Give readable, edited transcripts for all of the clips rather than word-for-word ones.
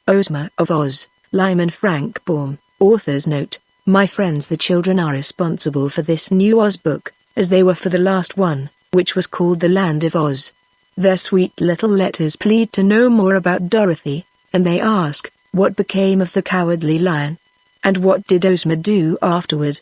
Ozma of Oz, Lyman Frank Baum. Author's note: my friends, the children are responsible for this new Oz book, as they were for the last one, which was called The Land of Oz. Their sweet little letters plead to know more about Dorothy, and they ask, what became of the Cowardly Lion? And what did Ozma do afterward?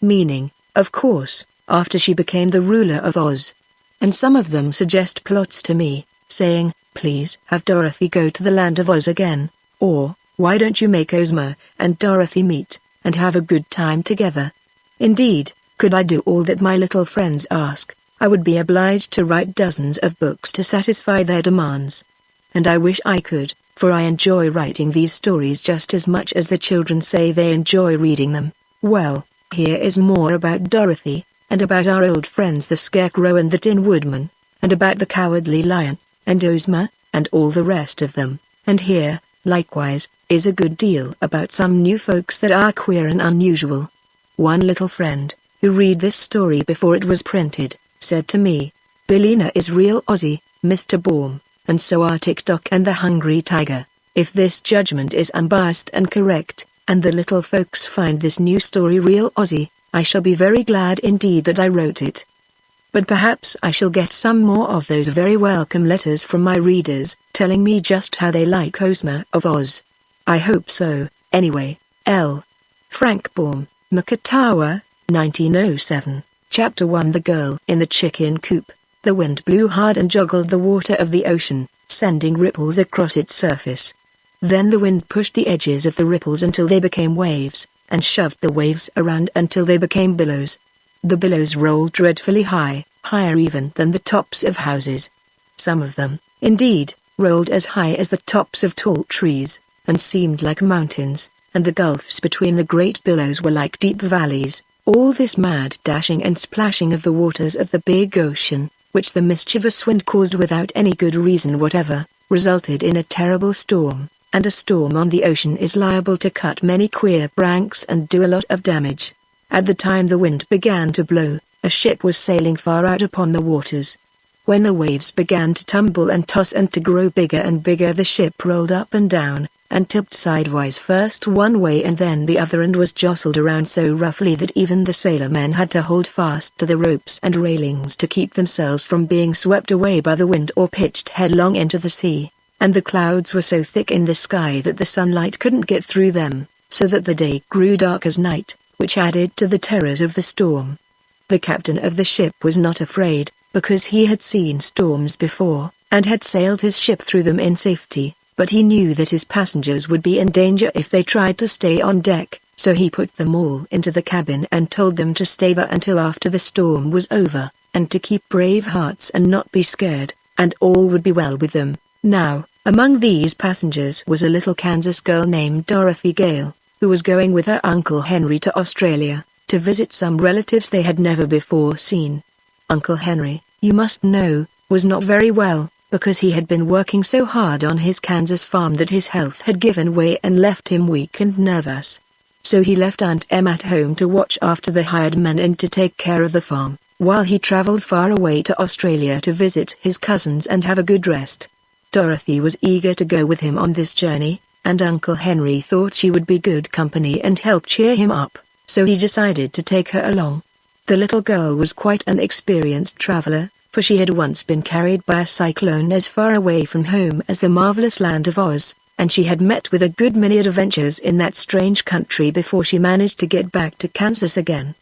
Meaning, of course, after she became the ruler of Oz. And some of them suggest plots to me, saying, please have Dorothy go to the Land of Oz again, or, why don't you make Ozma and Dorothy meet, and have a good time together? Indeed, could I do all that my little friends ask, I would be obliged to write dozens of books to satisfy their demands. And I wish I could, for I enjoy writing these stories just as much as the children say they enjoy reading them. Well, here is more about Dorothy, and about our old friends the Scarecrow and the Tin Woodman, and about the Cowardly Lion, and Ozma, and all the rest of them. And here, likewise, is a good deal about some new folks that are queer and unusual. One little friend, who read this story before it was printed, said to me, Billina is real Aussie, Mr. Baum, and so are TikTok and the Hungry Tiger. If this judgment is unbiased and correct, and the little folks find this new story real Aussie, I shall be very glad indeed that I wrote it. But perhaps I shall get some more of those very welcome letters from my readers, telling me just how they like Ozma of Oz. I hope so. Anyway, L. Frank Baum, Makatawa, 1907. Chapter 1. The Girl in the Chicken Coop. The wind blew hard and joggled the water of the ocean, sending ripples across its surface. Then the wind pushed the edges of the ripples until they became waves, and shoved the waves around until they became billows. The billows rolled dreadfully high, higher even than the tops of houses. Some of them, indeed, rolled as high as the tops of tall trees, and seemed like mountains, and the gulfs between the great billows were like deep valleys. All this mad dashing and splashing of the waters of the big ocean, which the mischievous wind caused without any good reason whatever, resulted in a terrible storm, and a storm on the ocean is liable to cut many queer pranks and do a lot of damage. At the time the wind began to blow, a ship was sailing far out upon the waters. When the waves began to tumble and toss and to grow bigger and bigger, the ship rolled up and down, and tipped sidewise first one way and then the other, and was jostled around so roughly that even the sailormen had to hold fast to the ropes and railings to keep themselves from being swept away by the wind or pitched headlong into the sea. And the clouds were so thick in the sky that the sunlight couldn't get through them, so that the day grew dark as night, which added to the terrors of the storm. The captain of the ship was not afraid, because he had seen storms before, and had sailed his ship through them in safety, but he knew that his passengers would be in danger if they tried to stay on deck, so he put them all into the cabin and told them to stay there until after the storm was over, and to keep brave hearts and not be scared, and all would be well with them. Now, among these passengers was a little Kansas girl named Dorothy Gale, who was going with her Uncle Henry to Australia, to visit some relatives they had never before seen. Uncle Henry, you must know, was not very well, because he had been working so hard on his Kansas farm that his health had given way and left him weak and nervous. So he left Aunt Em at home to watch after the hired men and to take care of the farm, while he traveled far away to Australia to visit his cousins and have a good rest. Dorothy was eager to go with him on this journey, and Uncle Henry thought she would be good company and help cheer him up, so he decided to take her along. The little girl was quite an experienced traveler, for she had once been carried by a cyclone as far away from home as the marvelous land of Oz, and she had met with a good many adventures in that strange country before she managed to get back to Kansas again.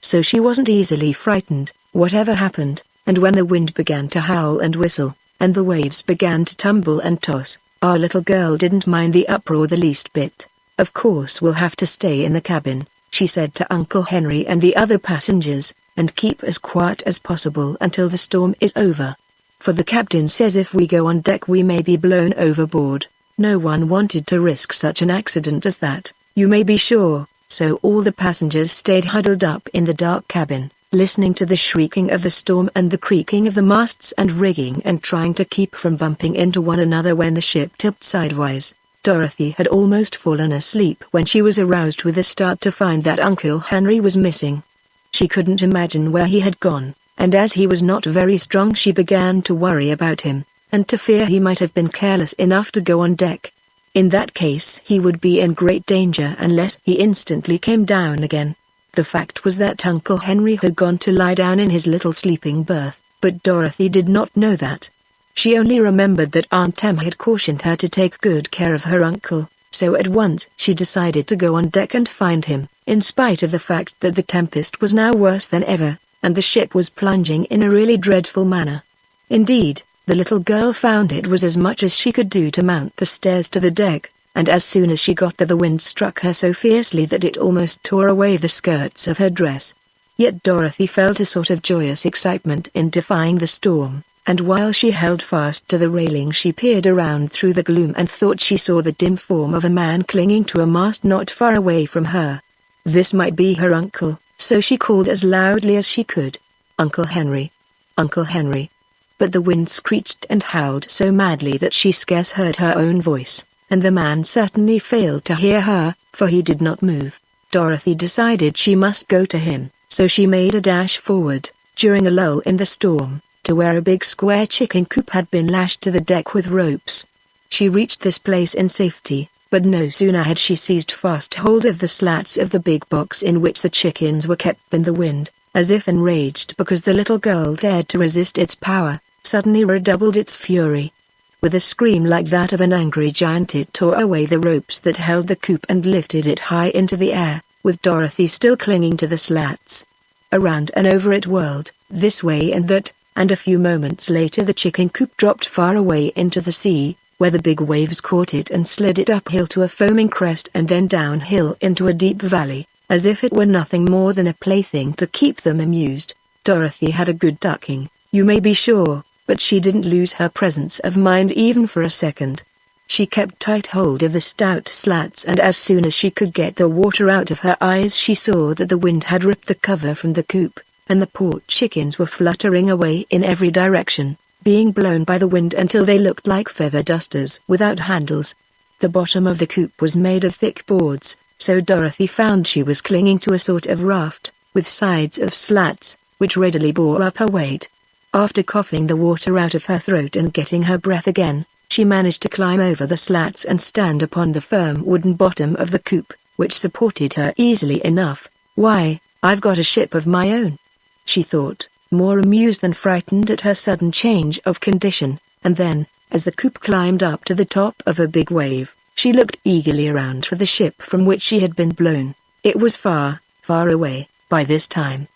So she wasn't easily frightened, whatever happened, and when the wind began to howl and whistle, and the waves began to tumble and toss, our little girl didn't mind the uproar the least bit. Of course we'll have to stay in the cabin, she said to Uncle Henry and the other passengers, and keep as quiet as possible until the storm is over. For the captain says if we go on deck we may be blown overboard. No one wanted to risk such an accident as that, you may be sure, so all the passengers stayed huddled up in the dark cabin, listening to the shrieking of the storm and the creaking of the masts and rigging and trying to keep from bumping into one another when the ship tipped sidewise. Dorothy had almost fallen asleep when she was aroused with a start to find that Uncle Henry was missing. She couldn't imagine where he had gone, and as he was not very strong she began to worry about him, and to fear he might have been careless enough to go on deck. In that case he would be in great danger unless he instantly came down again. The fact was that Uncle Henry had gone to lie down in his little sleeping berth, but Dorothy did not know that. She only remembered that Aunt Em had cautioned her to take good care of her uncle, so at once she decided to go on deck and find him, in spite of the fact that the tempest was now worse than ever, and the ship was plunging in a really dreadful manner. Indeed, the little girl found it was as much as she could do to mount the stairs to the deck, and as soon as she got there the wind struck her so fiercely that it almost tore away the skirts of her dress. Yet Dorothy felt a sort of joyous excitement in defying the storm, and while she held fast to the railing she peered around through the gloom and thought she saw the dim form of a man clinging to a mast not far away from her. This might be her uncle, so she called as loudly as she could, "Uncle Henry! Uncle Henry!" But the wind screeched and howled so madly that she scarce heard her own voice, and the man certainly failed to hear her, for he did not move. Dorothy decided she must go to him, so she made a dash forward, during a lull in the storm, to where a big square chicken coop had been lashed to the deck with ropes. She reached this place in safety, but no sooner had she seized fast hold of the slats of the big box in which the chickens were kept than the wind, as if enraged because the little girl dared to resist its power, suddenly redoubled its fury. With a scream like that of an angry giant it tore away the ropes that held the coop and lifted it high into the air, with Dorothy still clinging to the slats. Around and over it whirled, this way and that, and a few moments later the chicken coop dropped far away into the sea, where the big waves caught it and slid it uphill to a foaming crest and then downhill into a deep valley, as if it were nothing more than a plaything to keep them amused. Dorothy had a good ducking, you may be sure, but she didn't lose her presence of mind even for a second. She kept tight hold of the stout slats, and as soon as she could get the water out of her eyes she saw that the wind had ripped the cover from the coop, and the poor chickens were fluttering away in every direction, being blown by the wind until they looked like feather dusters without handles. The bottom of the coop was made of thick boards, so Dorothy found she was clinging to a sort of raft, with sides of slats, which readily bore up her weight. After coughing the water out of her throat and getting her breath again, she managed to climb over the slats and stand upon the firm wooden bottom of the coop, which supported her easily enough. "Why, I've got a ship of my own," she thought, more amused than frightened at her sudden change of condition, and then, as the coop climbed up to the top of a big wave, she looked eagerly around for the ship from which she had been blown. It was far, far away, by this time.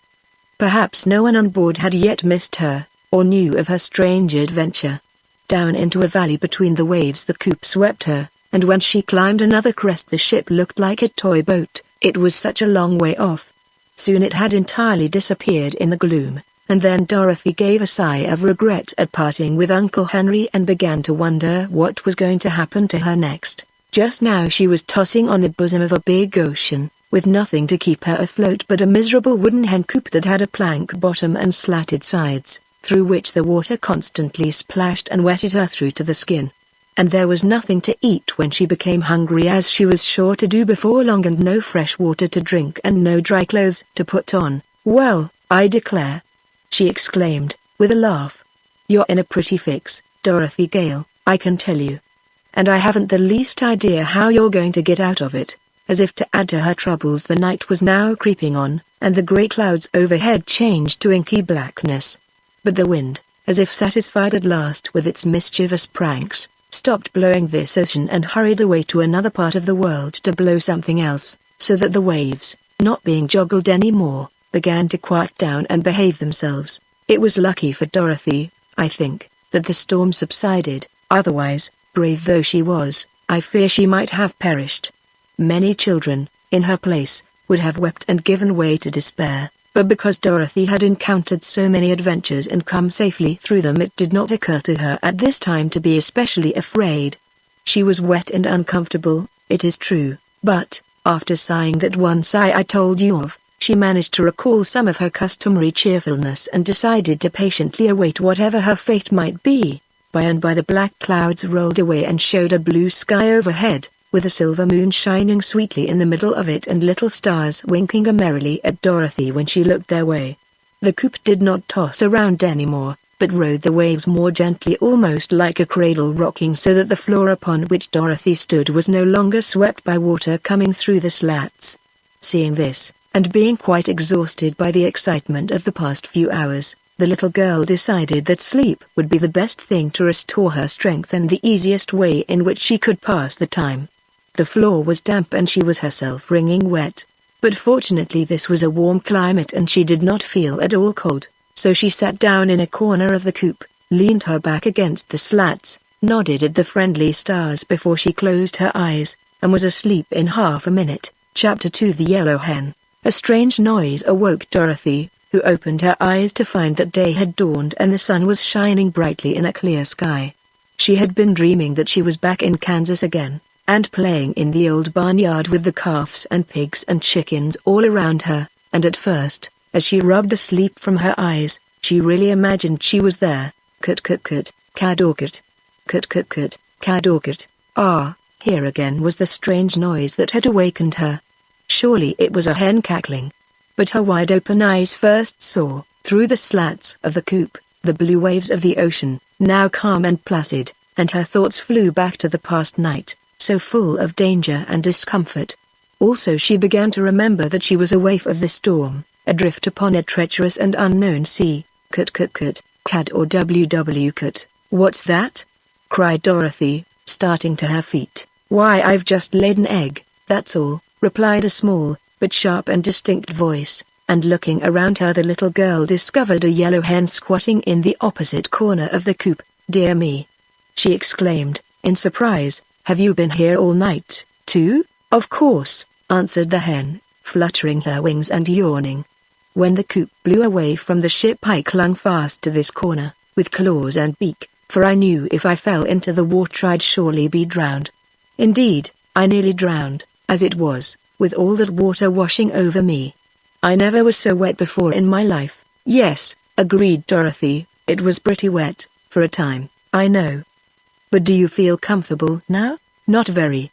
Perhaps no one on board had yet missed her, or knew of her strange adventure. Down into a valley between the waves the coop swept her, and when she climbed another crest the ship looked like a toy boat, it was such a long way off. Soon it had entirely disappeared in the gloom, and then Dorothy gave a sigh of regret at parting with Uncle Henry and began to wonder what was going to happen to her next. Just now she was tossing on the bosom of a big ocean, with nothing to keep her afloat but a miserable wooden hen coop that had a plank bottom and slatted sides, through which the water constantly splashed and wetted her through to the skin. And there was nothing to eat when she became hungry, as she was sure to do before long, and no fresh water to drink and no dry clothes to put on. "Well, I declare," she exclaimed, with a laugh. "You're in a pretty fix, Dorothy Gale, I can tell you. And I haven't the least idea how you're going to get out of it." As if to add to her troubles the night was now creeping on, and the grey clouds overhead changed to inky blackness. But the wind, as if satisfied at last with its mischievous pranks, stopped blowing this ocean and hurried away to another part of the world to blow something else, so that the waves, not being joggled any more, began to quiet down and behave themselves. It was lucky for Dorothy, I think, that the storm subsided, otherwise, brave though she was, I fear she might have perished. Many children, in her place, would have wept and given way to despair, but because Dorothy had encountered so many adventures and come safely through them, it did not occur to her at this time to be especially afraid. She was wet and uncomfortable, it is true, but, after sighing that one sigh I told you of, she managed to recall some of her customary cheerfulness and decided to patiently await whatever her fate might be. By and by the black clouds rolled away and showed a blue sky overhead, with a silver moon shining sweetly in the middle of it and little stars winking merrily at Dorothy when she looked their way. The coop did not toss around anymore, but rode the waves more gently, almost like a cradle rocking, so that the floor upon which Dorothy stood was no longer swept by water coming through the slats. Seeing this, and being quite exhausted by the excitement of the past few hours, the little girl decided that sleep would be the best thing to restore her strength and the easiest way in which she could pass the time. The floor was damp and she was herself wringing wet. But fortunately this was a warm climate and she did not feel at all cold, so she sat down in a corner of the coop, leaned her back against the slats, nodded at the friendly stars before she closed her eyes, and was asleep in half a minute. Chapter 2. The Yellow Hen. A strange noise awoke Dorothy, who opened her eyes to find that day had dawned and the sun was shining brightly in a clear sky. She had been dreaming that she was back in Kansas again, and playing in the old barnyard with the calves and pigs and chickens all around her, and at first, as she rubbed the sleep from her eyes, she really imagined she was there. Cut, cadorcut. Cut, cadorcut. Ah, here again was the strange noise that had awakened her. Surely it was a hen cackling. But her wide-open eyes first saw, through the slats of the coop, the blue waves of the ocean, now calm and placid, and her thoughts flew back to the past night, so full of danger and discomfort. Also she began to remember that she was a waif of the storm, adrift upon a treacherous and unknown sea. Cad or ww cut. What's that? Cried Dorothy, starting to her feet. Why, I've just laid an egg, that's all, replied a small, but sharp and distinct voice, and looking around her the little girl discovered a yellow hen squatting in the opposite corner of the coop. Dear me! She exclaimed, in surprise. Have you been here all night, too? Of course, answered the hen, fluttering her wings and yawning. When the coop blew away from the ship I clung fast to this corner, with claws and beak, for I knew if I fell into the water I'd surely be drowned. Indeed, I nearly drowned, as it was, with all that water washing over me. I never was so wet before in my life. Yes, agreed Dorothy, it was pretty wet, for a time, I know. But do you feel comfortable now? Not very.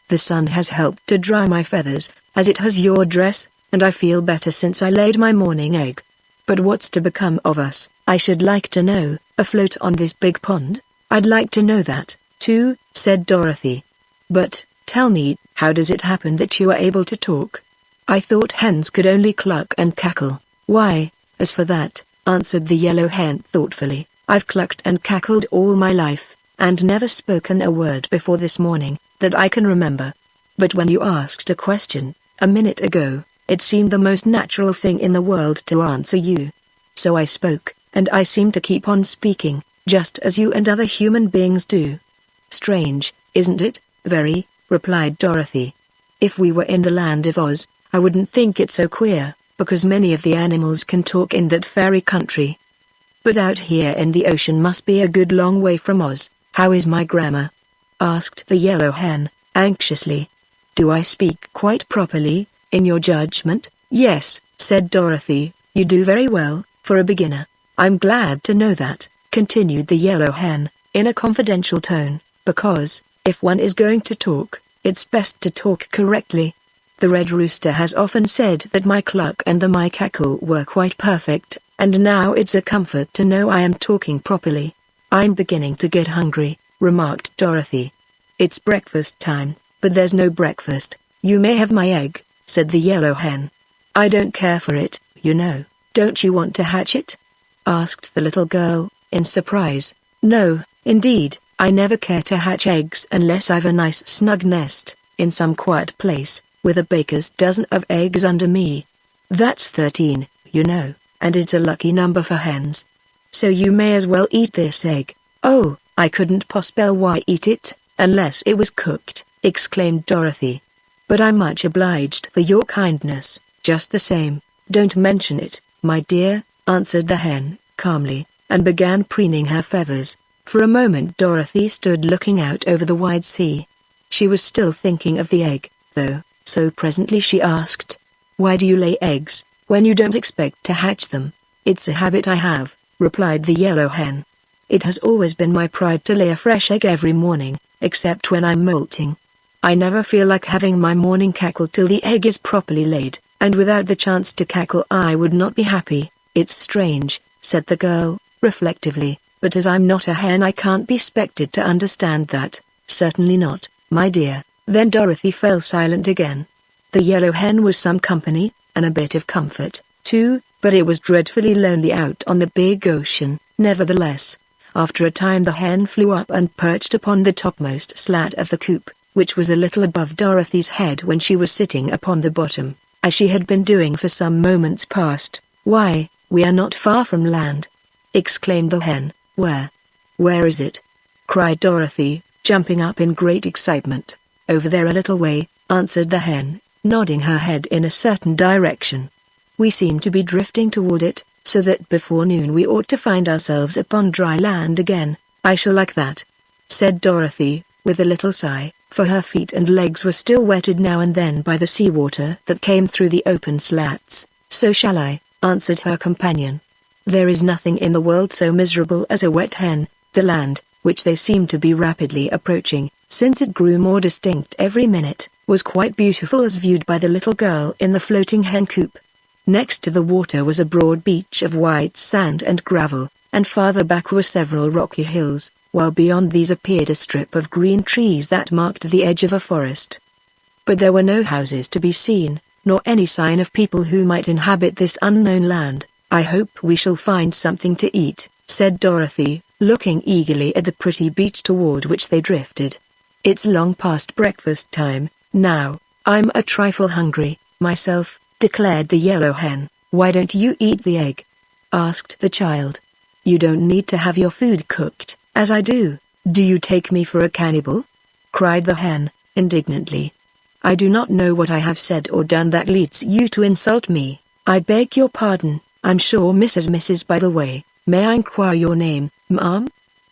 The sun has helped to dry my feathers, as it has your dress, and I feel better since I laid my morning egg. But what's to become of us, I should like to know, afloat on this big pond? I'd like to know that, too, said Dorothy. But, tell me, how does it happen that you are able to talk? I thought hens could only cluck and cackle. Why, as for that, answered the yellow hen thoughtfully, I've clucked and cackled all my life, and never spoken a word before this morning, that I can remember. But when you asked a question, a minute ago, it seemed the most natural thing in the world to answer you. So I spoke, and I seem to keep on speaking, just as you and other human beings do. Strange, isn't it? Very, replied Dorothy. If we were in the land of Oz, I wouldn't think it so queer, because many of the animals can talk in that fairy country. But out here in the ocean must be a good long way from Oz. How is my grammar? Asked the yellow hen, anxiously. Do I speak quite properly, in your judgment? Yes, said Dorothy, you do very well, for a beginner. I'm glad to know that, continued the yellow hen, in a confidential tone, because, if one is going to talk, it's best to talk correctly. The red rooster has often said that my cluck and my cackle were quite perfect, and now it's a comfort to know I am talking properly. I'm beginning to get hungry, remarked Dorothy. It's breakfast time, but there's no breakfast. You may have my egg, said the yellow hen. I don't care for it, you know. Don't you want to hatch it? Asked the little girl, in surprise. No, indeed, I never care to hatch eggs unless I've a nice snug nest, in some quiet place, with a baker's dozen of eggs under me. That's 13, you know, and it's a lucky number for hens. So you may as well eat this egg. Oh, I couldn't possibly eat it, unless it was cooked, exclaimed Dorothy. But I'm much obliged for your kindness, just the same. Don't mention it, my dear, answered the hen, calmly, and began preening her feathers. For a moment Dorothy stood looking out over the wide sea. She was still thinking of the egg, though, so presently she asked, Why do you lay eggs, when you don't expect to hatch them? It's a habit I have, replied the yellow hen. It has always been my pride to lay a fresh egg every morning, except when I'm molting. I never feel like having my morning cackle till the egg is properly laid, and without the chance to cackle I would not be happy. It's strange, said the girl, reflectively, but as I'm not a hen I can't be expected to understand that. Certainly not, my dear. Then Dorothy fell silent again. The yellow hen was some company, and a bit of comfort, too, but it was dreadfully lonely out on the big ocean. Nevertheless, after a time the hen flew up and perched upon the topmost slat of the coop, which was a little above Dorothy's head when she was sitting upon the bottom, as she had been doing for some moments past. "Why, we are not far from land!" exclaimed the hen. Where is it?" cried Dorothy, jumping up in great excitement. "Over there a little way," answered the hen, nodding her head in a certain direction. "We seem to be drifting toward it, so that before noon we ought to find ourselves upon dry land again. I shall like that," said Dorothy, with a little sigh, for her feet and legs were still wetted now and then by the seawater that came through the open slats. "So shall I," answered her companion. There is nothing in the world so miserable as a wet hen. The land, which they seemed to be rapidly approaching, since it grew more distinct every minute, was quite beautiful as viewed by the little girl in the floating hen coop. Next to the water was a broad beach of white sand and gravel, and farther back were several rocky hills, while beyond these appeared a strip of green trees that marked the edge of a forest. But there were no houses to be seen, nor any sign of people who might inhabit this unknown land. "I hope we shall find something to eat," said Dorothy, looking eagerly at the pretty beach toward which they drifted. "It's long past breakfast time, now. I'm a trifle hungry, myself," declared the yellow hen. "Why don't you eat the egg?" asked the child. "You don't need to have your food cooked, as I do. Do you take me for a cannibal?" cried the hen, indignantly. "I do not know what I have said or done that leads you to insult me. I beg your pardon. I'm sure Mrs. By the way, may I inquire your name, ma'am?"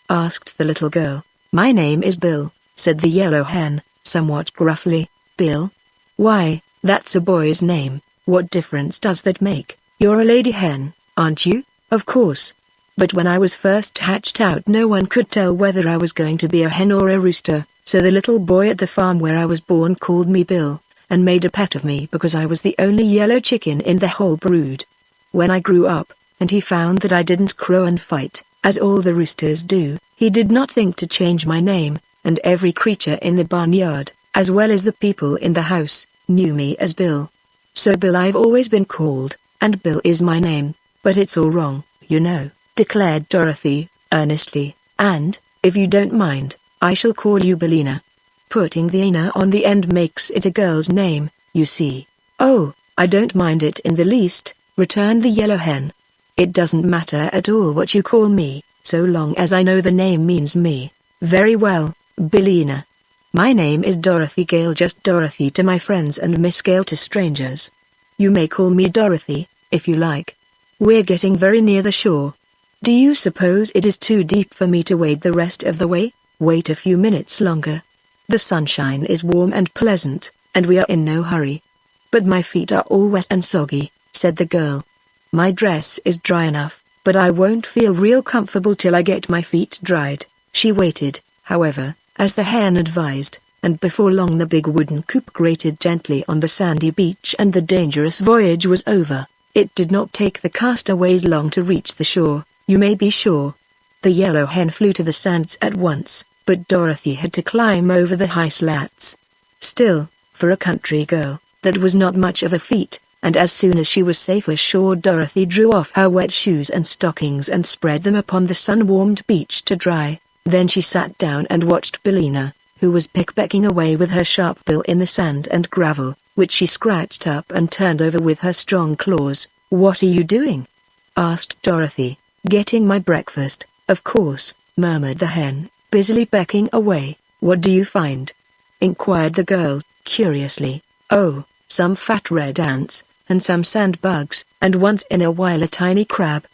asked the little girl. "My name is Bill," said the yellow hen, somewhat gruffly. "Bill? Why, that's a boy's name. What difference does that make? You're a lady hen, aren't you?" "Of course. But when I was first hatched out no one could tell whether I was going to be a hen or a rooster, so the little boy at the farm where I was born called me Bill, and made a pet of me because I was the only yellow chicken in the whole brood. When I grew up, and he found that I didn't crow and fight, as all the roosters do, he did not think to change my name, and every creature in the barnyard, as well as the people in the house, knew me as Bill. So Bill I've always been called, and Bill is my name. But it's all wrong, you know," declared Dorothy, earnestly, "and, if you don't mind, I shall call you Billina. Putting the "ina" on the end makes it a girl's name, you see." "Oh, I don't mind it in the least," returned the yellow hen. "It doesn't matter at all what you call me, so long as I know the name means me." "Very well, Billina. My name is Dorothy Gale, just Dorothy to my friends and Miss Gale to strangers. You may call me Dorothy, if you like. We're getting very near the shore. Do you suppose it is too deep for me to wade the rest of the way?" "Wait a few minutes longer. The sunshine is warm and pleasant, and we are in no hurry." "But my feet are all wet and soggy," said the girl. "My dress is dry enough, but I won't feel real comfortable till I get my feet dried." She waited, however, as the hen advised, and before long the big wooden coop grated gently on the sandy beach and the dangerous voyage was over. It did not take the castaways long to reach the shore, you may be sure. The yellow hen flew to the sands at once, but Dorothy had to climb over the high slats. Still, for a country girl, that was not much of a feat, and as soon as she was safe ashore Dorothy drew off her wet shoes and stockings and spread them upon the sun-warmed beach to dry. Then she sat down and watched Billina, who was pickpecking away with her sharp bill in the sand and gravel, which she scratched up and turned over with her strong claws. "What are you doing?" asked Dorothy. "Getting my breakfast, of course," murmured the hen, busily pecking away. "What do you find?" inquired the girl, curiously. "Oh, some fat red ants, and some sand bugs, and once in a while a tiny crab.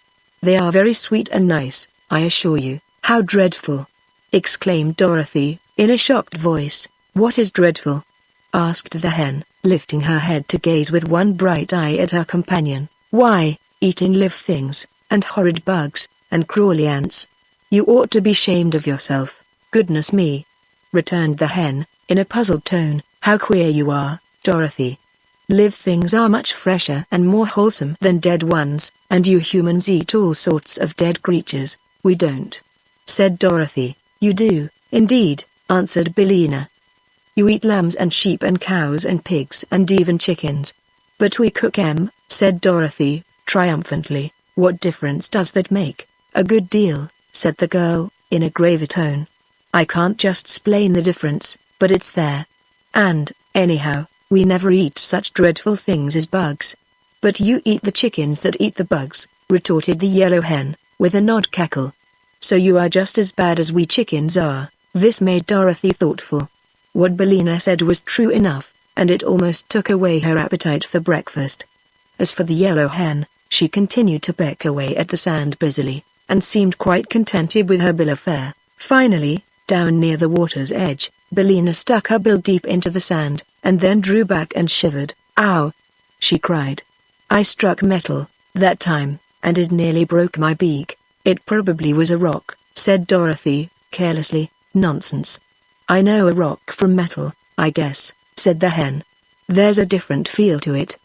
They are very sweet and nice, I assure you." "How dreadful!" exclaimed Dorothy, in a shocked voice. "What is dreadful?" asked the hen, lifting her head to gaze with one bright eye at her companion. "Why, eating live things, and horrid bugs, and crawly ants. You ought to be ashamed of yourself." "Goodness me!" returned the hen, in a puzzled tone. "How queer you are, Dorothy. Live things are much fresher and more wholesome than dead ones, and you humans eat all sorts of dead creatures." "We don't," said Dorothy. "You do, indeed," answered Billina. "You eat lambs and sheep and cows and pigs and even chickens." "But we cook 'em," said Dorothy, triumphantly. "What difference does that make?" "A good deal," said the girl, in a graver tone. "I can't just explain the difference, but it's there. And, anyhow, we never eat such dreadful things as bugs." "But you eat the chickens that eat the bugs," retorted the yellow hen, with an odd cackle. "So you are just as bad as we chickens are." This made Dorothy thoughtful. What Billina said was true enough, and it almost took away her appetite for breakfast. As for the yellow hen, she continued to peck away at the sand busily, and seemed quite contented with her bill of fare. Finally, down near the water's edge, Billina stuck her bill deep into the sand, and then drew back and shivered. "Ow!" she cried. "I struck metal, that time, and it nearly broke my beak." "It probably was a rock," said Dorothy, carelessly. "Nonsense. I know a rock from metal, I guess," said the hen. "There's a different feel to it."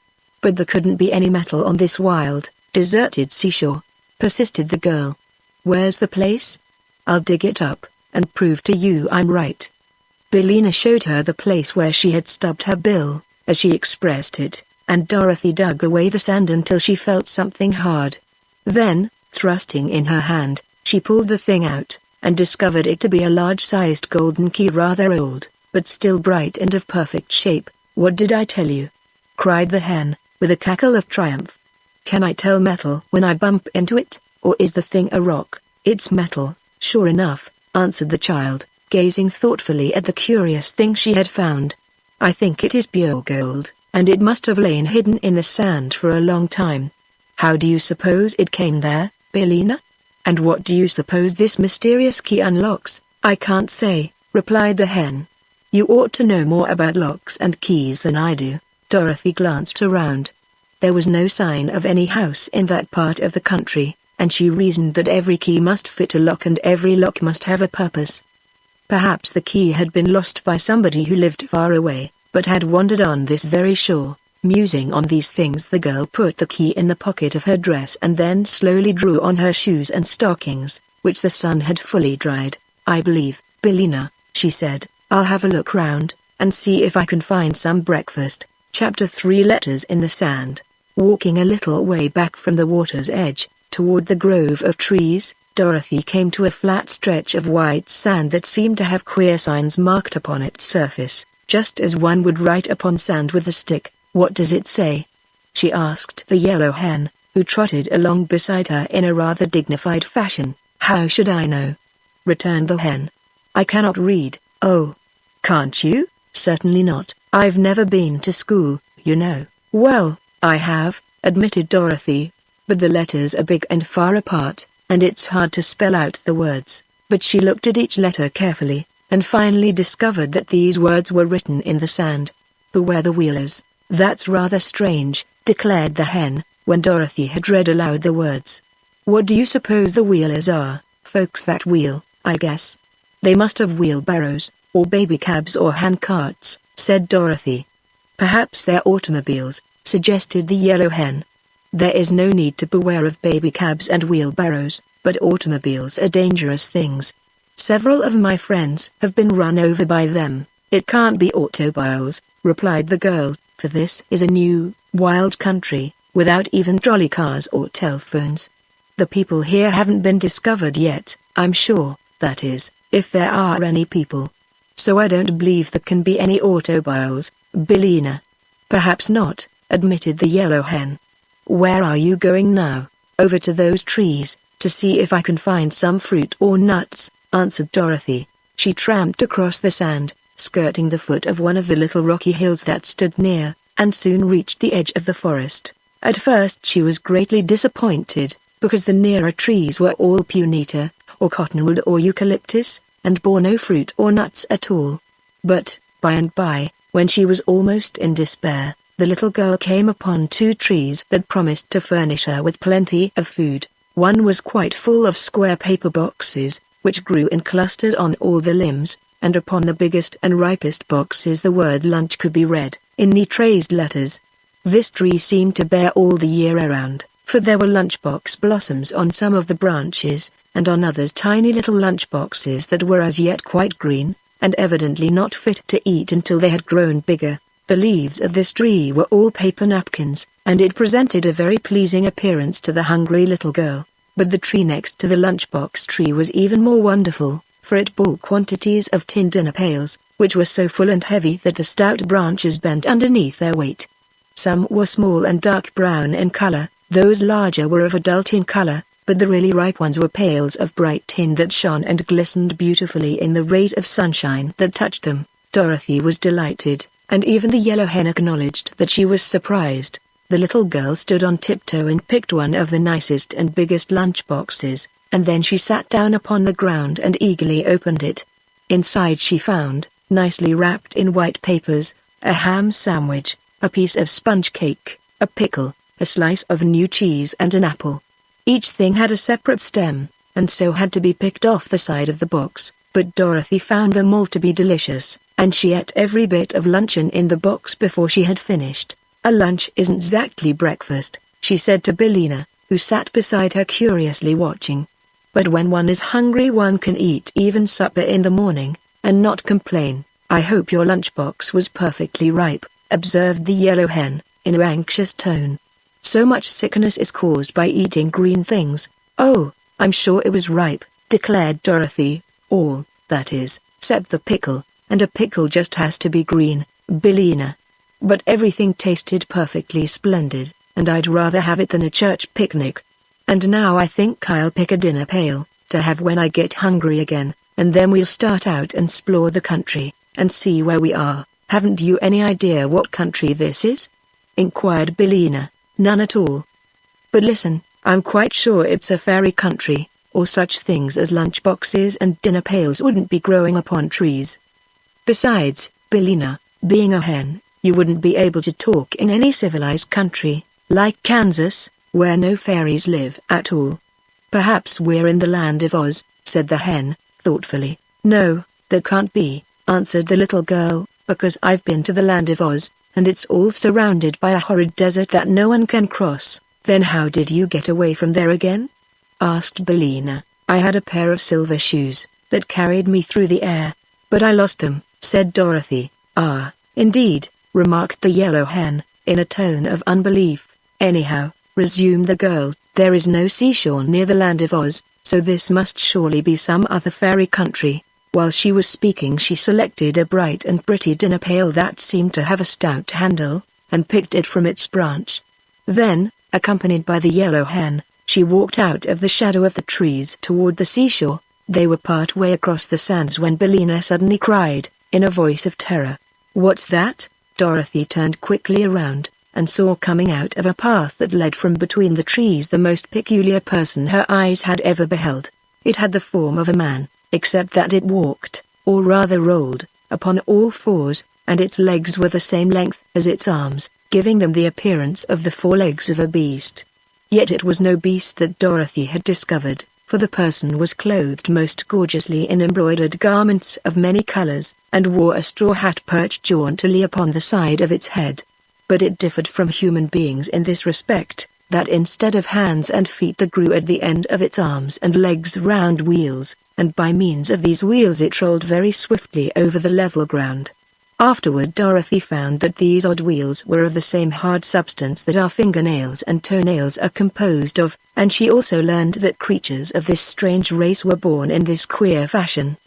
"But there couldn't be any metal on this wild, deserted seashore," persisted the girl. "Where's the place? I'll dig it up, and prove to you I'm right." Billina showed her the place where she had stubbed her bill, as she expressed it, and Dorothy dug away the sand until she felt something hard. Then, thrusting in her hand, she pulled the thing out, and discovered it to be a large-sized golden key, rather old, but still bright and of perfect shape. "What did I tell you?" cried the hen, with a cackle of triumph. "Can I tell metal when I bump into it, or is the thing a rock?" "It's metal, sure enough," answered the child, gazing thoughtfully at the curious thing she had found. "I think it is pure gold, and it must have lain hidden in the sand for a long time." "How do you suppose it came there, Billina? And what do you suppose this mysterious key unlocks?" "I can't say," replied the hen. "You ought to know more about locks and keys than I do." Dorothy glanced around. There was no sign of any house in that part of the country, and she reasoned that every key must fit a lock and every lock must have a purpose. Perhaps the key had been lost by somebody who lived far away, but had wandered on this very shore. Musing on these things, the girl put the key in the pocket of her dress and then slowly drew on her shoes and stockings, which the sun had fully dried. "I believe, Billina," she said, "I'll have a look round, and see if I can find some breakfast." Chapter 3 Letters in the Sand. Walking a little way back from the water's edge, toward the grove of trees, Dorothy came to a flat stretch of white sand that seemed to have queer signs marked upon its surface, just as one would write upon sand with a stick. "What does it say?" she asked the yellow hen, who trotted along beside her in a rather dignified fashion. "How should I know?" returned the hen. "I cannot read." "Oh, can't you?" "Certainly not. I've never been to school, you know." "Well, I have," admitted Dorothy. "But the letters are big and far apart, and it's hard to spell out the words." But she looked at each letter carefully, and finally discovered that these words were written in the sand. "Beware the wheelers." "That's rather strange," declared the hen, when Dorothy had read aloud the words. "What do you suppose the wheelers are?" "Folks that wheel, I guess." "They must have wheelbarrows, or baby cabs or hand carts," said Dorothy. "Perhaps they're automobiles," suggested the yellow hen. "There is no need to beware of baby cabs and wheelbarrows, but automobiles are dangerous things. Several of my friends have been run over by them." "It can't be automobiles," replied the girl, "for this is a new, wild country, without even trolley cars or telephones. The people here haven't been discovered yet, I'm sure, that is, if there are any people. So I don't believe there can be any automobiles, Billina." "Perhaps not," admitted the yellow hen. "Where are you going now?" "Over to those trees, to see if I can find some fruit or nuts," answered Dorothy. She tramped across the sand, skirting the foot of one of the little rocky hills that stood near, and soon reached the edge of the forest. At first she was greatly disappointed, because the nearer trees were all punita, or cottonwood or eucalyptus, and bore no fruit or nuts at all. But, by and by, when she was almost in despair, the little girl came upon 2 trees that promised to furnish her with plenty of food. One was quite full of square paper boxes, which grew in clusters on all the limbs, and upon the biggest and ripest boxes the word lunch could be read, in neat raised letters. This tree seemed to bear all the year around, for there were lunchbox blossoms on some of the branches, and on others tiny little lunchboxes that were as yet quite green, and evidently not fit to eat until they had grown bigger. The leaves of this tree were all paper napkins, and it presented a very pleasing appearance to the hungry little girl. But the tree next to the lunchbox tree was even more wonderful, for it bore quantities of tin dinner pails, which were so full and heavy that the stout branches bent underneath their weight. Some were small and dark brown in color, those larger were of a dull tin color, but the really ripe ones were pails of bright tin that shone and glistened beautifully in the rays of sunshine that touched them. Dorothy was delighted, and even the yellow hen acknowledged that she was surprised. The little girl stood on tiptoe and picked one of the nicest and biggest lunchboxes, and then she sat down upon the ground and eagerly opened it. Inside she found, nicely wrapped in white papers, a ham sandwich, a piece of sponge cake, a pickle, a slice of new cheese and an apple. Each thing had a separate stem, and so had to be picked off the side of the box, but Dorothy found them all to be delicious, and she ate every bit of luncheon in the box before she had finished. "A lunch isn't exactly breakfast," she said to Billina, who sat beside her curiously watching. "But when one is hungry one can eat even supper in the morning, and not complain." "I hope your lunchbox was perfectly ripe," observed the yellow hen, in an anxious tone. "So much sickness is caused by eating green things." "Oh, I'm sure it was ripe," declared Dorothy. "All, that is, except the pickle, and a pickle just has to be green, Billina. But everything tasted perfectly splendid, and I'd rather have it than a church picnic. And now I think I'll pick a dinner pail, to have when I get hungry again, and then we'll start out and explore the country, and see where we are." "Haven't you any idea what country this is?" inquired Billina. "None at all. But listen, I'm quite sure it's a fairy country, or such things as lunchboxes and dinner pails wouldn't be growing upon trees. Besides, Billina, being a hen, you wouldn't be able to talk in any civilized country, like Kansas, where no fairies live at all." "Perhaps we're in the land of Oz," said the hen, thoughtfully. "No, that can't be," answered the little girl, "because I've been to the land of Oz, and it's all surrounded by a horrid desert that no one can cross." "Then how did you get away from there again?" asked Billina. "I had a pair of silver shoes, that carried me through the air, but I lost them," said Dorothy. "Ah, indeed," remarked the yellow hen, in a tone of unbelief. "Anyhow," resumed the girl, "there is no seashore near the land of Oz, so this must surely be some other fairy country." While she was speaking she selected a bright and pretty dinner pail that seemed to have a stout handle, and picked it from its branch. Then, accompanied by the yellow hen, she walked out of the shadow of the trees toward the seashore. They were part way across the sands when Billina suddenly cried, in a voice of terror. "What's that?" Dorothy turned quickly around, and saw coming out of a path that led from between the trees the most peculiar person her eyes had ever beheld. It had the form of a man, except that it walked, or rather rolled, upon all fours, and its legs were the same length as its arms, giving them the appearance of the forelegs of a beast. Yet it was no beast that Dorothy had discovered, for the person was clothed most gorgeously in embroidered garments of many colors, and wore a straw hat perched jauntily upon the side of its head. But it differed from human beings in this respect, that instead of hands and feet there grew at the end of its arms and legs round wheels, and by means of these wheels it rolled very swiftly over the level ground. Afterward Dorothy found that these odd wheels were of the same hard substance that our fingernails and toenails are composed of, and she also learned that creatures of this strange race were born in this queer fashion.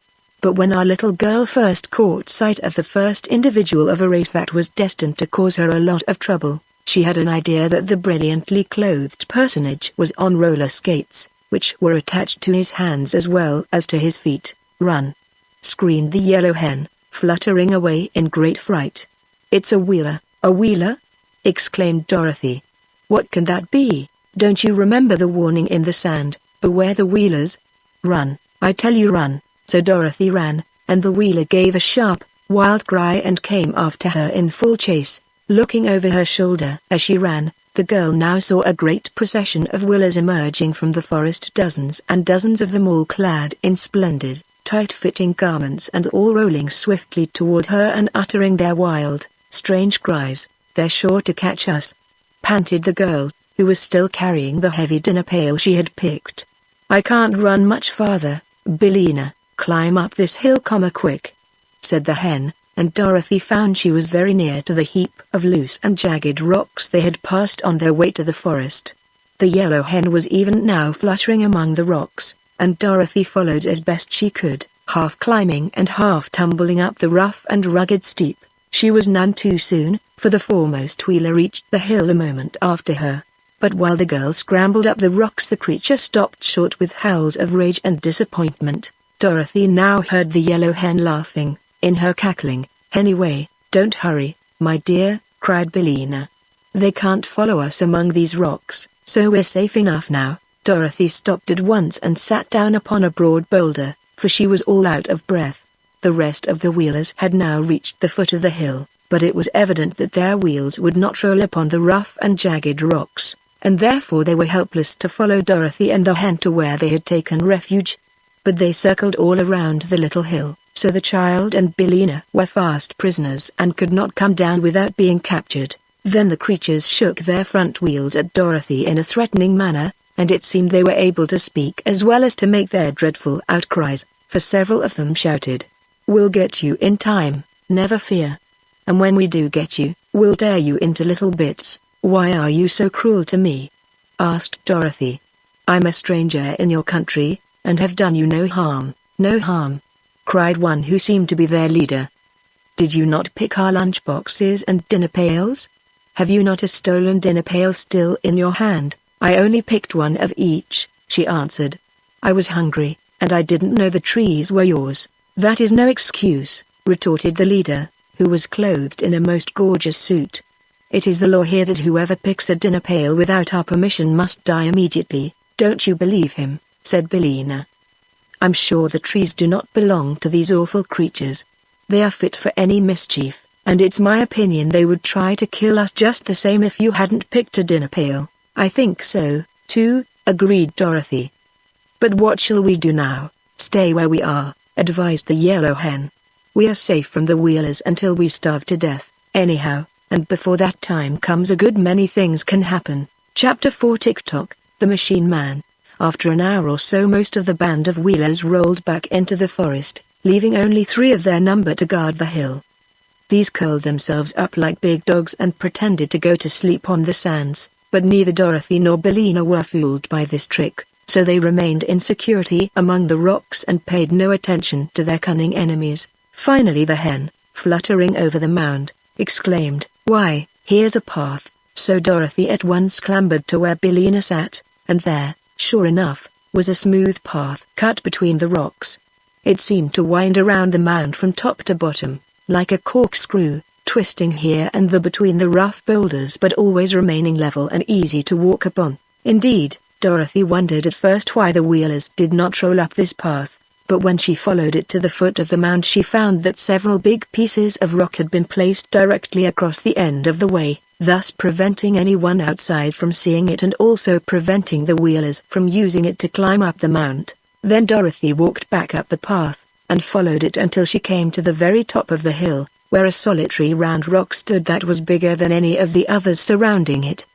But when our little girl first caught sight of the first individual of a race that was destined to cause her a lot of trouble, she had an idea that the brilliantly clothed personage was on roller skates, which were attached to his hands as well as to his feet. "Run!" screamed the yellow hen, fluttering away in great fright. "It's a wheeler!" "A wheeler?" exclaimed Dorothy. "What can that be? Don't you remember the warning in the sand, 'Beware the wheelers'? Run, I tell you run!" So Dorothy ran, and the wheeler gave a sharp, wild cry and came after her in full chase. Looking over her shoulder as she ran, the girl now saw a great procession of wheelers emerging from the forest, dozens and dozens of them all clad in splendid, tight-fitting garments and all rolling swiftly toward her and uttering their wild, strange cries. "They're sure to catch us," panted the girl, who was still carrying the heavy dinner pail she had picked. "I can't run much farther, Billina. Climb up this hill quick," said the hen, and Dorothy found she was very near to the heap of loose and jagged rocks they had passed on their way to the forest. The yellow hen was even now fluttering among the rocks, and Dorothy followed as best she could, half climbing and half tumbling up the rough and rugged steep. She was none too soon, for the foremost wheeler reached the hill a moment after her. But while the girl scrambled up the rocks, the creature stopped short with howls of rage and disappointment. Dorothy now heard the yellow hen laughing, in her cackling, "Anyway, don't hurry, my dear," cried Billina. "They can't follow us among these rocks, so we're safe enough now." Dorothy stopped at once and sat down upon a broad boulder, for she was all out of breath. The rest of the wheelers had now reached the foot of the hill, but it was evident that their wheels would not roll upon the rough and jagged rocks, and therefore they were helpless to follow Dorothy and the hen to where they had taken refuge. But they circled all around the little hill, so the child and Billina were fast prisoners and could not come down without being captured. Then the creatures shook their front wheels at Dorothy in a threatening manner, and it seemed they were able to speak as well as to make their dreadful outcries, for several of them shouted, "We'll get you in time, never fear. And when we do get you, we'll tear you into little bits." "Why are you so cruel to me?" asked Dorothy. "I'm a stranger in your country, and have done you no harm." "No harm?" cried one who seemed to be their leader. "Did you not pick our lunchboxes and dinner pails? Have you not a stolen dinner pail still in your hand?" "I only picked one of each," she answered. "I was hungry, and I didn't know the trees were yours." "That is no excuse," retorted the leader, who was clothed in a most gorgeous suit. "It is the law here that whoever picks a dinner pail without our permission must die immediately." "Don't you believe him?" said Billina. "I'm sure the trees do not belong to these awful creatures. They are fit for any mischief, and it's my opinion they would try to kill us just the same if you hadn't picked a dinner pail." "I think so, too," agreed Dorothy. "But what shall we do now?" "Stay where we are," advised the yellow hen. "We are safe from the wheelers until we starve to death, anyhow, and before that time comes a good many things can happen." Chapter 4 TikTok, the Machine Man. After an hour or so most of the band of wheelers rolled back into the forest, leaving only 3 of their number to guard the hill. These curled themselves up like big dogs and pretended to go to sleep on the sands, but neither Dorothy nor Billina were fooled by this trick, so they remained in security among the rocks and paid no attention to their cunning enemies. Finally the hen, fluttering over the mound, exclaimed, "Why, here's a path." So Dorothy at once clambered to where Billina sat, and there, sure enough, was a smooth path cut between the rocks. It seemed to wind around the mound from top to bottom, like a corkscrew, twisting here and there between the rough boulders but always remaining level and easy to walk upon. Indeed, Dorothy wondered at first why the wheelers did not roll up this path, but when she followed it to the foot of the mound she found that several big pieces of rock had been placed directly across the end of the way, thus preventing anyone outside from seeing it and also preventing the wheelers from using it to climb up the mound. Then Dorothy walked back up the path, and followed it until she came to the very top of the hill, where a solitary round rock stood that was bigger than any of the others surrounding it.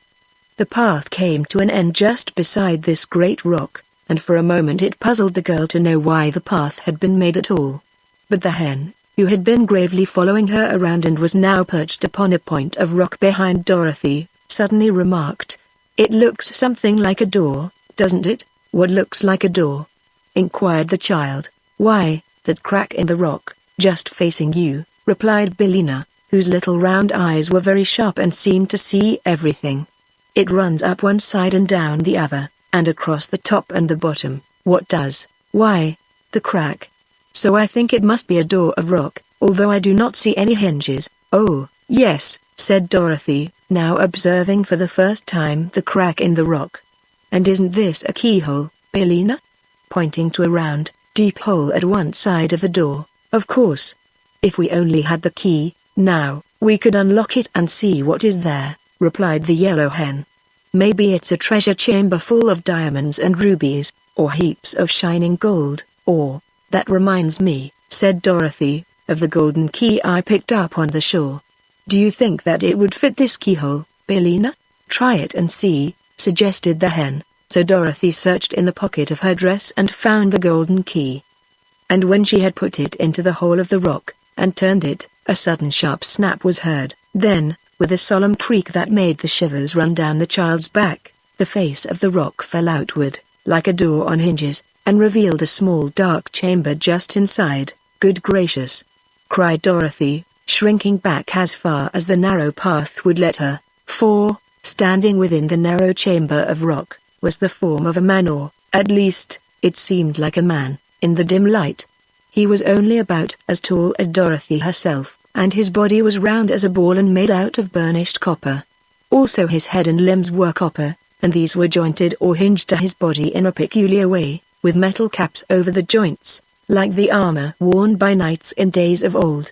The path came to an end just beside this great rock, and for a moment it puzzled the girl to know why the path had been made at all. But the hen, who had been gravely following her around and was now perched upon a point of rock behind Dorothy, suddenly remarked, "It looks something like a door, doesn't it?" "What looks like a door?" inquired the child. "Why, that crack in the rock, just facing you," replied Billina, whose little round eyes were very sharp and seemed to see everything. "It runs up one side and down the other, and across the top and the bottom." "What does?" "Why, the crack. So I think it must be a door of rock, although I do not see any hinges." "Oh, yes," said Dorothy, now observing for the first time the crack in the rock. "And isn't this a keyhole, Billina?" pointing to a round, deep hole at one side of the door. "Of course. If we only had the key, now, we could unlock it and see what is there," replied the yellow hen. "Maybe it's a treasure chamber full of diamonds and rubies, or heaps of shining gold, or That reminds me, said Dorothy, of the golden key I picked up on the shore. Do you think that it would fit this keyhole, Billina? Try it and see, suggested the hen. So Dorothy searched in the pocket of her dress and found the golden key. And when she had put it into the hole of the rock, and turned it, a sudden sharp snap was heard. Then, with a solemn creak that made the shivers run down the child's back, the face of the rock fell outward, like a door on hinges, and revealed a small dark chamber just inside. Good gracious! Cried Dorothy, shrinking back as far as the narrow path would let her, for, standing within the narrow chamber of rock, was the form of a man, or, at least, it seemed like a man, in the dim light. He was only about as tall as Dorothy herself, and his body was round as a ball and made out of burnished copper. Also his head and limbs were copper, and these were jointed or hinged to his body in a peculiar way, with metal caps over the joints, like the armor worn by knights in days of old.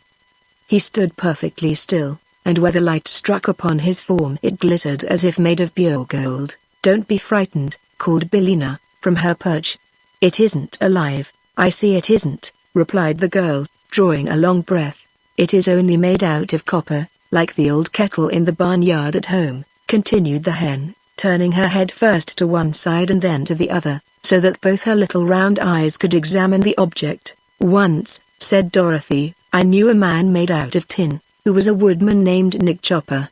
He stood perfectly still, and where the light struck upon his form it glittered as if made of pure gold. Don't be frightened, called Billina, from her perch. It isn't alive, I see it isn't, replied the girl, drawing a long breath. It is only made out of copper, like the old kettle in the barnyard at home, continued the hen, turning her head first to one side and then to the other, so that both her little round eyes could examine the object. Once, said Dorothy, I knew a man made out of tin, who was a woodman named Nick Chopper.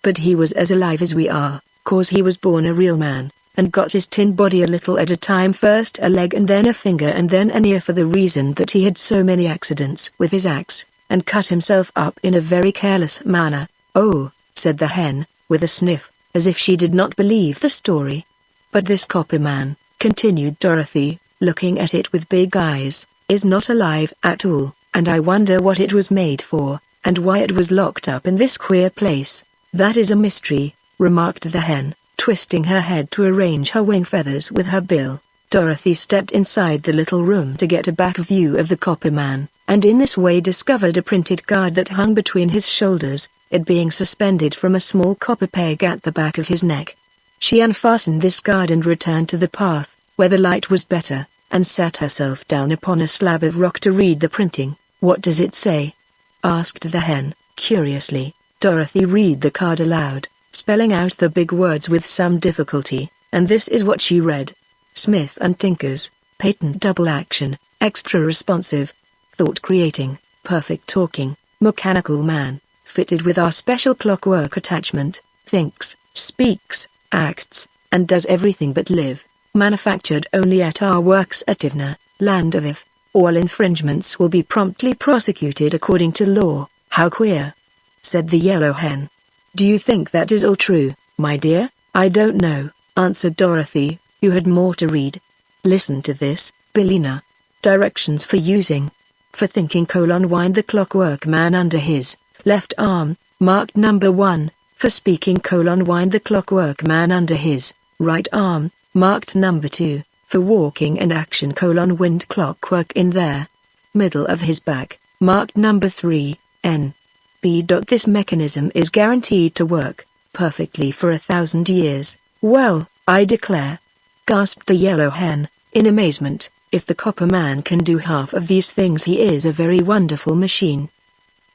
But he was as alive as we are, 'cause he was born a real man, and got his tin body a little at a time, first a leg and then a finger and then an ear, for the reason that he had so many accidents with his axe, and cut himself up in a very careless manner. Oh, said the hen, with a sniff, as if she did not believe the story. But this copper man, continued Dorothy, looking at it with big eyes, is not alive at all, and I wonder what it was made for, and why it was locked up in this queer place. That is a mystery, remarked the hen, twisting her head to arrange her wing feathers with her bill. Dorothy stepped inside the little room to get a back view of the copper man, and in this way discovered a printed card that hung between his shoulders, it being suspended from a small copper peg at the back of his neck. She unfastened this card and returned to the path, where the light was better, and sat herself down upon a slab of rock to read the printing. What does it say? Asked the hen, curiously. Dorothy read the card aloud, spelling out the big words with some difficulty, and this is what she read. Smith and Tinker's, patent double action, extra responsive, thought creating, perfect talking, mechanical man, fitted with our special clockwork attachment, thinks, speaks, acts, and does everything but live, manufactured only at our works at Ivna, land of If. All infringements will be promptly prosecuted according to law. How queer, said the yellow hen. Do you think that is all true, my dear? I don't know, answered Dorothy, who had more to read. Listen to this, Billina. Directions for using. For thinking: wind the clockwork man under his left arm, marked number 1. For speaking: wind the clockwork man under his right arm, marked number 2. For walking and action: wind clockwork in there middle of his back, marked number 3. N.B. This mechanism is guaranteed to work perfectly for 1,000 years. Well, I declare, gasped the yellow hen, in amazement. If the copper man can do half of these things, he is a very wonderful machine.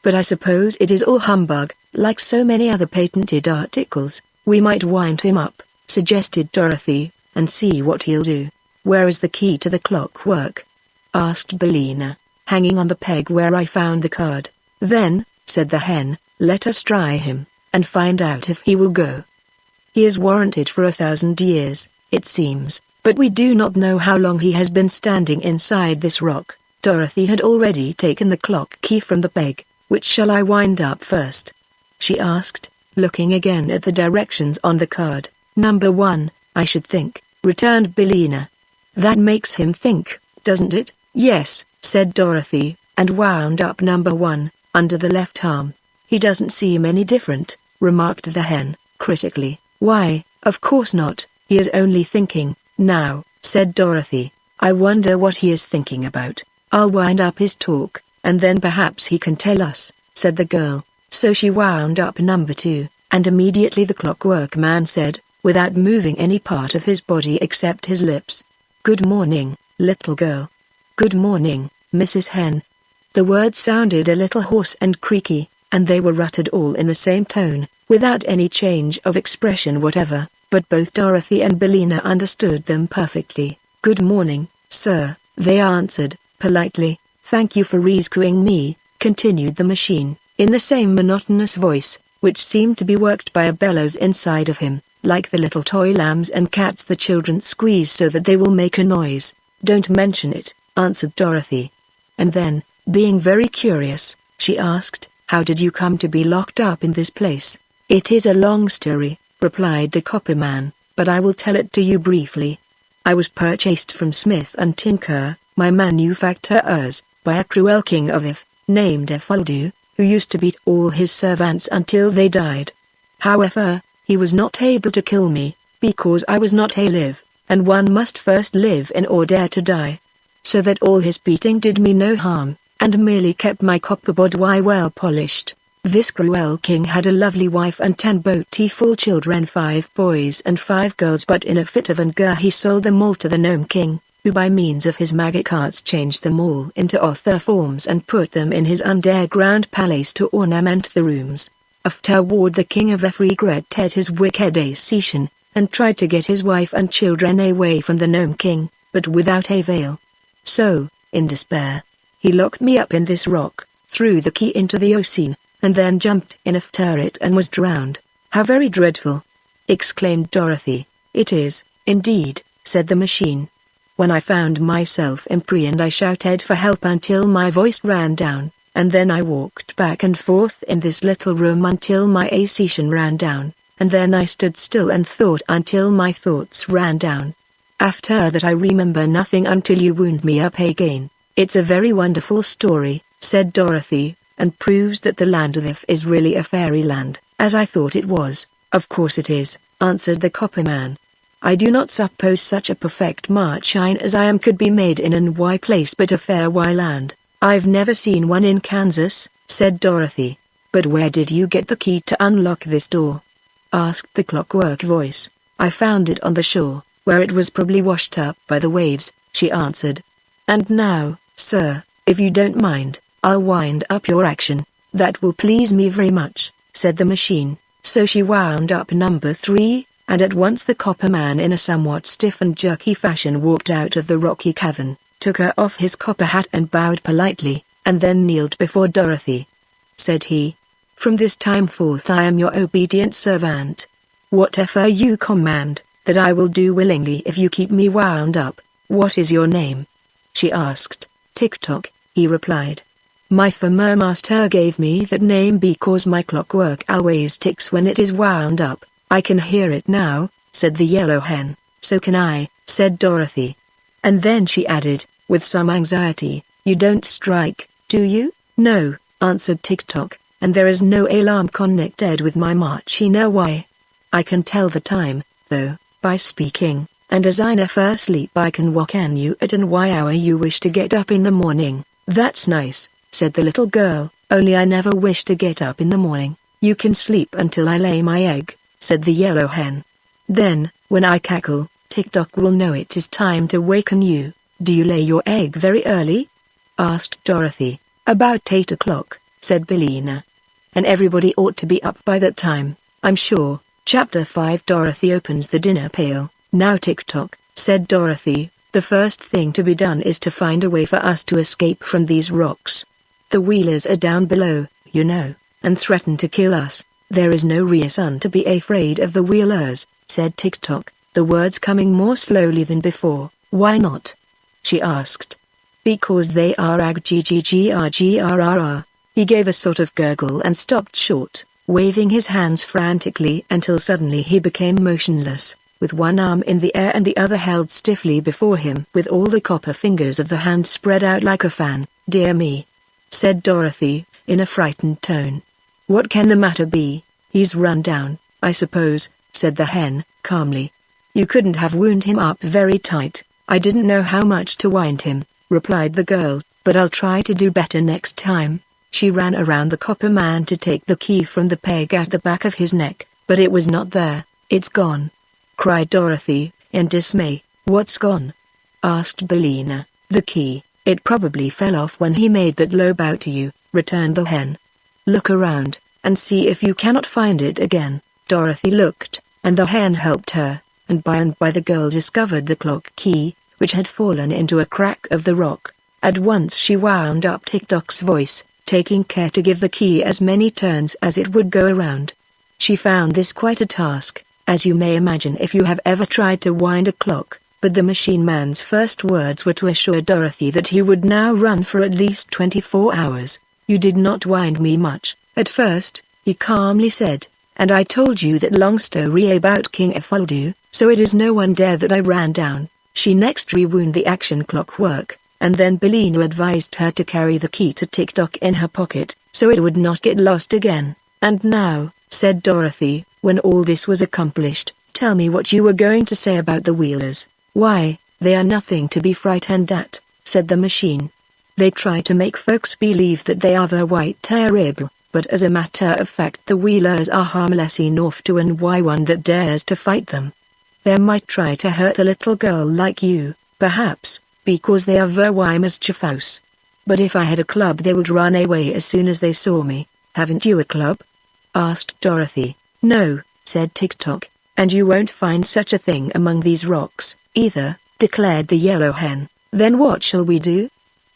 But I suppose it is all humbug, like so many other patented articles. We might wind him up, suggested Dorothy, and see what he'll do. Where is the key to the clockwork? Asked Billina. Hanging on the peg where I found the card. Then, said the hen, let us try him, and find out if he will go. He is warranted for 1,000 years, it seems, but we do not know how long he has been standing inside this rock. Dorothy had already taken the clock key from the peg. Which shall I wind up first? She asked, looking again at the directions on the card. Number 1, I should think, returned Billina. That makes him think, doesn't it? Yes, said Dorothy, and wound up number 1, under the left arm. He doesn't seem any different, remarked the hen, critically. Why, of course not, he is only thinking. Now, said Dorothy, I wonder what he is thinking about. I'll wind up his talk, and then perhaps he can tell us, said the girl. So she wound up number 2, and immediately the clockwork man said, without moving any part of his body except his lips, Good morning, little girl. "Good morning, Mrs. Hen." The words sounded a little hoarse and creaky, and they were uttered all in the same tone, without any change of expression whatever, but both Dorothy and Billina understood them perfectly. "Good morning, sir," they answered, politely. "Thank you for rescuing me," continued the machine, in the same monotonous voice, which seemed to be worked by a bellows inside of him, like the little toy lambs and cats the children squeeze so that they will make a noise. "Don't mention it," answered Dorothy. And then, being very curious, she asked, "How did you come to be locked up in this place?" "It is a long story," replied the copper man, "but I will tell it to you briefly. I was purchased from Smith and Tinker, my manufacturers, by a cruel king of If, named Efaldu, who used to beat all his servants until they died. However, he was not able to kill me, because I was not alive, and one must first live in order to die. So that all his beating did me no harm, and merely kept my copper body well polished. This cruel king had a lovely wife and 10 beautiful children, 5 boys and 5 girls, but in a fit of anger he sold them all to the Gnome King, who by means of his magic arts changed them all into other forms and put them in his underground palace to ornament the rooms. Afterward the king of F regretted his wicked decision, and tried to get his wife and children away from the Gnome King, but without avail. So, in despair, he locked me up in this rock, threw the key into the ocean, and then jumped in after it and was drowned." "How very dreadful!" exclaimed Dorothy. "It is, indeed," said the machine. "When I found myself imprisoned I shouted for help until my voice ran down, and then I walked back and forth in this little room until my exhaustion ran down, and then I stood still and thought until my thoughts ran down. After that I remember nothing until you wound me up again." "It's a very wonderful story," said Dorothy, "and proves that the land of If is really a fairyland, as I thought it was." "Of course it is," answered the copper man. "I do not suppose such a perfect machine as I am could be made in an Y place but a fair Y land." "I've never seen one in Kansas," said Dorothy. "But where did you get the key to unlock this door?" asked the clockwork voice. "I found it on the shore, where it was probably washed up by the waves," she answered. "And now, sir, if you don't mind, I'll wind up your action." "That will please me very much," said the machine. So she wound up number 3, and at once the copper man in a somewhat stiff and jerky fashion walked out of the rocky cavern, took off his copper hat and bowed politely, and then kneeled before Dorothy. Said he, "From this time forth I am your obedient servant. Whatever you command, that I will do willingly if you keep me wound up." "What is your name?" she asked. "Tick-tock," he replied. "My former master gave me that name because my clockwork always ticks when it is wound up." "I can hear it now," said the yellow hen. "So can I," said Dorothy. And then she added, with some anxiety, "You don't strike, do you?" "No," answered Tick-tock, "and there is no alarm connected with my machine. Why? I can tell the time, though, by speaking, and as I never sleep I can waken you at an hour you wish to get up in the morning." "That's nice," said the little girl, "only I never wish to get up in the morning." "You can sleep until I lay my egg," said the yellow hen. "Then, when I cackle, Tick-tock will know it is time to waken you." "Do you lay your egg very early?" asked Dorothy. "About 8 o'clock," said Billina. "And everybody ought to be up by that time, I'm sure." Chapter 5 Dorothy opens the dinner pail. "Now Tick-tock," said Dorothy, "the first thing to be done is to find a way for us to escape from these rocks. The Wheelers are down below, you know, and threaten to kill us." "There is no reason to be afraid of the Wheelers," said Tick-tock, the words coming more slowly than before. "Why not?" she asked. "Because they are ag-g-g-r-g-r-r-r." He gave a sort of gurgle and stopped short, waving his hands frantically until suddenly he became motionless, with one arm in the air and the other held stiffly before him with all the copper fingers of the hand spread out like a fan. "Dear me," said Dorothy, in a frightened tone. "What can the matter be? He's run down, I suppose," said the hen, calmly. "You couldn't have wound him up very tight." "I didn't know how much to wind him," replied the girl, "but I'll try to do better next time." She ran around the copper man to take the key from the peg at the back of his neck, but it was not there. "It's gone!" cried Dorothy, in dismay. "What's gone?" asked Billina. "The key," It probably fell off when he made that low bow to you, returned the hen. Look around, and see if you cannot find it again. Dorothy looked, and the hen helped her, and by the girl discovered the clock key, which had fallen into a crack of the rock. At once she wound up Tick-Tock's voice, taking care to give the key as many turns as it would go around. She found this quite a task, as you may imagine if you have ever tried to wind a clock, but the machine man's first words were to assure Dorothy that he would now run for at least 24 hours. You did not wind me much, at first, he calmly said, and I told you that long story about King Etheldu, so it is no wonder that I ran down. She next rewound the action clockwork, and then Billina advised her to carry the key to Tick-Tock in her pocket, so it would not get lost again. And now, said Dorothy, when all this was accomplished, tell me what you were going to say about the Wheelers. Why, they are nothing to be frightened at, said the machine. They try to make folks believe that they are very terrible, but as a matter of fact the Wheelers are harmless enough to anyone that dares to fight them. They might try to hurt a little girl like you, perhaps, because they are very mischievous. But if I had a club they would run away as soon as they saw me. Haven't you a club? Asked Dorothy. No, said Tick-Tock, and you won't find such a thing among these rocks, either, declared the yellow hen. Then what shall we do?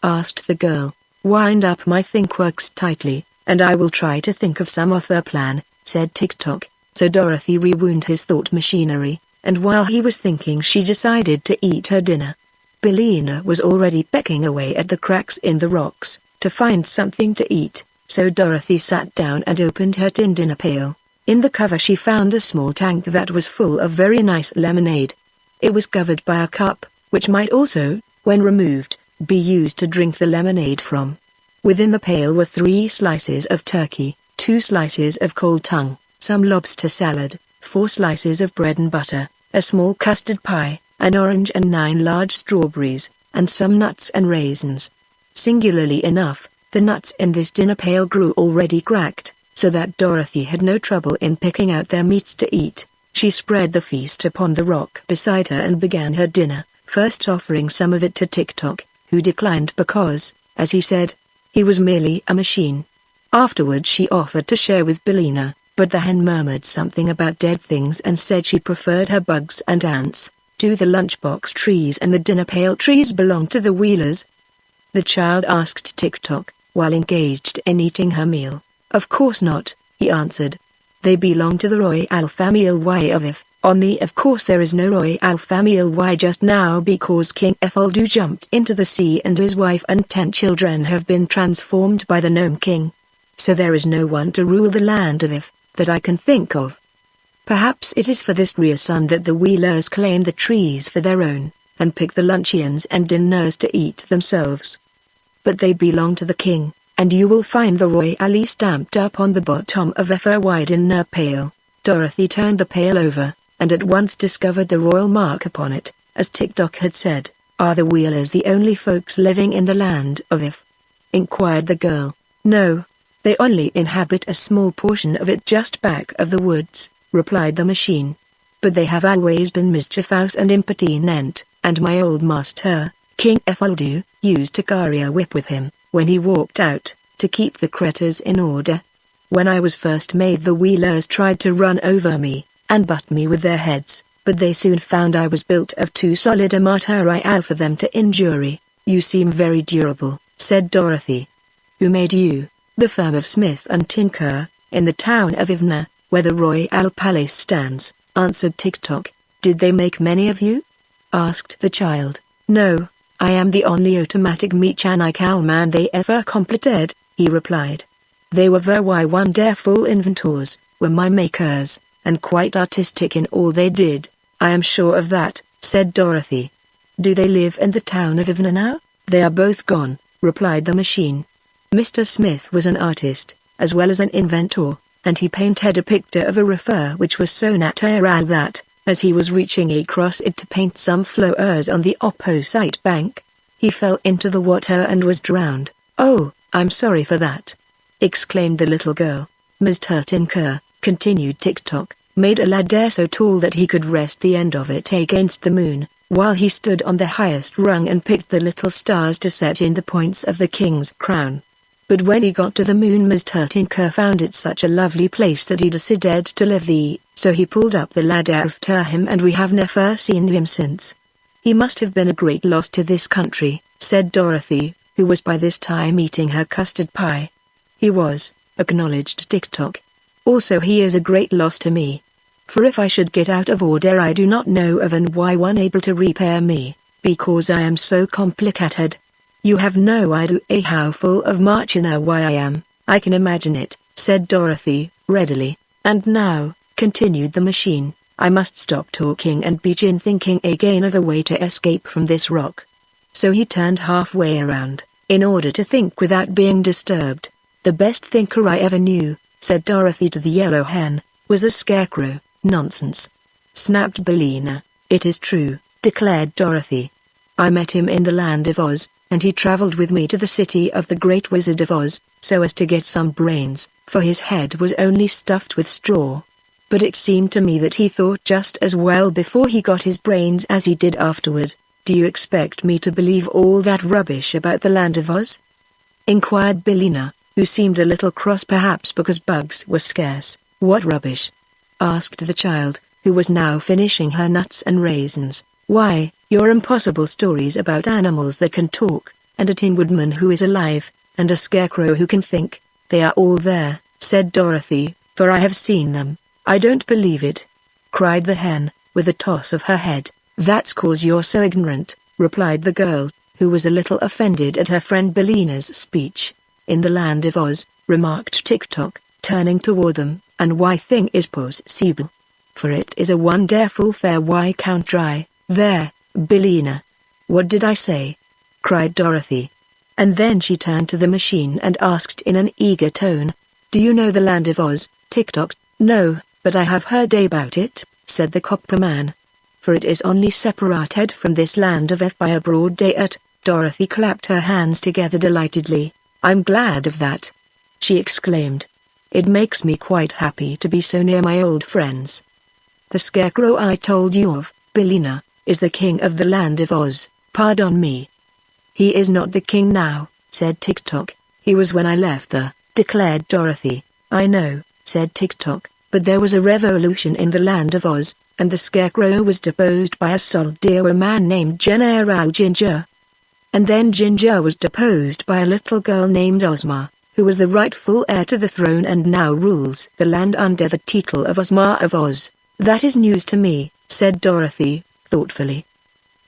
Asked the girl. Wind up my thinkworks tightly, and I will try to think of some other plan, said Tick-Tock. So Dorothy rewound his thought machinery, and while he was thinking she decided to eat her dinner. Billina was already pecking away at the cracks in the rocks, to find something to eat, so Dorothy sat down and opened her tin dinner pail. In the cover she found a small tank that was full of very nice lemonade. It was covered by a cup, which might also, when removed, be used to drink the lemonade from. Within the pail were 3 slices of turkey, 2 slices of cold tongue, some lobster salad, 4 slices of bread and butter, a small custard pie, an orange and 9 large strawberries, and some nuts and raisins. Singularly enough, the nuts in this dinner pail grew already cracked, so that Dorothy had no trouble in picking out their meats to eat. She spread the feast upon the rock beside her and began her dinner, first offering some of it to Tick-Tock, who declined because, as he said, he was merely a machine. Afterward she offered to share with Billina, but the hen murmured something about dead things and said she preferred her bugs and ants. Do the lunchbox trees and the dinner pail trees belong to the Wheelers? The child asked Tick-Tock, while engaged in eating her meal. Of course not, he answered. They belong to the royal family only of course there is no royal family just now because King Etheldu jumped into the sea and his wife and 10 children have been transformed by the Gnome King. So there is no one to rule the land of If, that I can think of. Perhaps it is for this reason that the Wheelers claim the trees for their own, and pick the luncheons and dinners to eat themselves. But they belong to the king, and you will find the royally stamped up on the bottom of a dinner pail. Dorothy turned the pail over, and at once discovered the royal mark upon it, as Tick-Tock had said. Are the Wheelers the only folks living in the land of If? Inquired the girl. No, they only inhabit a small portion of it just back of the woods, replied the machine. But they have always been mischievous and impertinent, and my old master, King Etheldu, used to carry a whip with him, when he walked out, to keep the critters in order. When I was first made the Wheelers tried to run over me, and butt me with their heads, but they soon found I was built of too solid a material for them to injure. You seem very durable, said Dorothy. Who made you? The firm of Smith and Tinker, in the town of Ivna, where the royal palace stands, answered Tick-Tock. Did they make many of you? Asked the child. No, I am the only automatic mechanical man they ever completed, he replied. They were very wonderful inventors, were my makers, and quite artistic in all they did. I am sure of that, said Dorothy. Do they live in the town of Ivna now? They are both gone, replied the machine. Mr. Smith was an artist, as well as an inventor, and he painted a picture of a river which was so natural that, as he was reaching across it to paint some flowers on the opposite bank, he fell into the water and was drowned. Oh, I'm sorry for that, exclaimed the little girl. Mr. Tinker, continued Tick-Tock, made a ladder so tall that he could rest the end of it against the moon, while he stood on the highest rung and picked the little stars to set in the points of the king's crown. But when he got to the moon, Mr. Tinker found it such a lovely place that he decided to live there, so he pulled up the ladder after him, and we have never seen him since. He must have been a great loss to this country, said Dorothy, who was by this time eating her custard pie. He was, acknowledged TikTok. Also he is a great loss to me. For if I should get out of order, I do not know of and why one able to repair me, because I am so complicated. You have no idea how full of machina why I am. I can imagine it, said Dorothy, readily. And now, continued the machine, I must stop talking and begin thinking again of a way to escape from this rock. So he turned halfway around, in order to think without being disturbed. The best thinker I ever knew, said Dorothy to the yellow hen, was a scarecrow. Nonsense, snapped Billina. It is true, declared Dorothy. I met him in the land of Oz, and he traveled with me to the city of the Great Wizard of Oz, so as to get some brains, for his head was only stuffed with straw. But it seemed to me that he thought just as well before he got his brains as he did afterward. Do you expect me to believe all that rubbish about the land of Oz? Inquired Billina, who seemed a little cross, perhaps because bugs were scarce. What rubbish? Asked the child, who was now finishing her nuts and raisins. Why, your impossible stories about animals that can talk, and a Tin Woodman who is alive, and a scarecrow who can think. They are all there, said Dorothy, for I have seen them. I don't believe it, cried the hen, with a toss of her head. That's 'cause you're so ignorant, replied the girl, who was a little offended at her friend Billina's speech. In the land of Oz, remarked TikTok, turning toward them, and why thing is possible. For it is a wonderful fair why count dry. There, Billina. What did I say? Cried Dorothy. And then she turned to the machine and asked in an eager tone, do you know the land of Oz, TikTok? No, but I have heard about it, said the copper man. For it is only separated from this land of F by a broad day. Dorothy clapped her hands together delightedly. I'm glad of that, she exclaimed. It makes me quite happy to be so near my old friends. The scarecrow I told you of, Billina, is the king of the land of Oz. Pardon me. He is not the king now, said TikTok. He was when I left declared Dorothy. I know, said TikTok, but there was a revolution in the land of Oz, and the scarecrow was deposed by a soldier man named General Ginger. And then Ginger was deposed by a little girl named Ozma, who was the rightful heir to the throne and now rules the land under the title of Ozma of Oz. That is news to me, said Dorothy, thoughtfully.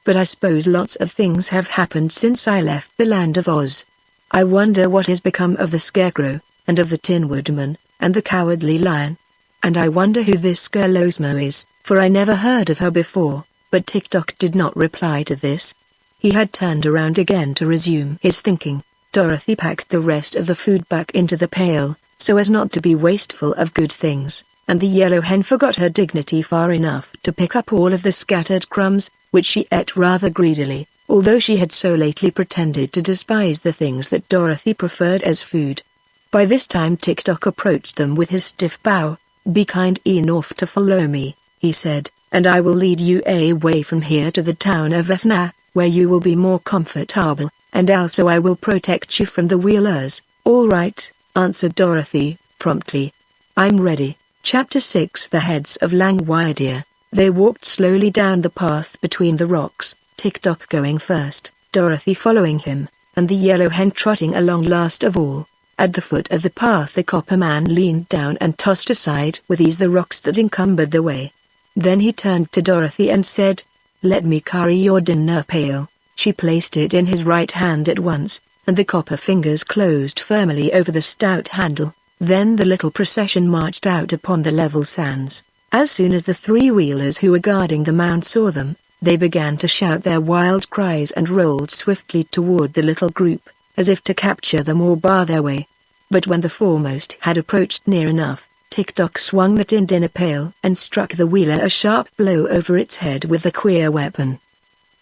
But I suppose lots of things have happened since I left the land of Oz. I wonder what has become of the scarecrow, and of the Tin Woodman, and the cowardly lion. And I wonder who this girl Ozma is, for I never heard of her before. But TikTok did not reply to this. He had turned around again to resume his thinking. Dorothy packed the rest of the food back into the pail, so as not to be wasteful of good things, and the yellow hen forgot her dignity far enough to pick up all of the scattered crumbs, which she ate rather greedily, although she had so lately pretended to despise the things that Dorothy preferred as food. By this time TikTok approached them with his stiff bow. Be kind enough to follow me, he said, and I will lead you away from here to the town of Efna, where you will be more comfortable, and also I will protect you from the Wheelers. All right, answered Dorothy, promptly. I'm ready. Chapter 6 The Heads of Langwidere. They walked slowly down the path between the rocks, TikTok going first, Dorothy following him, and the yellow hen trotting along last of all. At the foot of the path the copper man leaned down and tossed aside with ease the rocks that encumbered the way. Then he turned to Dorothy and said, let me carry your dinner pail. She placed it in his right hand at once, and the copper fingers closed firmly over the stout handle. Then the little procession marched out upon the level sands. As soon as the three-wheelers who were guarding the mound saw them, they began to shout their wild cries and rolled swiftly toward the little group, as if to capture them or bar their way. But when the foremost had approached near enough, TikTok swung the tin dinner pail and struck the wheeler a sharp blow over its head with the queer weapon.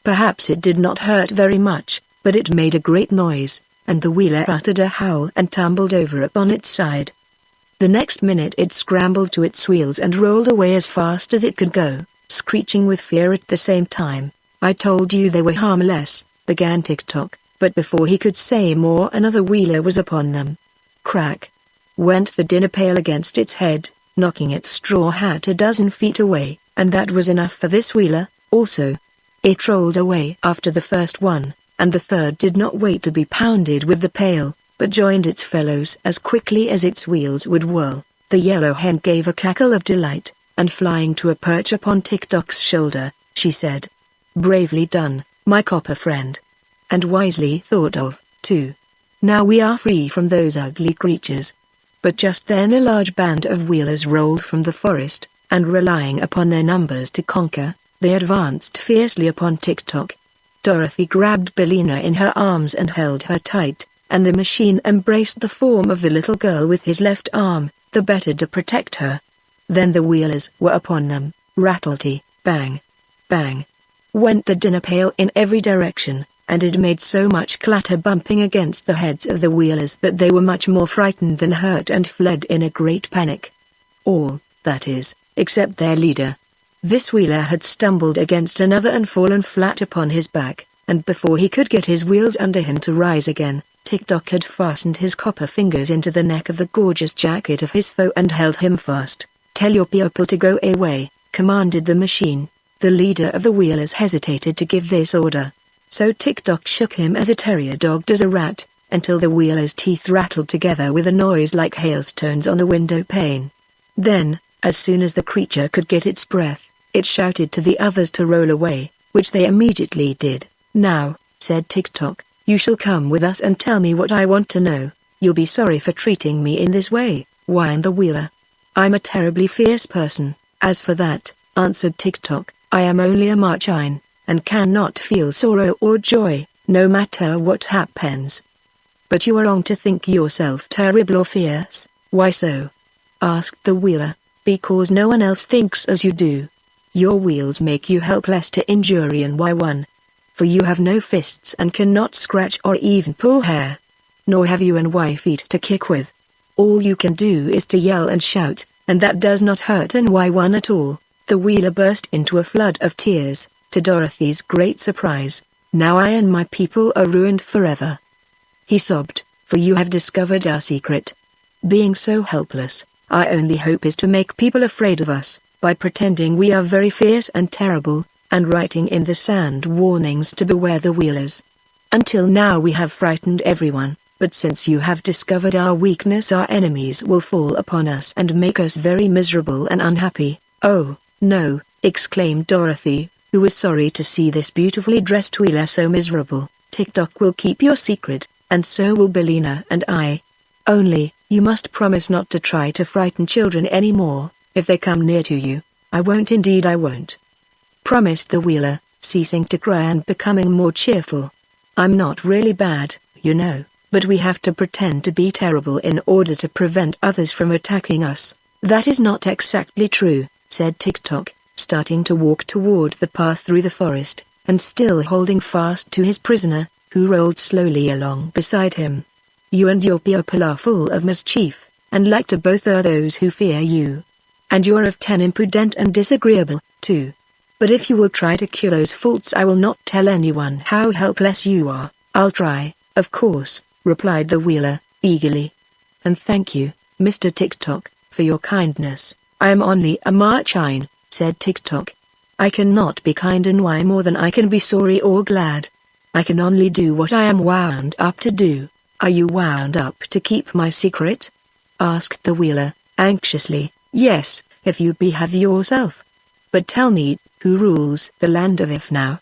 Perhaps it did not hurt very much, but it made a great noise, and the wheeler uttered a howl and tumbled over upon its side. The next minute it scrambled to its wheels and rolled away as fast as it could go, screeching with fear at the same time. I told you they were harmless, began Tick-Tock, but before he could say more another wheeler was upon them. Crack! Went the dinner pail against its head, knocking its straw hat a dozen feet away, and that was enough for this wheeler, also. It rolled away after the first one, and the third did not wait to be pounded with the pail, but joined its fellows as quickly as its wheels would whirl. The yellow hen gave a cackle of delight, and flying to a perch upon Tick-Tock's shoulder, she said, "Bravely done, my copper friend. And wisely thought of, too. Now we are free from those ugly creatures." But just then a large band of wheelers rolled from the forest, and relying upon their numbers to conquer, they advanced fiercely upon Tick-Tock. Dorothy grabbed Billina in her arms and held her tight, and the machine embraced the form of the little girl with his left arm, the better to protect her. Then the wheelers were upon them, rattlety, bang, bang. Went the dinner pail in every direction, and it made so much clatter bumping against the heads of the wheelers that they were much more frightened than hurt and fled in a great panic. All, that is, except their leader. This wheeler had stumbled against another and fallen flat upon his back, and before he could get his wheels under him to rise again, Tick-Tock had fastened his copper fingers into the neck of the gorgeous jacket of his foe and held him fast. "Tell your people to go away," commanded the machine. The leader of the wheelers hesitated to give this order. So Tick-Tock shook him as a terrier dog does a rat, until the wheeler's teeth rattled together with a noise like hailstones on a window pane. Then, as soon as the creature could get its breath, it shouted to the others to roll away, which they immediately did. "Now," said Tick-Tock, "you shall come with us and tell me what I want to know. You'll be sorry for treating me in this way," whined the wheeler. "I'm a terribly fierce person." "As for that," answered Tick-Tock, "I am only a Marchine, and cannot feel sorrow or joy, no matter what happens." "But you are wrong to think yourself terrible or fierce." "Why so?" asked the wheeler. "Because no one else thinks as you do. Your wheels make you helpless to injury, why one? For you have no fists and cannot scratch or even pull hair. Nor have you and why feet to kick with. All you can do is to yell and shout, and that does not hurt and why one at all." The wheeler burst into a flood of tears, to Dorothy's great surprise. "Now I and my people are ruined forever," he sobbed, "for you have discovered our secret. Being so helpless, our only hope is to make people afraid of us, by pretending we are very fierce and terrible, and writing in the sand warnings to beware the wheelers. Until now we have frightened everyone, but since you have discovered our weakness, our enemies will fall upon us and make us very miserable and unhappy." "Oh, no," exclaimed Dorothy, who was sorry to see this beautifully dressed wheeler so miserable. "Tick-Tock will keep your secret, and so will Billina and I. Only, you must promise not to try to frighten children any more, if they come near to you." "I won't, indeed I won't," promised the wheeler, ceasing to cry and becoming more cheerful. "I'm not really bad, you know, but we have to pretend to be terrible in order to prevent others from attacking us." "That is not exactly true," said Tick-Tock, starting to walk toward the path through the forest, and still holding fast to his prisoner, who rolled slowly along beside him. "You and your people are full of mischief, and like to both are those who fear you. And you are of 10 impudent and disagreeable, too. But if you will try to cure those faults, I will not tell anyone how helpless you are." "I'll try, of course," replied the wheeler, eagerly. "And thank you, Mr. Tick-Tock, for your kindness." "I am only a Marchine," said Tick-Tock. "I cannot be kind and why more than I can be sorry or glad. I can only do what I am wound up to do." "Are you wound up to keep my secret?" asked the wheeler, anxiously. "Yes, if you behave yourself." "But tell me, who rules the land of If now?"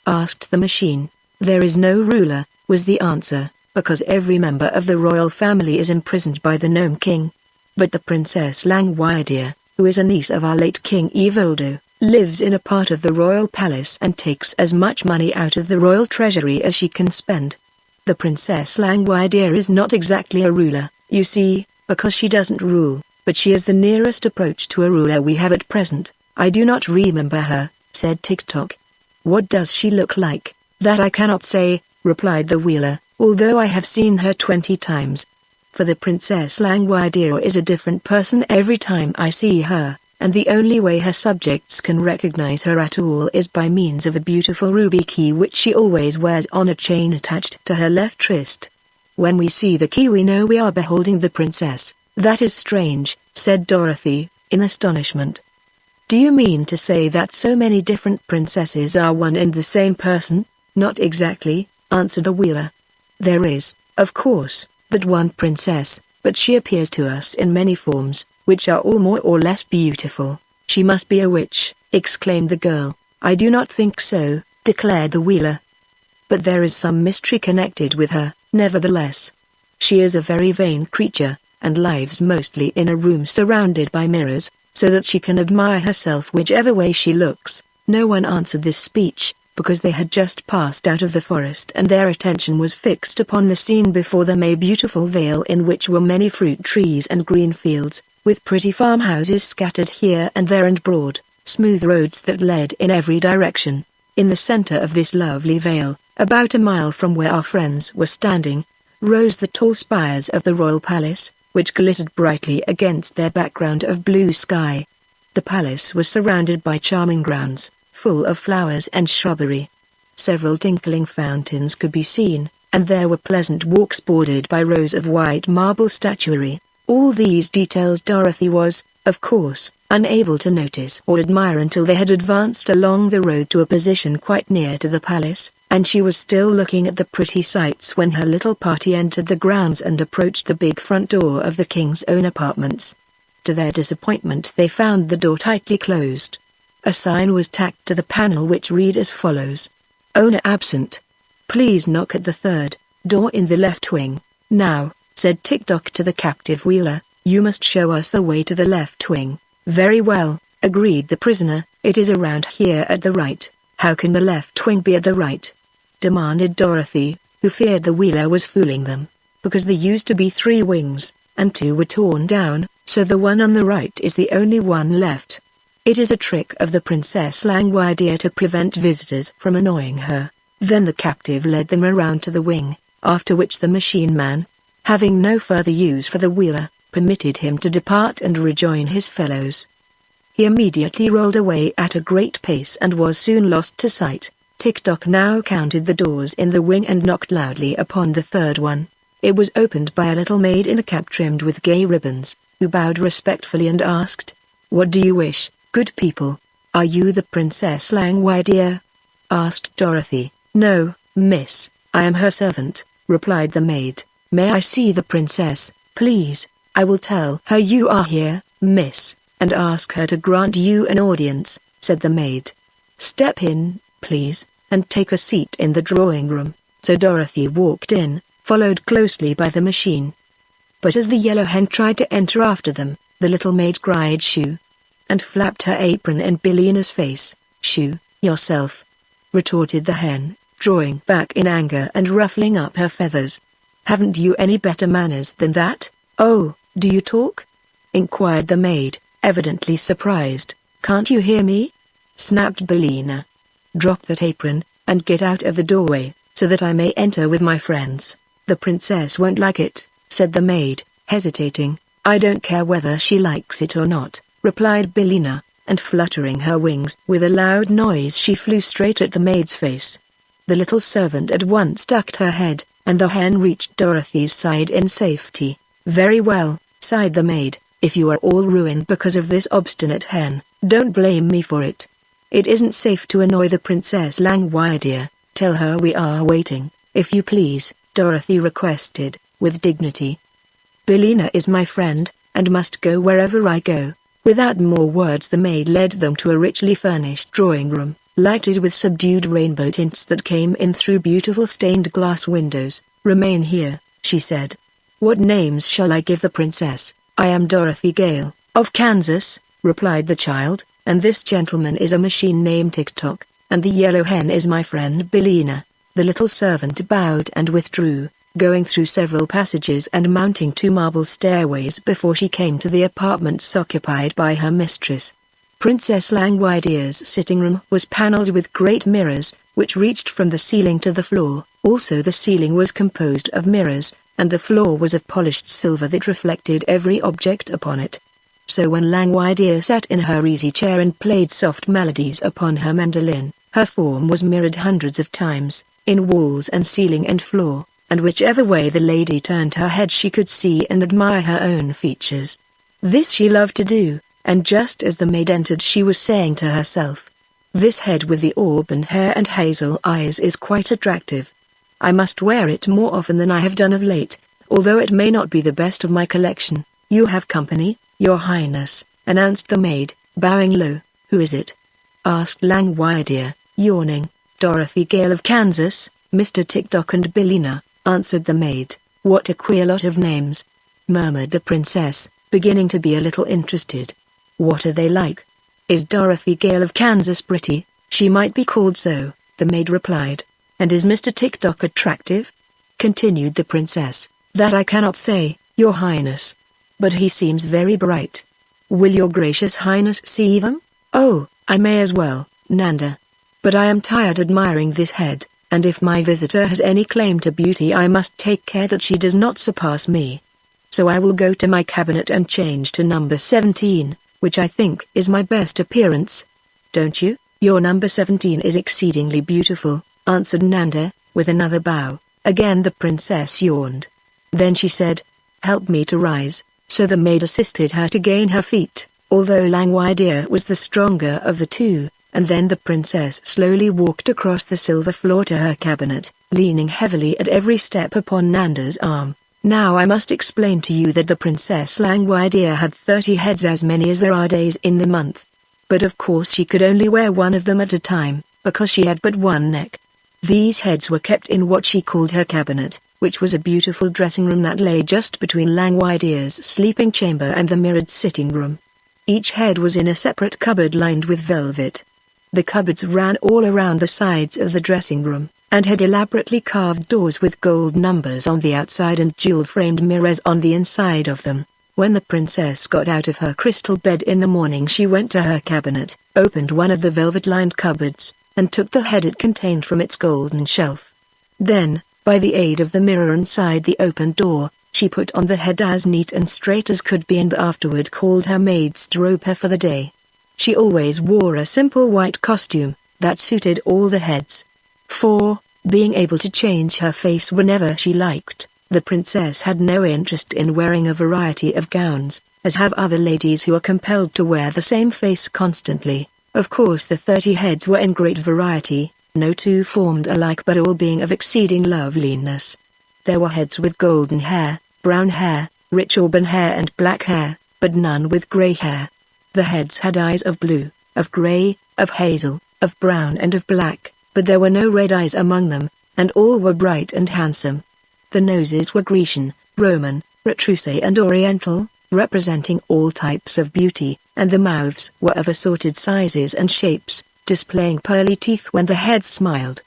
asked the machine. "There is no ruler," was the answer, "because every member of the royal family is imprisoned by the Gnome King. But the Princess Langwidere, who is a niece of our late King Evoldo, lives in a part of the royal palace and takes as much money out of the royal treasury as she can spend. The Princess Langwidere is not exactly a ruler, you see, because she doesn't rule, but she is the nearest approach to a ruler we have at present." "I do not remember her," said Tick-Tock. "What does she look like?" "That I cannot say," replied the wheeler, "although I have seen her 20 times. For the Princess Langwidere is a different person every time I see her, and the only way her subjects can recognize her at all is by means of a beautiful ruby key which she always wears on a chain attached to her left wrist. When we see the key we know we are beholding the princess. That is strange, said Dorothy, in astonishment. Do you mean to say that so many different princesses are one and the same person? Not exactly, answered the Wheeler. There is, of course, but one princess, but she appears to us in many forms, which are all more or less beautiful. She must be a witch, exclaimed the girl. I do not think so, declared the Wheeler. But there is some mystery connected with her, nevertheless. She is a very vain creature, and lives mostly in a room surrounded by mirrors, so that she can admire herself whichever way she looks. No one answered this speech, because they had just passed out of the forest and their attention was fixed upon the scene before them, a beautiful vale in which were many fruit trees and green fields, with pretty farmhouses scattered here and there and broad, smooth roads that led in every direction. In the center of this lovely vale, about a mile from where our friends were standing, rose the tall spires of the royal palace, which glittered brightly against their background of blue sky. The palace was surrounded by charming grounds, full of flowers and shrubbery. Several tinkling fountains could be seen, and there were pleasant walks bordered by rows of white marble statuary. All these details Dorothy was, of course, unable to notice or admire until they had advanced along the road to a position quite near to the palace, and she was still looking at the pretty sights when her little party entered the grounds and approached the big front door of the king's own apartments. To their disappointment they found the door tightly closed. A sign was tacked to the panel which read as follows: Owner absent. Please knock at the third door in the left wing. Now, said Tick-Tock to the captive Wheeler, you must show us the way to the left wing. Very well, agreed the prisoner, it is around here at the right. How can the left wing be at the right? Demanded Dorothy, who feared the Wheeler was fooling them. Because there used to be 3 wings, and 2 were torn down, so the one on the right is the only one left. It is a trick of the Princess Langwidere to prevent visitors from annoying her. Then the captive led them around to the wing, after which the machine man, having no further use for the Wheeler, permitted him to depart and rejoin his fellows. He immediately rolled away at a great pace and was soon lost to sight. Tick-Tock now counted the doors in the wing and knocked loudly upon the third one. It was opened by a little maid in a cap trimmed with gay ribbons, who bowed respectfully and asked, What do you wish, good people? Are you the Princess Langwidere? Asked Dorothy. No, miss, I am her servant, replied the maid. May I see the princess, please? I will tell her you are here, miss, and ask her to grant you an audience, said the maid. Step in, please, and take a seat in the drawing room. So Dorothy walked in, followed closely by the machine. But as the yellow hen tried to enter after them, the little maid cried shoo, and flapped her apron in Billina's face. Shoo, yourself, retorted the hen, drawing back in anger and ruffling up her feathers. Haven't you any better manners than that? Oh, do you talk? Inquired the maid, evidently surprised. Can't you hear me? Snapped Billina. Drop that apron, and get out of the doorway, so that I may enter with my friends. The princess won't like it, said the maid, hesitating. I don't care whether she likes it or not, replied Billina, and fluttering her wings with a loud noise she flew straight at the maid's face. The little servant at once ducked her head, and the hen reached Dorothy's side in safety. Very well, sighed the maid, if you are all ruined because of this obstinate hen, don't blame me for it. It isn't safe to annoy the Princess Langwidere. Tell her we are waiting, if you please, Dorothy requested, with dignity. Billina is my friend, and must go wherever I go. Without more words the maid led them to a richly furnished drawing room, lighted with subdued rainbow tints that came in through beautiful stained glass windows. Remain here, she said. What names shall I give the princess? I am Dorothy Gale, of Kansas, replied the child, and this gentleman is a machine named Tick-Tock, and the yellow hen is my friend Billina. The little servant bowed and withdrew, going through several passages and mounting 2 marble stairways before she came to the apartments occupied by her mistress. Princess Langwidere's sitting room was paneled with great mirrors, which reached from the ceiling to the floor. Also the ceiling was composed of mirrors, and the floor was of polished silver that reflected every object upon it. So when Langwidere sat in her easy chair and played soft melodies upon her mandolin, her form was mirrored hundreds of times, in walls and ceiling and floor, and whichever way the lady turned her head she could see and admire her own features. This she loved to do, and just as the maid entered she was saying to herself, "This head with the auburn hair and hazel eyes is quite attractive. I must wear it more often than I have done of late, although it may not be the best of my collection." "You have company, Your Highness," announced the maid, bowing low. "Who is it?" asked Langwidere, yawning. "Dorothy Gale of Kansas, Mr. Tick-Tock and Billina," answered the maid. "What a queer lot of names," murmured the princess, beginning to be a little interested. "What are they like?" "Is Dorothy Gale of Kansas pretty?" "She might be called so," the maid replied. "And is Mr. Tick-Tock attractive?" continued the princess. "That I cannot say, Your Highness. But he seems very bright. Will Your Gracious Highness see them?" "Oh, I may as well, Nanda. But I am tired admiring this head, and if my visitor has any claim to beauty I must take care that she does not surpass me. So I will go to my cabinet and change to number 17, which I think is my best appearance." "Don't you? Your number 17 is exceedingly beautiful," answered Nanda, with another bow. Again the princess yawned. Then she said, "Help me to rise." So the maid assisted her to gain her feet, although Langwidere was the stronger of the two, and then the princess slowly walked across the silver floor to her cabinet, leaning heavily at every step upon Nanda's arm. Now I must explain to you that the Princess Langwidere had 30 heads, as many as there are days in the month. But of course she could only wear one of them at a time, because she had but one neck. These heads were kept in what she called her cabinet, which was a beautiful dressing room that lay just between Langwidere's sleeping chamber and the mirrored sitting room. Each head was in a separate cupboard lined with velvet. The cupboards ran all around the sides of the dressing room, and had elaborately carved doors with gold numbers on the outside and jewel-framed mirrors on the inside of them. When the princess got out of her crystal bed in the morning she went to her cabinet, opened one of the velvet-lined cupboards, and took the head it contained from its golden shelf. Then, by the aid of the mirror inside the opened door, she put on the head as neat and straight as could be and afterward called her maids to robe her for the day. She always wore a simple white costume, that suited all the heads. For, being able to change her face whenever she liked, the princess had no interest in wearing a variety of gowns, as have other ladies who are compelled to wear the same face constantly. Of course the 30 heads were in great variety, no two formed alike but all being of exceeding loveliness. There were heads with golden hair, brown hair, rich auburn hair and black hair, but none with grey hair. The heads had eyes of blue, of grey, of hazel, of brown and of black, but there were no red eyes among them, and all were bright and handsome. The noses were Grecian, Roman, Retrousse and Oriental, representing all types of beauty, and the mouths were of assorted sizes and shapes, displaying pearly teeth when the heads smiled.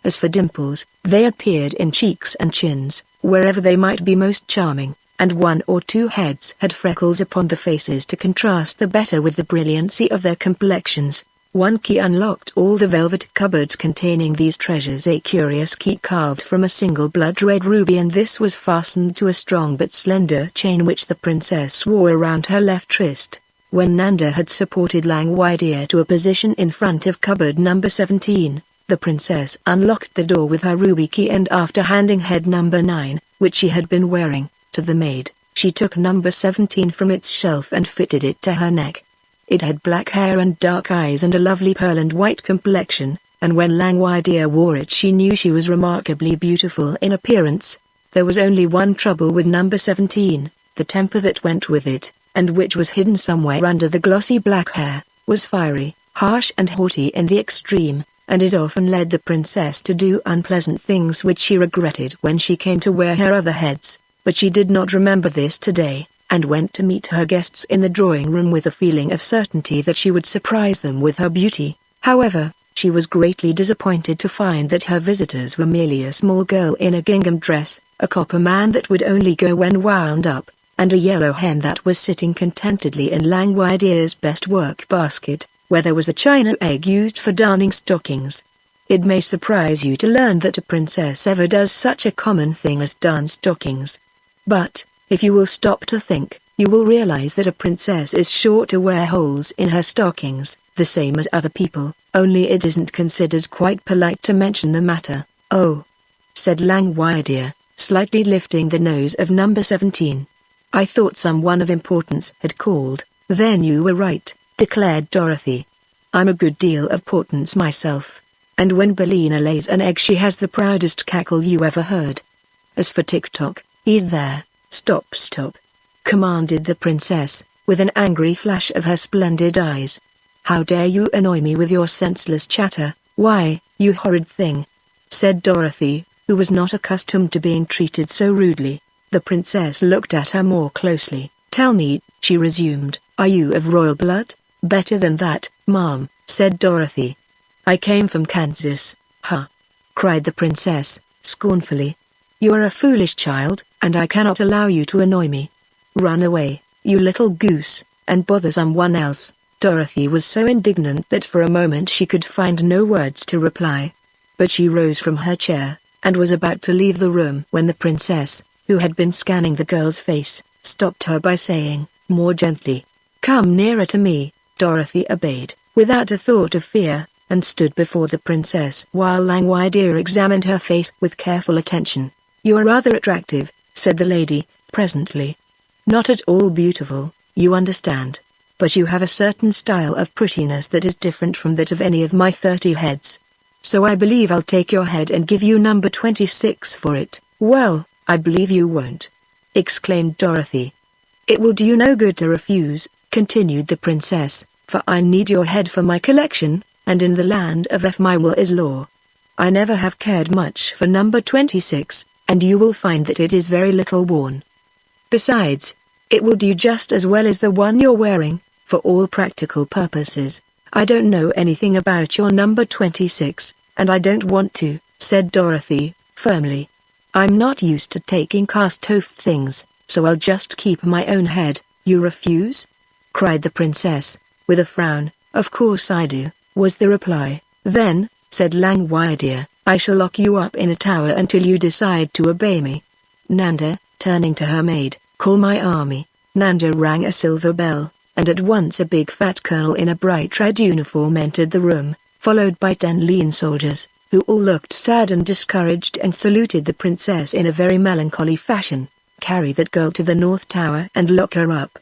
As for dimples, they appeared in cheeks and chins, wherever they might be most charming, and one or two heads had freckles upon the faces to contrast the better with the brilliancy of their complexions. One key unlocked all the velvet cupboards containing these treasures, a curious key carved from a single blood-red ruby, and this was fastened to a strong but slender chain which the princess wore around her left wrist. When Nanda had supported Langwidere to a position in front of cupboard number 17, the princess unlocked the door with her ruby key, and after handing head number 9, which she had been wearing, to the maid, she took number 17 from its shelf and fitted it to her neck. It had black hair and dark eyes and a lovely pearl and white complexion, and when Langwidere wore it she knew she was remarkably beautiful in appearance. There was only one trouble with number 17, the temper that went with it, and which was hidden somewhere under the glossy black hair, was fiery, harsh and haughty in the extreme, and it often led the princess to do unpleasant things which she regretted when she came to wear her other heads. But she did not remember this today, and went to meet her guests in the drawing room with a feeling of certainty that she would surprise them with her beauty. However, she was greatly disappointed to find that her visitors were merely a small girl in a gingham dress, a copper man that would only go when wound up, and a yellow hen that was sitting contentedly in Langwidere's best work basket, where there was a china egg used for darning stockings. It may surprise you to learn that a princess ever does such a common thing as darn stockings. But, If you will stop to think, you will realize that a princess is sure to wear holes in her stockings, the same as other people, only it isn't considered quite polite to mention the matter." "Oh," said Langwidere, slightly lifting the nose of number 17. "I thought someone of importance had called." "Then you were right," declared Dorothy. "I'm a good deal of importance myself. And when Bellina lays an egg she has the proudest cackle you ever heard. As for TikTok, he's there." "Stop, commanded the princess, with an angry flash of her splendid eyes. "How dare you annoy me with your senseless chatter?" "Why, you horrid thing," said Dorothy, who was not accustomed to being treated so rudely. The princess looked at her more closely. "Tell me," she resumed, "are you of royal blood?" "Better than that, ma'am," said Dorothy. "I came from Kansas." "Huh!" cried the princess, scornfully. "You are a foolish child, and I cannot allow you to annoy me. Run away, you little goose, and bother someone else." Dorothy was so indignant that for a moment she could find no words to reply. But she rose from her chair, and was about to leave the room when the princess, who had been scanning the girl's face, stopped her by saying, more gently, "Come nearer to me." Dorothy obeyed, without a thought of fear, and stood before the princess while Langwidere examined her face with careful attention. "You are rather attractive," said the lady, presently. "Not at all beautiful, you understand. But you have a certain style of prettiness that is different from that of any of my 30 heads. So I believe I'll take your head and give you number 26 for it." "Well, I believe you won't," exclaimed Dorothy. "It will do you no good to refuse," continued the princess, "for I need your head for my collection, and in the land of F my will is law. I never have cared much for number 26, and you will find that it is very little worn. Besides, it will do just as well as the one you're wearing, for all practical purposes. I don't know anything about your number 26, and I don't want to," said Dorothy, firmly. "I'm not used to taking cast-off things, so I'll just keep my own head." "You refuse?" cried the princess, with a frown. "Of course I do," was the reply. "Then," said Langwidere, "I shall lock you up in a tower until you decide to obey me. Nanda," turning to her maid, "call my army." Nanda rang a silver bell, and at once a big fat colonel in a bright red uniform entered the room, followed by 10 lean soldiers, who all looked sad and discouraged and saluted the princess in a very melancholy fashion. "Carry that girl to the North Tower and lock her up,"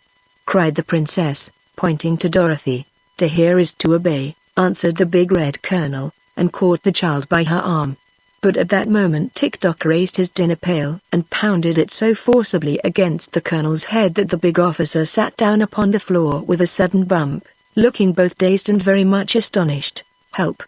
cried the princess, pointing to Dorothy. "To hear is to obey," answered the big red colonel, and caught the child by her arm. But at that moment TikTok raised his dinner pail and pounded it so forcibly against the colonel's head that the big officer sat down upon the floor with a sudden bump, looking both dazed and very much astonished. "Help!"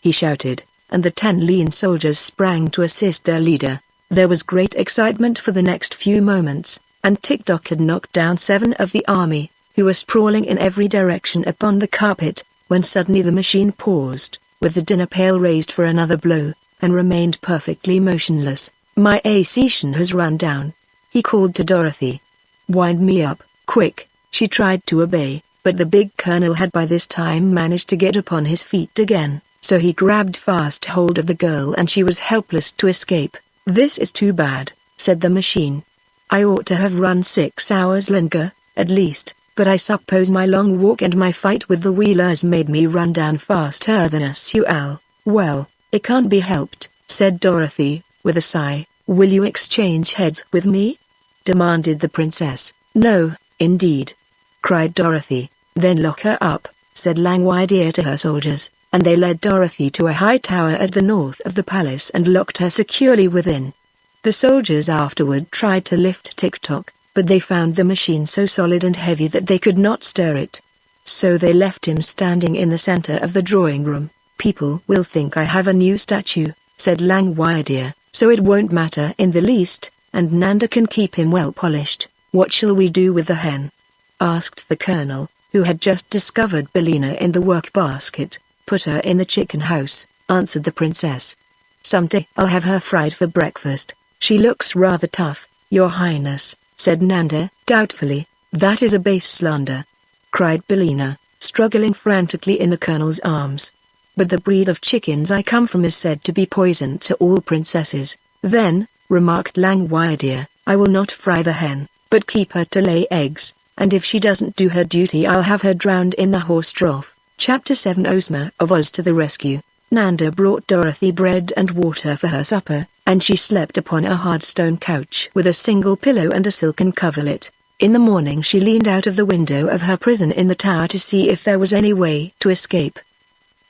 he shouted, and the 10 lean soldiers sprang to assist their leader. There was great excitement for the next few moments, and TikTok had knocked down 7 of the army, who were sprawling in every direction upon the carpet, when suddenly the machine paused, with the dinner pail raised for another blow, and remained perfectly motionless. "My station has run down," he called to Dorothy. "Wind me up, quick." She tried to obey, but the big colonel had by this time managed to get upon his feet again, so he grabbed fast hold of the girl and she was helpless to escape. "This is too bad," said the machine. "I ought to have run 6 hours longer, at least, but I suppose my long walk and my fight with the wheelers made me run down faster than usual." "Well, it can't be helped," said Dorothy, with a sigh. "Will you exchange heads with me?" demanded the princess. "No, indeed," cried Dorothy. "Then lock her up," said Langwidere to her soldiers, and they led Dorothy to a high tower at the north of the palace and locked her securely within. The soldiers afterward tried to lift TikTok, but they found the machine so solid and heavy that they could not stir it. So they left him standing in the center of the drawing room. "People will think I have a new statue," said Langwidere, "so it won't matter in the least, and Nanda can keep him well polished." "What shall we do with the hen?" asked the colonel, who had just discovered Bellina in the work basket. "Put her in the chicken house," answered the princess. "Someday I'll have her fried for breakfast. She looks rather tough, Your Highness," said Nanda, doubtfully. "That is a base slander," cried Bellina, struggling frantically in the colonel's arms. "But the breed of chickens I come from is said to be poison to all princesses." "Then," remarked Langwidere, "I will not fry the hen. but keep her to lay eggs, and if she doesn't do her duty I'll have her drowned in the horse trough. Chapter 7 Ozma of Oz to the rescue. Nanda brought Dorothy bread and water for her supper, and she slept upon a hard stone couch with a single pillow and a silken coverlet. In the morning she leaned out of the window of her prison in the tower to see if there was any way to escape.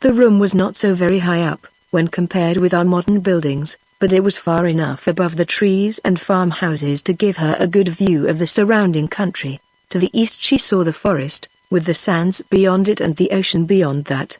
The room was not so very high up, when compared with our modern buildings, but it was far enough above the trees and farmhouses to give her a good view of the surrounding country. To the east she saw the forest, with the sands beyond it and the ocean beyond that.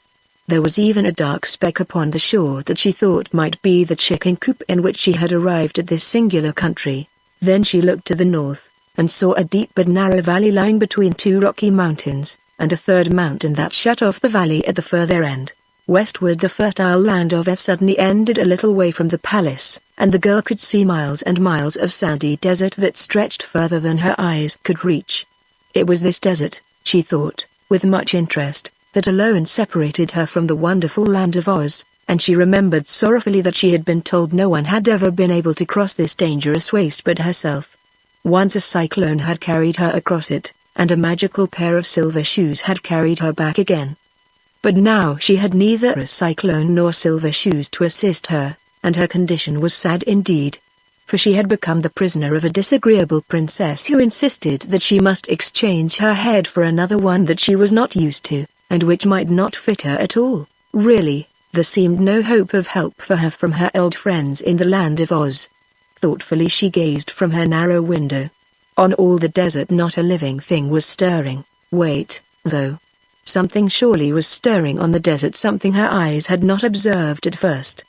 There was even a dark speck upon the shore that she thought might be the chicken coop in which she had arrived at this singular country. Then she looked to the north, and saw a deep but narrow valley lying between two rocky mountains, and a third mountain that shut off the valley at the further end. Westward the fertile land of Ev suddenly ended a little way from the palace, and the girl could see miles and miles of sandy desert that stretched further than her eyes could reach. It was this desert, she thought, with much interest, that alone separated her from the wonderful land of Oz, and she remembered sorrowfully that she had been told no one had ever been able to cross this dangerous waste but herself. Once a cyclone had carried her across it, and a magical pair of silver shoes had carried her back again. But now she had neither a cyclone nor silver shoes to assist her, and her condition was sad indeed. For she had become the prisoner of a disagreeable princess who insisted that she must exchange her head for another one that she was not used to, and which might not fit her at all. Really, there seemed no hope of help for her from her old friends in the land of Oz. Thoughtfully she gazed from her narrow window. On all the desert not a living thing was stirring. Wait, though. Something surely was stirring on the desert, something her eyes had not observed at first.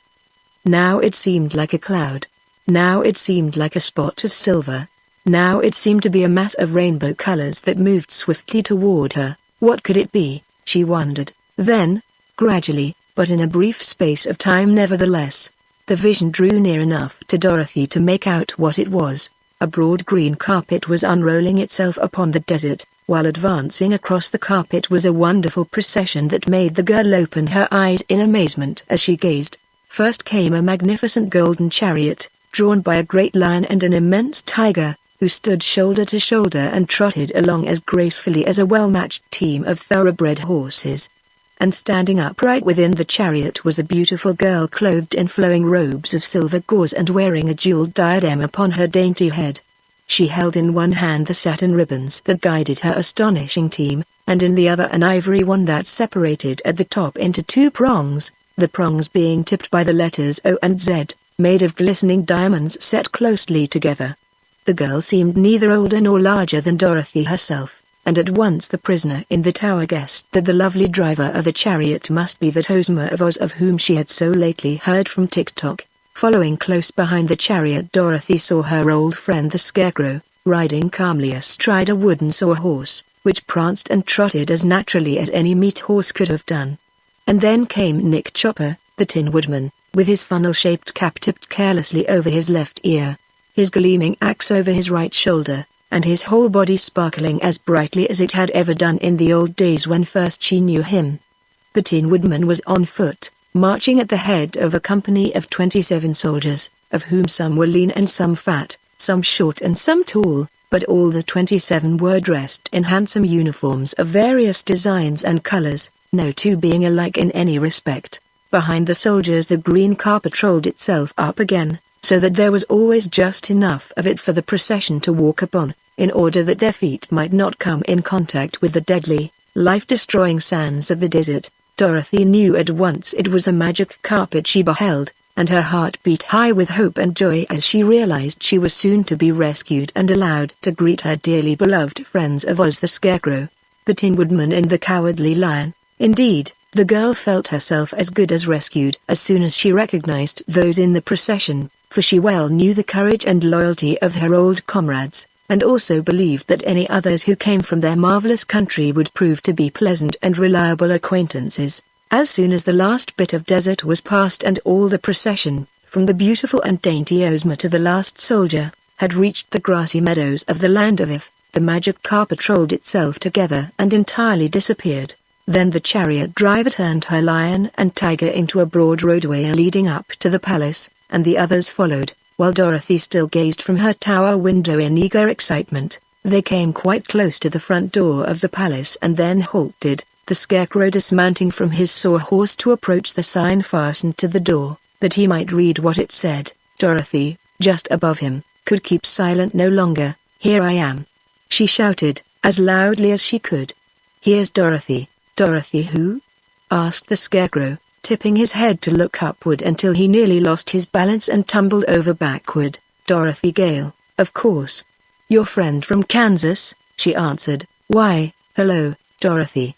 Now it seemed like a cloud. Now it seemed like a spot of silver. Now it seemed to be a mass of rainbow colors that moved swiftly toward her. What could it be, she wondered. Then, gradually, but in a brief space of time nevertheless, the vision drew near enough to Dorothy to make out what it was. A broad green carpet was unrolling itself upon the desert, while advancing across the carpet was a wonderful procession that made the girl open her eyes in amazement as she gazed. First came a magnificent golden chariot, drawn by a great lion and an immense tiger, who stood shoulder to shoulder and trotted along as gracefully as a well-matched team of thoroughbred horses. And standing upright within the chariot was a beautiful girl clothed in flowing robes of silver gauze and wearing a jeweled diadem upon her dainty head. She held in one hand the satin ribbons that guided her astonishing team, and in the other an ivory one that separated at the top into two prongs, the prongs being tipped by the letters O and Z, made of glistening diamonds set closely together. The girl seemed neither older nor larger than Dorothy herself, and at once the prisoner in the tower guessed that the lovely driver of the chariot must be that Ozma of Oz of whom she had so lately heard from TikTok. Following close behind the chariot, Dorothy saw her old friend the Scarecrow, riding calmly astride a wooden sawhorse, which pranced and trotted as naturally as any meat horse could have done. And then came Nick Chopper, the Tin Woodman, with his funnel-shaped cap tipped carelessly over his left ear, his gleaming axe over his right shoulder, and his whole body sparkling as brightly as it had ever done in the old days when first she knew him. The Tin Woodman was on foot, marching at the head of a company of 27 soldiers, of whom some were lean and some fat, some short and some tall, but all the 27 were dressed in handsome uniforms of various designs and colors, no two being alike in any respect. Behind the soldiers the green carpet rolled itself up again, so that there was always just enough of it for the procession to walk upon, in order that their feet might not come in contact with the deadly, life-destroying sands of the desert. Dorothy knew at once it was a magic carpet she beheld, and her heart beat high with hope and joy as she realized she was soon to be rescued and allowed to greet her dearly beloved friends of Oz, the Scarecrow, the Tin Woodman and the Cowardly Lion. Indeed, the girl felt herself as good as rescued as soon as she recognized those in the procession, for she well knew the courage and loyalty of her old comrades, and also believed that any others who came from their marvelous country would prove to be pleasant and reliable acquaintances. As soon as the last bit of desert was passed and all the procession, from the beautiful and dainty Ozma to the last soldier, had reached the grassy meadows of the land of If, the magic carpet rolled itself together and entirely disappeared. Then the chariot driver turned her lion and tiger into a broad roadway leading up to the palace, and the others followed, While Dorothy still gazed from her tower window in eager excitement, they came quite close to the front door of the palace and then halted, the Scarecrow dismounting from his sawhorse to approach the sign fastened to the door, that he might read what it said. Dorothy, just above him, could keep silent no longer. "Here I am," she shouted, as loudly as she could. "Here's Dorothy." "Dorothy who?" asked the Scarecrow, tipping his head to look upward until he nearly lost his balance and tumbled over backward. "Dorothy Gale, of course. Your friend from Kansas," she answered. "Why, hello, Dorothy,"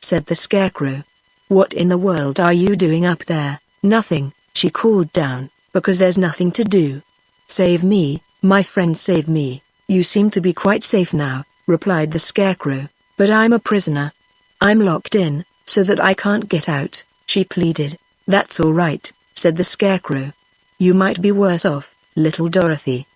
said the Scarecrow. "What in the world are you doing up there?" "Nothing," she called down, "because there's nothing to do." "Save me, my friend, save me." "You seem to be quite safe now," replied the Scarecrow, "but I'm a prisoner. I'm locked in, so that I can't get out," she pleaded. "That's all right," said the Scarecrow. "You might be worse off, little Dorothy.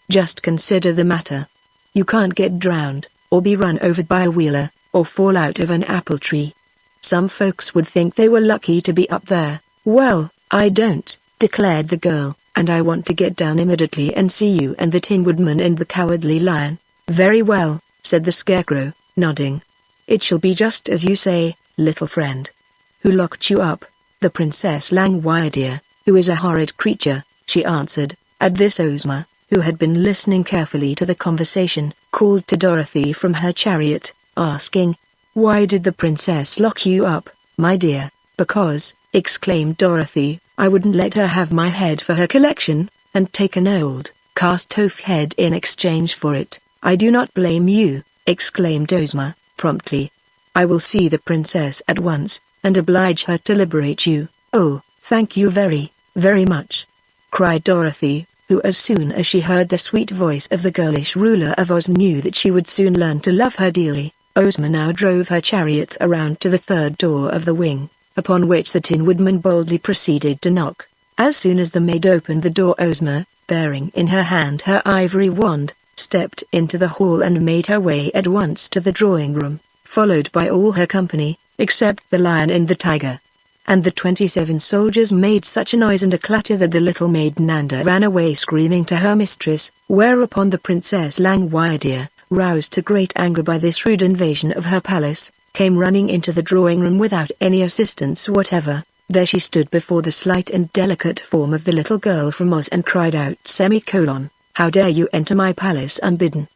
Just consider the matter. You can't get drowned, or be run over by a wheeler, or fall out of an apple tree. Some folks would think they were lucky to be up there." "Well, I don't," declared the girl, "and I want to get down immediately and see you and the Tin Woodman and the Cowardly Lion." "Very well," said the Scarecrow, nodding. "It shall be just as you say, little friend." "Who locked you up?" "The Princess Langwidere, who is a horrid creature," she answered. At this Ozma, who had been listening carefully to the conversation, called to Dorothy from her chariot, asking, "Why did the princess lock you up, my dear?" "Because," exclaimed Dorothy, "I wouldn't let her have my head for her collection, and take an old, cast-off head in exchange for it." "I do not blame you," exclaimed Ozma, promptly. "I will see the princess at once, and oblige her to liberate you." "Oh, thank you very, very much," cried Dorothy, who as soon as she heard the sweet voice of the girlish ruler of Oz knew that she would soon learn to love her dearly. Ozma now drove her chariot around to the third door of the wing, upon which the Tin Woodman boldly proceeded to knock. As soon as the maid opened the door, Ozma, bearing in her hand her ivory wand, stepped into the hall and made her way at once to the drawing room, followed by all her company, except the lion and the tiger. And the 27 soldiers made such a noise and a clatter that the little maid Nanda ran away screaming to her mistress, whereupon the Princess Langwidere, roused to great anger by this rude invasion of her palace, came running into the drawing room without any assistance whatever. There she stood before the slight and delicate form of the little girl from Oz and cried out, "How dare you enter my palace unbidden?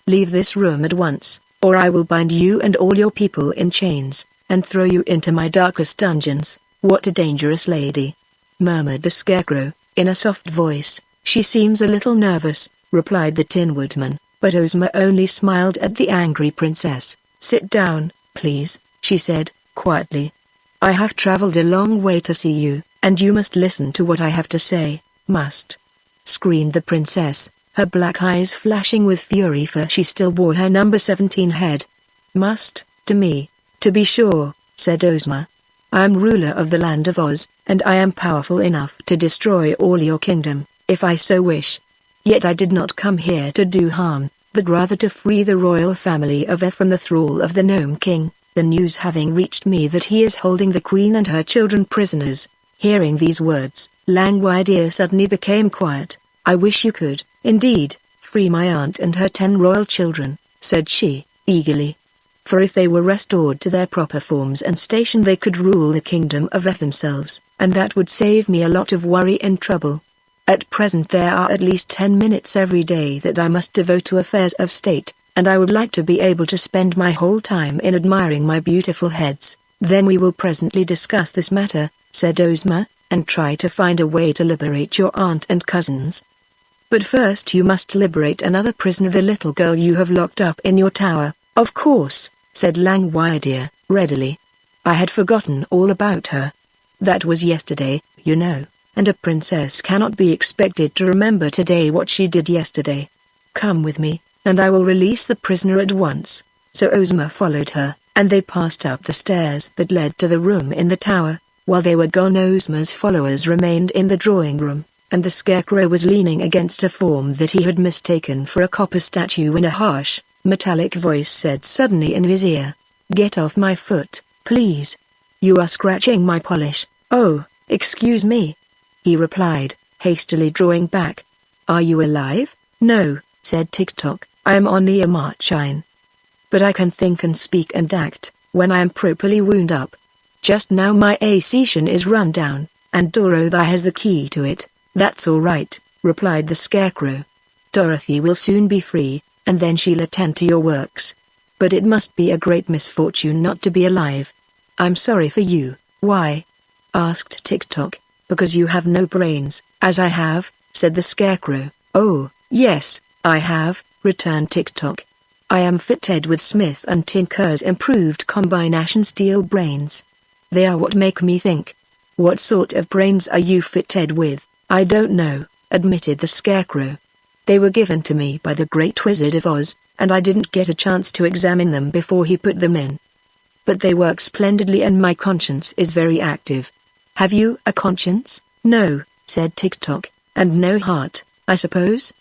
Leave this room at once, or I will bind you and all your people in chains, and throw you into my darkest dungeons." "What a dangerous lady," murmured the Scarecrow, in a soft voice. "She seems a little nervous," replied the Tin Woodman, but Ozma only smiled at the angry princess. "Sit down, please," she said, quietly. "I have traveled a long way to see you, and you must listen to what I have to say." "Must?" screamed the princess, her black eyes flashing with fury, for she still wore her number 17 head. "Must, to me? To be sure," said Ozma. "I am ruler of the land of Oz, and I am powerful enough to destroy all your kingdom, if I so wish. Yet I did not come here to do harm, but rather to free the royal family of Earth from the thrall of the Gnome King, the news having reached me that he is holding the Queen and her children prisoners." Hearing these words, Langwidere suddenly became quiet. "I wish you could, indeed, free my aunt and her 10 royal children," said she, eagerly. "For if they were restored to their proper forms and station, they could rule the kingdom of Earth themselves, and that would save me a lot of worry and trouble. At present there are at least 10 minutes every day that I must devote to affairs of state, and I would like to be able to spend my whole time in admiring my beautiful heads." "Then we will presently discuss this matter," said Ozma, "and try to find a way to liberate your aunt and cousins. But first you must liberate another prisoner, the little girl you have locked up in your tower." "Of course," said Langwidere, readily. "I had forgotten all about her. That was yesterday, you know, and a princess cannot be expected to remember today what she did yesterday. Come with me, and I will release the prisoner at once." So Ozma followed her, and they passed up the stairs that led to the room in the tower. While they were gone, Ozma's followers remained in the drawing room, and the Scarecrow was leaning against a form that he had mistaken for a copper statue when a harsh, metallic voice said suddenly in his ear, "Get off my foot, please. You are scratching my polish." "Oh, excuse me," he replied, hastily drawing back. Are you alive? No, said Tick-Tock, I am on a marchine. But I can think and speak and act, when I am properly wound up. Just now my station is run down, and Dorothy has the key to it. That's all right, replied the Scarecrow. Dorothy will soon be free, and then she'll attend to your works. But it must be a great misfortune not to be alive. I'm sorry for you. Why? Asked Tick-Tock. Because you have no brains, as I have, said the Scarecrow. Oh, yes, I have, returned Tick-Tock. I am fitted with Smith and Tinker's improved combination steel brains. They are what make me think. What sort of brains are you fitted with? I don't know, admitted the Scarecrow. They were given to me by the Great Wizard of Oz, and I didn't get a chance to examine them before he put them in. But they work splendidly and my conscience is very active. Have you a conscience? No, said Tick-Tock, and no heart, I suppose?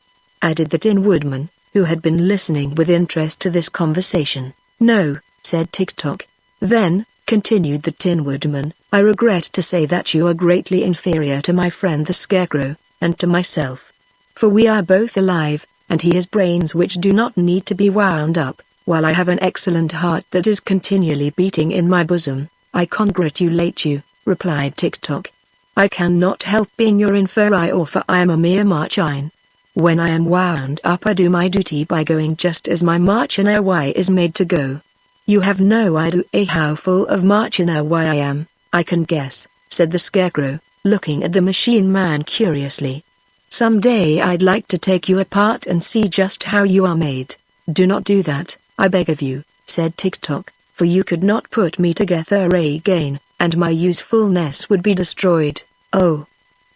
Added the Tin Woodman, who had been listening with interest to this conversation. No, said Tick-Tock. Then, continued the Tin Woodman, I regret to say that you are greatly inferior to my friend the Scarecrow, and to myself. For we are both alive, and he has brains which do not need to be wound up, while I have an excellent heart that is continually beating in my bosom. I congratulate you, replied Tick-Tock. I cannot help being your inferior, for I am a mere marchine. When I am wound up I do my duty by going just as my marchiner is made to go. You have no idea how full of marchiner I am, I can guess, said the Scarecrow, looking at the machine man curiously. Some day I'd like to take you apart and see just how you are made. Do not do that, I beg of you, said Tick-Tock, for you could not put me together again, and my usefulness would be destroyed. Oh.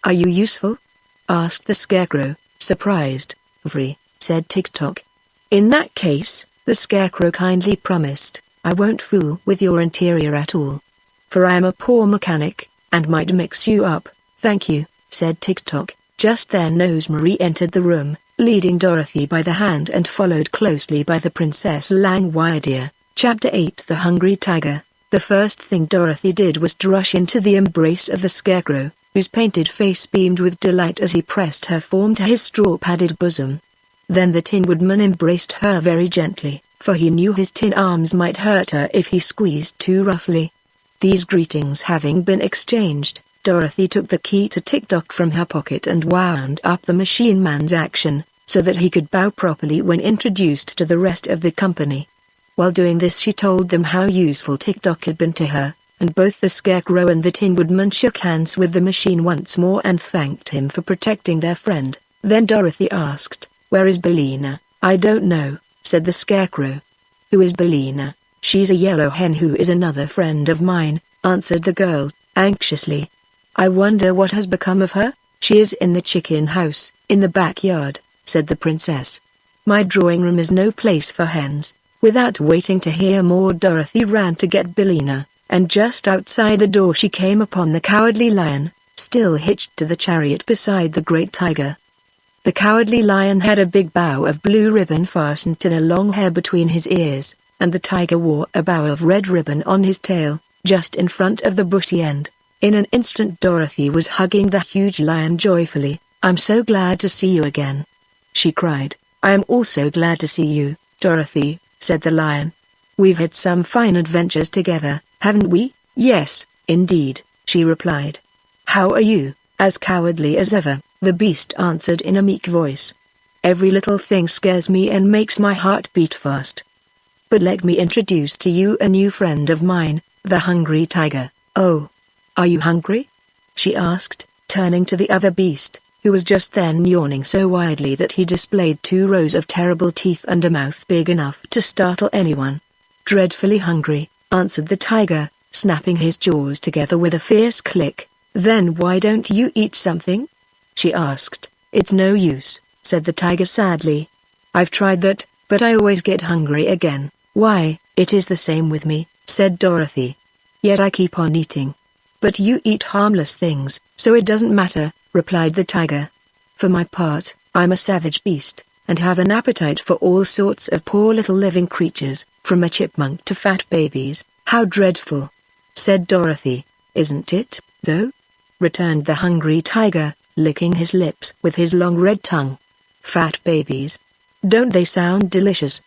Are you useful? Asked the Scarecrow, surprised. Very, said Tick-Tock. In that case, the Scarecrow kindly promised, I won't fool with your interior at all. For I am a poor mechanic, and might mix you up. Thank you, said Tick-Tock. Just then Ozma entered the room, leading Dorothy by the hand and followed closely by the Princess Langwidere. Chapter 8 The Hungry Tiger. The first thing Dorothy did was to rush into the embrace of the Scarecrow, whose painted face beamed with delight as he pressed her form to his straw-padded bosom. Then the Tin Woodman embraced her very gently, for he knew his tin arms might hurt her if he squeezed too roughly. These greetings having been exchanged, Dorothy took the key to Tick-Tock from her pocket and wound up the machine man's action, so that he could bow properly when introduced to the rest of the company. While doing this she told them how useful Tick-Tock had been to her, and both the Scarecrow and the Tin Woodman shook hands with the machine once more and thanked him for protecting their friend. Then Dorothy asked, Where is Billina? I don't know, said the Scarecrow. Who is Billina? She's a yellow hen who is another friend of mine, answered the girl, anxiously. I wonder what has become of her? She is in the chicken house, in the backyard, said the princess. My drawing room is no place for hens. Without waiting to hear more, Dorothy ran to get Billina, and just outside the door she came upon the Cowardly Lion, still hitched to the chariot beside the Great Tiger. The Cowardly Lion had a big bow of blue ribbon fastened to the long hair between his ears, and the tiger wore a bow of red ribbon on his tail, just in front of the bushy end. In an instant Dorothy was hugging the huge lion joyfully. I'm so glad to see you again, she cried. I am also glad to see you, Dorothy, said the lion. We've had some fine adventures together, haven't we? Yes, indeed, she replied. How are you? As cowardly as ever, the beast answered in a meek voice. Every little thing scares me and makes my heart beat fast. But let me introduce to you a new friend of mine, the Hungry Tiger. Oh. Are you hungry? She asked, turning to the other beast, who was just then yawning so widely that he displayed 2 rows of terrible teeth and a mouth big enough to startle anyone. Dreadfully hungry, answered the tiger, snapping his jaws together with a fierce click. Then why don't you eat something? She asked. It's no use, said the tiger sadly. I've tried that, but I always get hungry again. Why, it is the same with me, said Dorothy. Yet I keep on eating. But you eat harmless things, so it doesn't matter, replied the tiger. For my part, I'm a savage beast, and have an appetite for all sorts of poor little living creatures, from a chipmunk to fat babies. How dreadful, said Dorothy. Isn't it, though? Returned the Hungry Tiger, licking his lips with his long red tongue. Fat babies. Don't they sound delicious?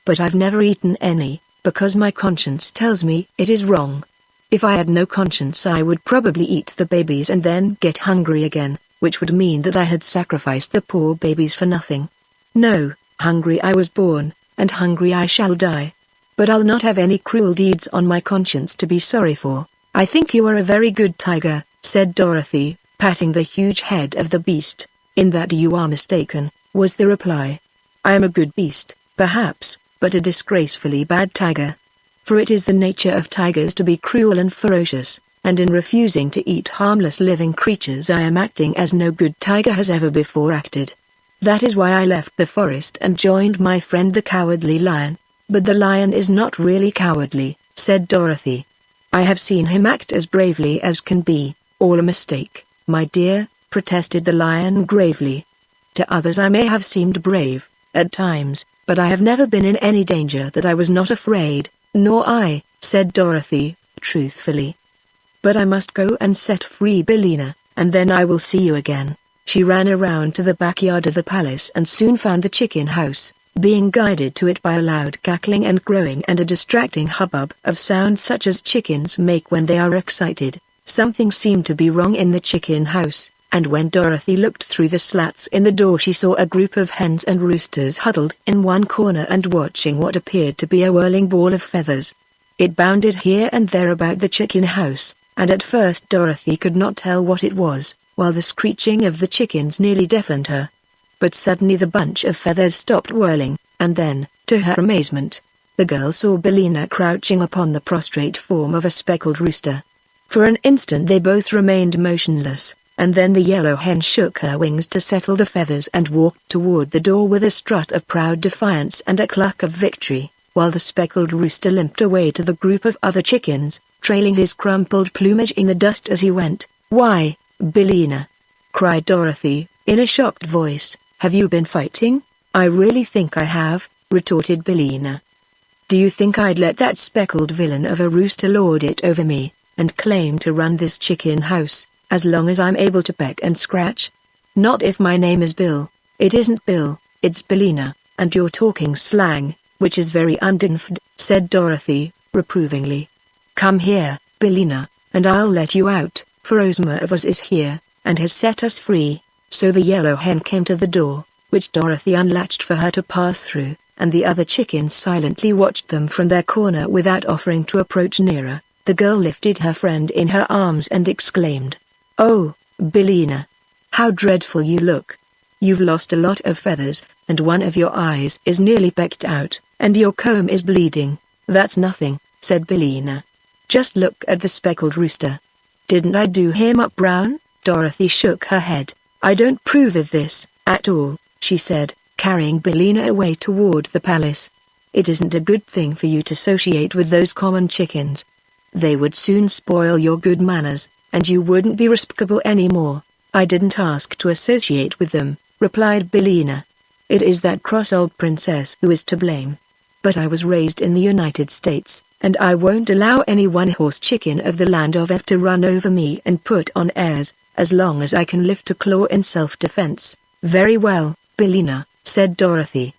But I've never eaten any, because my conscience tells me it is wrong. If I had no conscience, I would probably eat the babies and then get hungry again, which would mean that I had sacrificed the poor babies for nothing. No, hungry I was born, and hungry I shall die. But I'll not have any cruel deeds on my conscience to be sorry for. I think you are a very good tiger, said Dorothy, patting the huge head of the beast. In that you are mistaken, was the reply. I am a good beast, perhaps, but a disgracefully bad tiger. For it is the nature of tigers to be cruel and ferocious, and in refusing to eat harmless living creatures I am acting as no good tiger has ever before acted. That is why I left the forest and joined my friend the cowardly lion. But the lion is not really cowardly, said Dorothy. I have seen him act as bravely as can be. All a mistake, my dear, protested the lion gravely. To others I may have seemed brave, at times, but I have never been in any danger that I was not afraid. Nor I, said Dorothy, truthfully. But I must go and set free Billina, and then I will see you again. She ran around to the backyard of the palace and soon found the chicken house, being guided to it by a loud cackling and crowing and a distracting hubbub of sounds such as chickens make when they are excited. Something seemed to be wrong in the chicken house, and when Dorothy looked through the slats in the door she saw a group of hens and roosters huddled in one corner and watching what appeared to be a whirling ball of feathers. It bounded here and there about the chicken house, and at first Dorothy could not tell what it was, while the screeching of the chickens nearly deafened her. But suddenly the bunch of feathers stopped whirling, and then, to her amazement, the girl saw Billina crouching upon the prostrate form of a speckled rooster. For an instant they both remained motionless, and then the yellow hen shook her wings to settle the feathers and walked toward the door with a strut of proud defiance and a cluck of victory, while the speckled rooster limped away to the group of other chickens, trailing his crumpled plumage in the dust as he went. Why, Billina! Cried Dorothy, in a shocked voice. Have you been fighting? I really think I have, retorted Billina. Do you think I'd let that speckled villain of a rooster lord it over me, and claim to run this chicken house, as long as I'm able to peck and scratch? Not if my name is Bill. It isn't Bill, it's Billina, and you're talking slang, which is very undignified, said Dorothy, reprovingly. Come here, Billina, and I'll let you out, for Ozma of Oz is here, and has set us free. So the yellow hen came to the door, which Dorothy unlatched for her to pass through, and the other chickens silently watched them from their corner without offering to approach nearer. The girl lifted her friend in her arms and exclaimed, "Oh, Billina! How dreadful you look! You've lost a lot of feathers, and one of your eyes is nearly pecked out, and your comb is bleeding." "That's nothing," said Billina. "Just look at the speckled rooster. Didn't I do him up brown?" Dorothy shook her head. "I don't approve of this, at all," she said, carrying Billina away toward the palace. "It isn't a good thing for you to associate with those common chickens. They would soon spoil your good manners, and you wouldn't be respectable anymore." "I didn't ask to associate with them," replied Billina. "It is that cross old princess who is to blame. But I was raised in the United States, and I won't allow any one-horse chicken of the land of Ev to run over me and put on airs, as long as I can lift a claw in self-defense." "Very well, Billina," said Dorothy.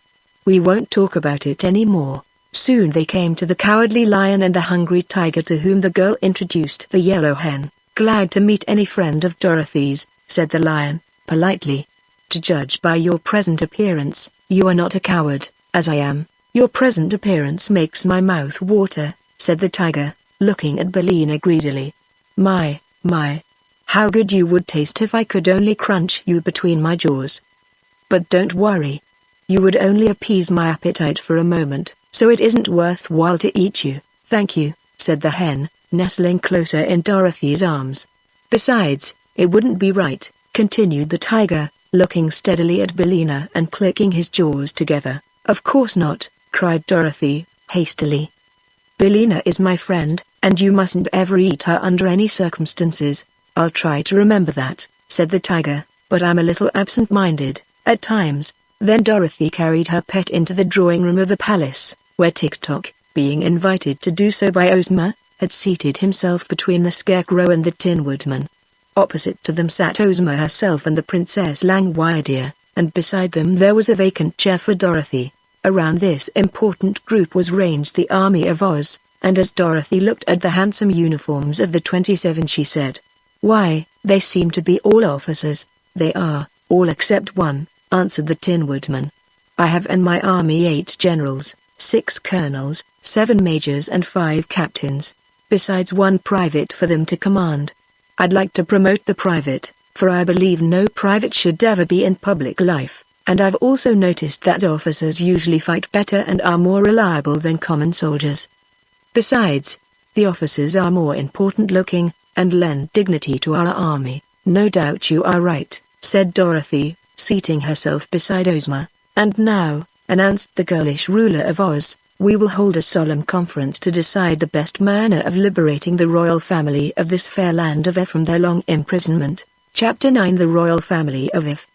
"We won't talk about it anymore." Soon they came to the cowardly lion and the hungry tiger, to whom the girl introduced the yellow hen. "Glad to meet any friend of Dorothy's," said the lion, politely. "To judge by your present appearance, you are not a coward, as I am." "Your present appearance makes my mouth water," said the tiger, looking at Billina greedily. My, how good you would taste if I could only crunch you between my jaws. But don't worry. You would only appease my appetite for a moment, so it isn't worthwhile to eat you." "Thank you," said the hen, nestling closer in Dorothy's arms. "Besides, it wouldn't be right," continued the tiger, looking steadily at Billina and clicking his jaws together. "Of course not," cried Dorothy, hastily. "Billina is my friend, and you mustn't ever eat her under any circumstances." "I'll try to remember that," said the tiger, "but I'm a little absent-minded, at times." Then Dorothy carried her pet into the drawing room of the palace, where Tik-Tok, being invited to do so by Ozma, had seated himself between the Scarecrow and the Tin Woodman. Opposite to them sat Ozma herself and the Princess Langwidere, and beside them there was a vacant chair for Dorothy. Around this important group was ranged the army of Oz, and as Dorothy looked at the handsome uniforms of the 27 she said, "Why, they seem to be all officers." "They are, all except one," answered the Tin Woodman. "I have in my army 8 generals, 6 colonels, 7 majors and 5 captains, besides 1 private for them to command. I'd like to promote the private, for I believe no private should ever be in public life, and I've also noticed that officers usually fight better and are more reliable than common soldiers. Besides, the officers are more important looking, and lend dignity to our army." "No doubt you are right," said Dorothy, seating herself beside Ozma. "And now," announced the girlish ruler of Oz, "we will hold a solemn conference to decide the best manner of liberating the royal family of this fair land of If from their long imprisonment." Chapter 9 The Royal Family of If.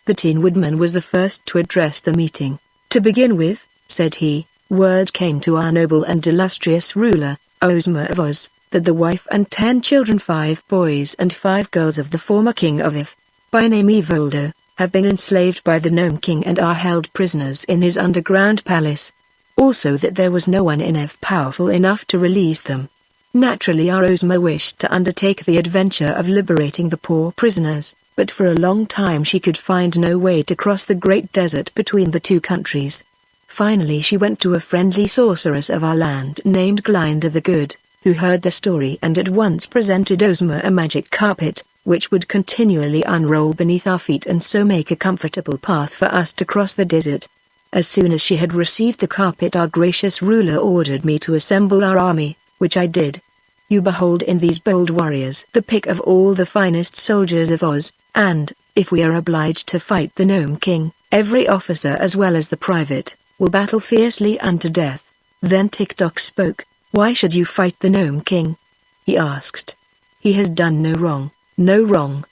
The Tin Woodman was the first to address the meeting. "To begin with," said he, "word came to our noble and illustrious ruler, Ozma of Oz, that the wife and 10 children, 5 boys and 5 girls of the former king of If, by name Evoldo, have been enslaved by the Gnome King and are held prisoners in his underground palace. Also that there was no one in If powerful enough to release them. Naturally our Ozma wished to undertake the adventure of liberating the poor prisoners, but for a long time she could find no way to cross the great desert between the 2 countries. Finally she went to a friendly sorceress of our land named Glinda the Good, who heard the story and at once presented Ozma a magic carpet, which would continually unroll beneath our feet and so make a comfortable path for us to cross the desert. As soon as she had received the carpet our gracious ruler ordered me to assemble our army, which I did. You behold in these bold warriors the pick of all the finest soldiers of Oz, and, if we are obliged to fight the Gnome King, every officer as well as the private, will battle fiercely unto death." Then Tik-Tok spoke. "Why should you fight the Gnome King?" he asked. "He has done no wrong." "No wrong?"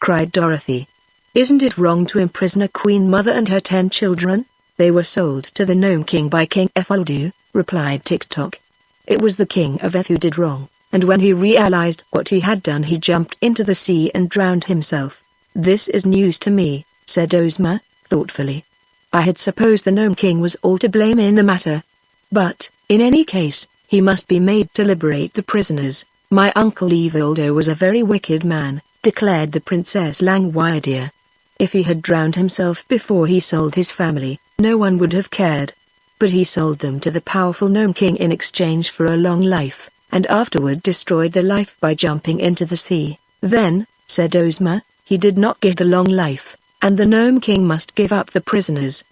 cried Dorothy. "Isn't it wrong to imprison a queen mother and her 10 children? They were sold to the Gnome King by King Evoldo," replied Tik-Tok. "It was the King of If who did wrong, and when he realized what he had done he jumped into the sea and drowned himself." "This is news to me," said Ozma, thoughtfully. "I had supposed the Gnome King was all to blame in the matter. But, in any case, he must be made to liberate the prisoners." "My uncle Evoldo was a very wicked man," declared the Princess Langwidere. "If he had drowned himself before he sold his family, no one would have cared. But he sold them to the powerful Gnome King in exchange for a long life, and afterward destroyed the life by jumping into the sea." "Then," said Ozma, "he did not get the long life, and the Gnome King must give up the prisoners."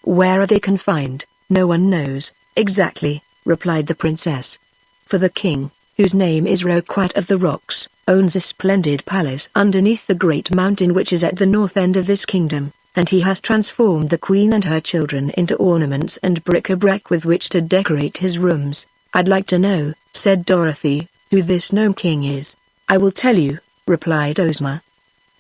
"Where are they confined?" "No one knows, exactly," replied the princess. "For the king, whose name is Roquat of the Rocks, owns a splendid palace underneath the great mountain which is at the north end of this kingdom, and he has transformed the queen and her children into ornaments and bric-a-brac with which to decorate his rooms." "I'd like to know," said Dorothy, "who this Gnome King is." "I will tell you," replied Ozma.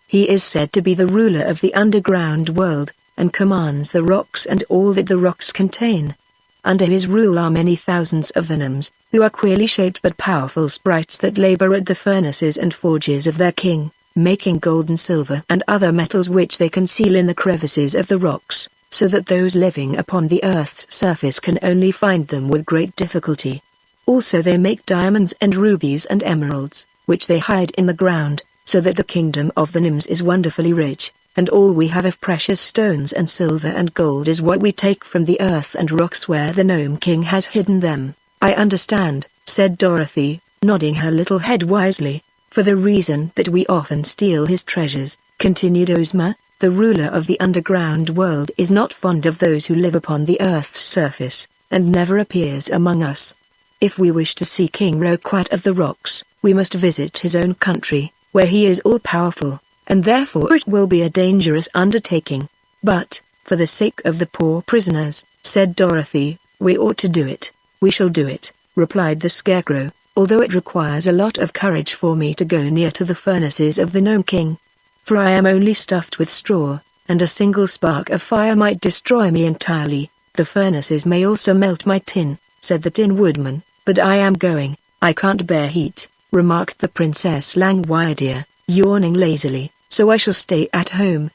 "He is said to be the ruler of the underground world, and commands the rocks and all that the rocks contain. Under his rule are many thousands of the gnomes, who are queerly shaped but powerful sprites that labor at the furnaces and forges of their king, making gold and silver and other metals which they conceal in the crevices of the rocks, so that those living upon the earth's surface can only find them with great difficulty. Also they make diamonds and rubies and emeralds, which they hide in the ground, so that the kingdom of the gnomes is wonderfully rich, and all we have of precious stones and silver and gold is what we take from the earth and rocks where the Gnome King has hidden them." "I understand," said Dorothy, nodding her little head wisely. "For the reason that we often steal his treasures," continued Ozma, "the ruler of the underground world is not fond of those who live upon the earth's surface, and never appears among us. If we wish to see King Roquat of the Rocks, we must visit his own country, where he is all-powerful, and therefore it will be a dangerous undertaking. But, for the sake of the poor prisoners," said Dorothy, "we ought to do it." "We shall do it," replied the Scarecrow, "although it requires a lot of courage for me to go near to the furnaces of the Gnome King. For I am only stuffed with straw, and a single spark of fire might destroy me entirely. The furnaces may also melt my tin," said the Tin Woodman. "But I am going. I can't bear heat," remarked the Princess Langwidere. yawning lazily, so I shall stay at home.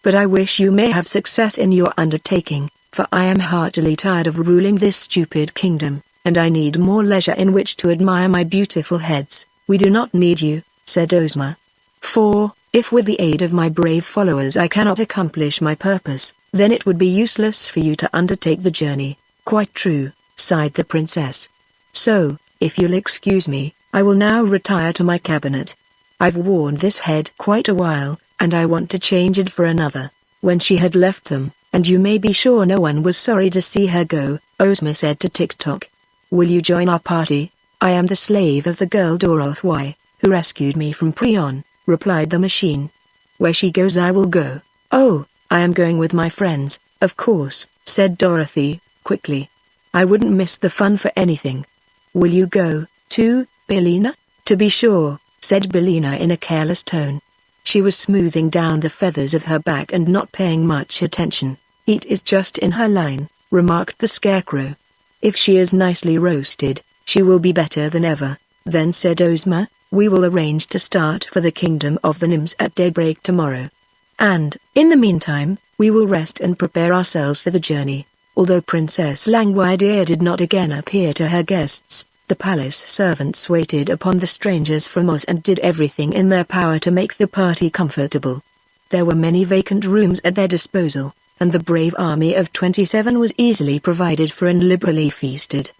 But I wish you may have success in your undertaking, for I am heartily tired of ruling this stupid kingdom, and I need more leisure in which to admire my beautiful heads. We do not need you, said Ozma. For, if with the aid of my brave followers I cannot accomplish my purpose, then it would be useless for you to undertake the journey. Quite true, sighed the princess. So, if you'll excuse me, I will now retire to my cabinet. I've worn this head quite a while, and I want to change it for another. When she had left them, and you may be sure no one was sorry to see her go, Ozma said to Tik-Tok. Will you join our party? I am the slave of the girl Dorothy, who rescued me from Prion, replied the machine. Where she goes I will go. Oh, I am going with my friends, of course, said Dorothy, quickly. I wouldn't miss the fun for anything. Will you go, too, Billina? To be sure, said Billina in a careless tone. She was smoothing down the feathers of her back and not paying much attention. It is just in her line, remarked the Scarecrow. If she is nicely roasted, she will be better than ever. Then said Ozma, we will arrange to start for the kingdom of the Nymphs at daybreak tomorrow. And, in the meantime, we will rest and prepare ourselves for the journey. Although Princess Langwide-Ear did not again appear to her guests, the palace servants waited upon the strangers from Oz and did everything in their power to make the party comfortable. There were many vacant rooms at their disposal, and the brave army of 27 was easily provided for and liberally feasted.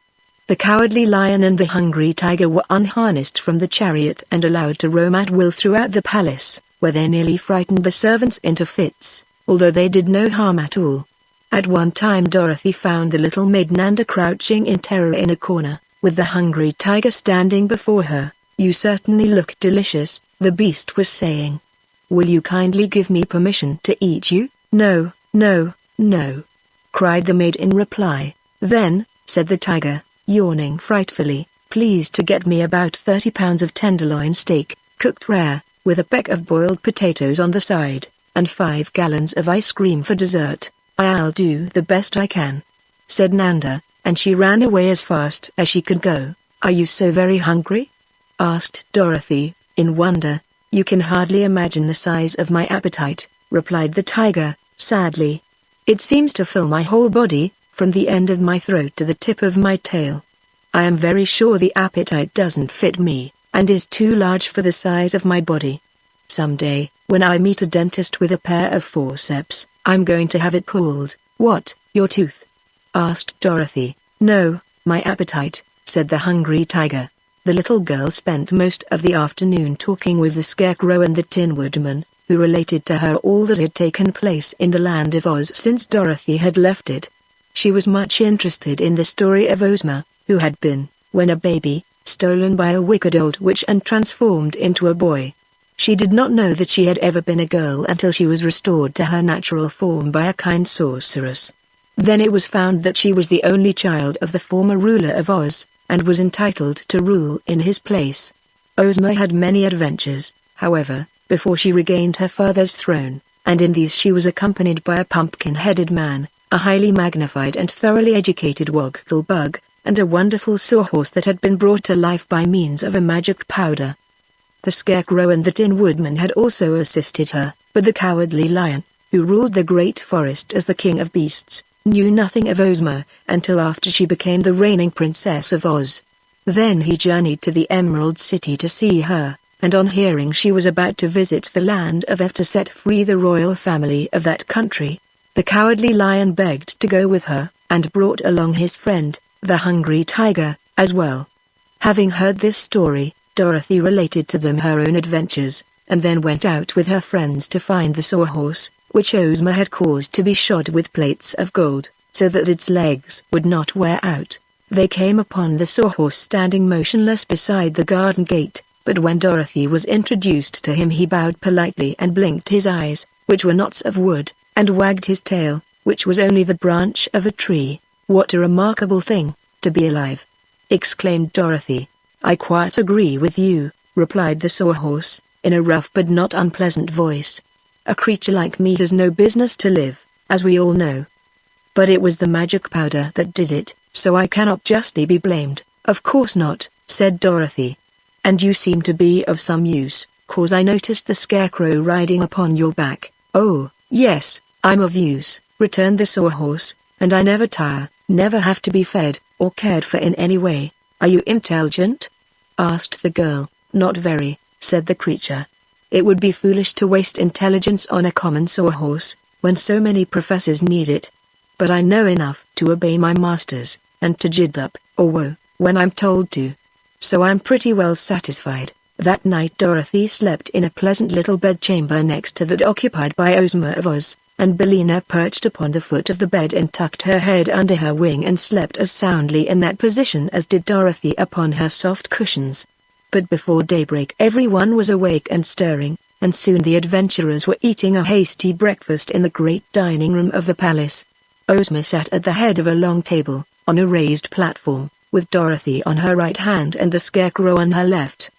The Cowardly Lion and the Hungry Tiger were unharnessed from the chariot and allowed to roam at will throughout the palace, where they nearly frightened the servants into fits, although they did no harm at all. At one time Dorothy found the little maid Nanda crouching in terror in a corner, with the Hungry Tiger standing before her. You certainly look delicious, the beast was saying. Will you kindly give me permission to eat you? No, no, no, cried the maid in reply. Then, said the tiger, yawning frightfully, please to get me about 30 pounds of tenderloin steak, cooked rare, with a peck of boiled potatoes on the side, and 5 gallons of ice cream for dessert. I'll do the best I can, said Nanda, and she ran away as fast as she could go. Are you so very hungry? Asked Dorothy, in wonder. You can hardly imagine the size of my appetite, replied the tiger, sadly. It seems to fill my whole body, from the end of my throat to the tip of my tail. I am very sure the appetite doesn't fit me, and is too large for the size of my body. Someday, when I meet a dentist with a pair of forceps, I'm going to have it pulled. What, your tooth? Asked Dorothy. No, my appetite, said the Hungry Tiger. The little girl spent most of the afternoon talking with the Scarecrow and the Tin Woodman, who related to her all that had taken place in the land of Oz since Dorothy had left it. She was much interested in the story of Ozma, who had been, when a baby, stolen by a wicked old witch and transformed into a boy. She did not know that she had ever been a girl until she was restored to her natural form by a kind sorceress. Then it was found that she was the only child of the former ruler of Oz, and was entitled to rule in his place. Ozma had many adventures, however, before she regained her father's throne, and in these she was accompanied by a pumpkin-headed man, a highly magnified and thoroughly educated Woggle Bug, and a wonderful sawhorse that had been brought to life by means of a magic powder. The Scarecrow and the Tin Woodman had also assisted her, but the Cowardly Lion, who ruled the Great Forest as the King of Beasts, knew nothing of Ozma until after she became the reigning Princess of Oz. Then he journeyed to the Emerald City to see her, and on hearing she was about to visit the land of Ev to set free the royal family of that country, the Cowardly Lion begged to go with her, and brought along his friend, the Hungry Tiger, as well. Having heard this story, Dorothy related to them her own adventures, and then went out with her friends to find the sawhorse, which Ozma had caused to be shod with plates of gold, so that its legs would not wear out. They came upon the sawhorse standing motionless beside the garden gate, but when Dorothy was introduced to him he bowed politely and blinked his eyes, which were knots of wood, and wagged his tail, which was only the branch of a tree. What a remarkable thing, to be alive! Exclaimed Dorothy. I quite agree with you, replied the sawhorse, in a rough but not unpleasant voice. A creature like me has no business to live, as we all know. But it was the magic powder that did it, so I cannot justly be blamed. Of course not, said Dorothy. And you seem to be of some use, 'cause I noticed the scarecrow riding upon your back." "Oh, yes, I'm of use," returned the sawhorse, "and I never tire, never have to be fed, or cared for in any way." "Are you intelligent?" asked the girl. "Not very," said the creature. "It would be foolish to waste intelligence on a common sawhorse, when so many professors need it. But I know enough to obey my masters, and to jid up, or whoa, when I'm told to. So I'm pretty well satisfied." That night Dorothy slept in a pleasant little bedchamber next to that occupied by Ozma of Oz, and Billina perched upon the foot of the bed and tucked her head under her wing and slept as soundly in that position as did Dorothy upon her soft cushions. But before daybreak everyone was awake and stirring, and soon the adventurers were eating a hasty breakfast in the great dining room of the palace. Ozma sat at the head of a long table, on a raised platform, with Dorothy on her right hand and the Scarecrow on her left.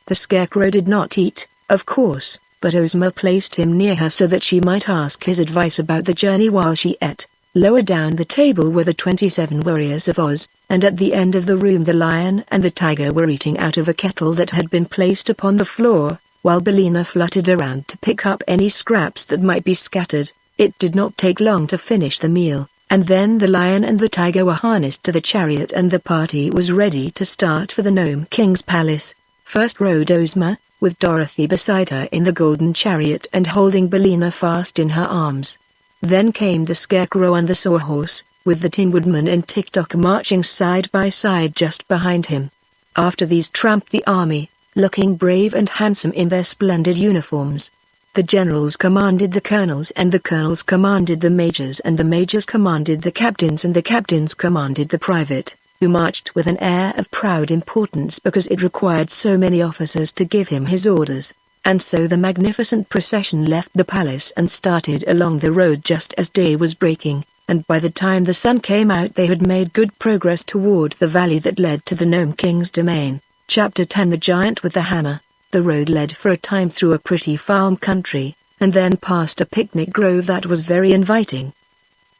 The Scarecrow did not eat, of course, but Ozma placed him near her so that she might ask his advice about the journey while she ate. Lower down the table were the 27 warriors of Oz, and at the end of the room the lion and the tiger were eating out of a kettle that had been placed upon the floor, while Billina fluttered around to pick up any scraps that might be scattered. It did not take long to finish the meal, and then the lion and the tiger were harnessed to the chariot and the party was ready to start for the Gnome King's palace. First rode Ozma, with Dorothy beside her in the golden chariot and holding Billina fast in her arms. Then came the Scarecrow and the Sawhorse, with the Tin Woodman and Tick-Tock marching side by side just behind him. After these tramped the army, looking brave and handsome in their splendid uniforms. The generals commanded the colonels and the colonels commanded the majors and the majors commanded the captains and the captains commanded the private, who marched with an air of proud importance because it required so many officers to give him his orders. And so the magnificent procession left the palace and started along the road just as day was breaking, and by the time the sun came out they had made good progress toward the valley that led to the Gnome King's domain. Chapter 10 The Giant with the Hammer. The road led for a time through a pretty farm country, and then past a picnic grove that was very inviting.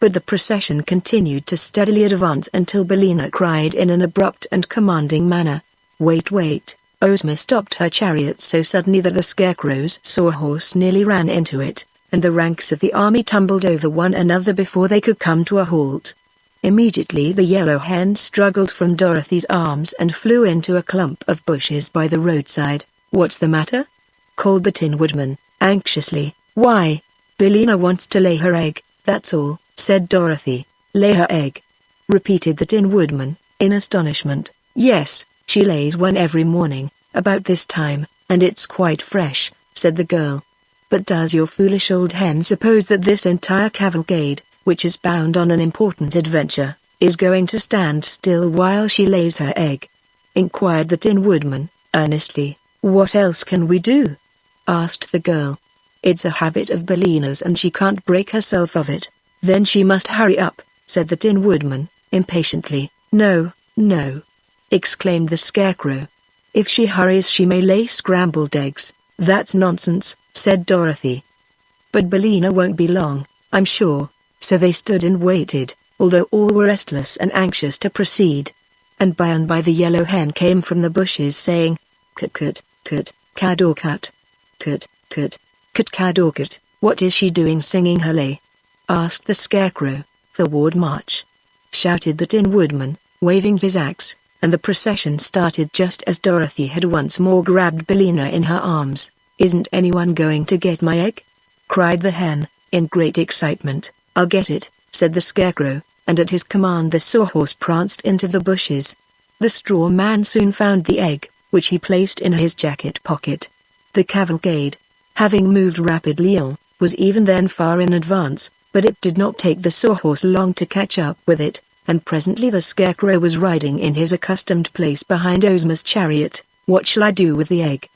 But the procession continued to steadily advance until Billina cried in an abrupt and commanding manner, "Wait, wait!" Ozma stopped her chariot so suddenly that the Scarecrow's Sawhorse nearly ran into it, and the ranks of the army tumbled over one another before they could come to a halt. Immediately the yellow hen struggled from Dorothy's arms and flew into a clump of bushes by the roadside. "What's the matter?" called the Tin Woodman, anxiously. "Why, Billina wants to lay her egg, that's all," said Dorothy. "Lay her egg?" repeated the Tin Woodman, in astonishment. "Yes, she lays one every morning, about this time, and it's quite fresh," said the girl. "But does your foolish old hen suppose that this entire cavalcade, which is bound on an important adventure, is going to stand still while she lays her egg?" inquired the Tin Woodman, earnestly. "What else can we do?" asked the girl. "It's a habit of Billina's and she can't break herself of it." "Then she must hurry up," said the Tin Woodman, impatiently. "No, no!" exclaimed the Scarecrow. "If she hurries she may lay scrambled eggs." "That's nonsense," said Dorothy. "But Billina won't be long, I'm sure." So they stood and waited, although all were restless and anxious to proceed. And by the yellow hen came from the bushes saying, "Cut cut, cut, cadorcut. Cut, cut, cut cadorcut." "What is she doing singing her lay?" asked the Scarecrow. "Forward march!" shouted the Tin Woodman, waving his axe, and the procession started just as Dorothy had once more grabbed Billina in her arms. "Isn't anyone going to get my egg?" cried the hen, in great excitement. "I'll get it," said the Scarecrow, and at his command the Sawhorse pranced into the bushes. The straw man soon found the egg, which he placed in his jacket pocket. The cavalcade, having moved rapidly on, was even then far in advance, but it did not take the Sawhorse long to catch up with it, and presently the Scarecrow was riding in his accustomed place behind Ozma's chariot. "What shall I do with the egg?"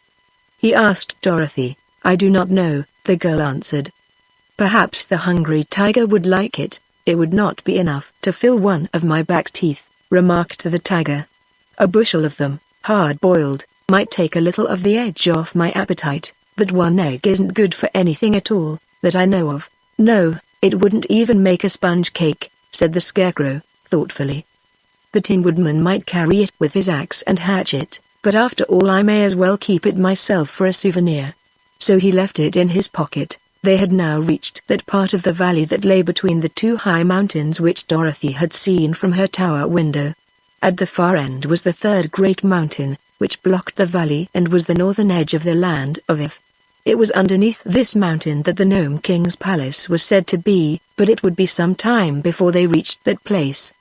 he asked Dorothy. "I do not know," the girl answered. "Perhaps the hungry tiger would like it." "It would not be enough to fill one of my back teeth," remarked the tiger. "A bushel of them, hard-boiled, might take a little of the edge off my appetite, but one egg isn't good for anything at all, that I know of." "No, it wouldn't even make a sponge cake," said the Scarecrow, thoughtfully. "The Tin Woodman might carry it with his axe and hatch it, But after all, I may as well keep it myself for a souvenir. So he left it in his pocket. They had now reached that part of the valley that lay between the two high mountains which Dorothy had seen from her tower window. At the far end was the third great mountain, which blocked the valley and was the northern edge of the land of If. It was underneath this mountain that the Gnome King's palace was said to be, but it would be some time before they reached that place.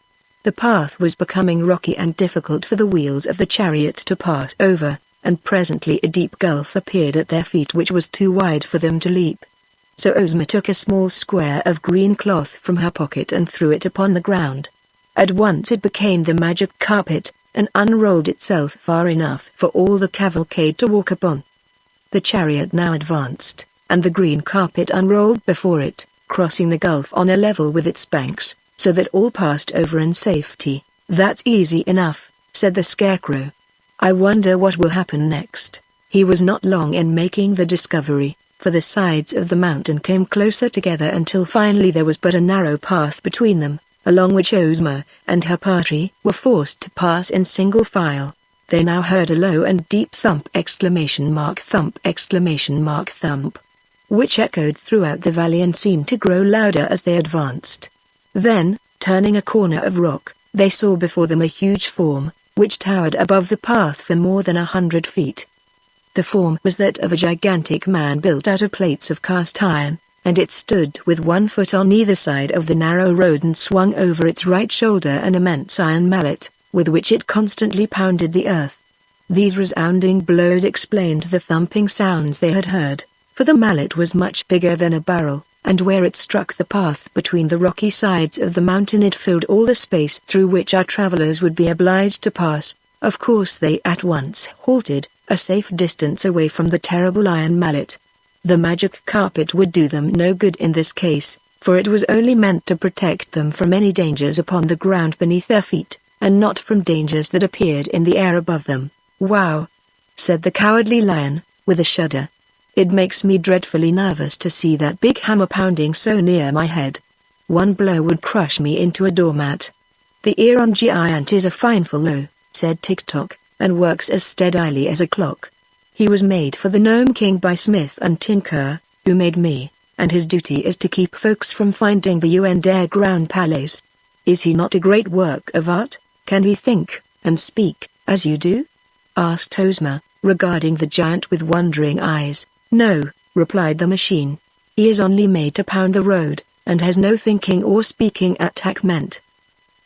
The path was becoming rocky and difficult for the wheels of the chariot to pass over, and presently a deep gulf appeared at their feet which was too wide for them to leap. So Ozma took a small square of green cloth from her pocket and threw it upon the ground. At once it became the magic carpet, and unrolled itself far enough for all the cavalcade to walk upon. The chariot now advanced, and the green carpet unrolled before it, crossing the gulf on a level with its banks, so that all passed over in safety. "That's easy enough," said the Scarecrow. "I wonder what will happen next." He was not long in making the discovery, for the sides of the mountain came closer together until finally there was but a narrow path between them, along which Ozma and her party were forced to pass in single file. They now heard a low and deep thump! Thump, which echoed throughout the valley and seemed to grow louder as they advanced. Then, turning a corner of rock, they saw before them a huge form, which towered above the path for more than 100 feet. The form was that of a gigantic man built out of plates of cast iron, and it stood with one foot on either side of the narrow road and swung over its right shoulder an immense iron mallet, with which it constantly pounded the earth. These resounding blows explained the thumping sounds they had heard, for the mallet was much bigger than a barrel, and where it struck the path between the rocky sides of the mountain it filled all the space through which our travelers would be obliged to pass. Of course they at once halted, a safe distance away from the terrible iron mallet. The magic carpet would do them no good in this case, for it was only meant to protect them from any dangers upon the ground beneath their feet, and not from dangers that appeared in the air above them. "Wow!" said the Cowardly Lion, with a shudder. "It makes me dreadfully nervous to see that big hammer pounding so near my head. One blow would crush me into a doormat." "The Iron Giant is a fine fellow," said Tick-Tock, "and works as steadily as a clock. He was made for the Gnome King by Smith and Tinker, who made me, and his duty is to keep folks from finding the underground palace. Is he not a great work of art? Can he think, and speak, as you do?" asked Ozma, regarding the giant with wondering eyes. "No," replied the machine. "He is only made to pound the road, and has no thinking or speaking attainment."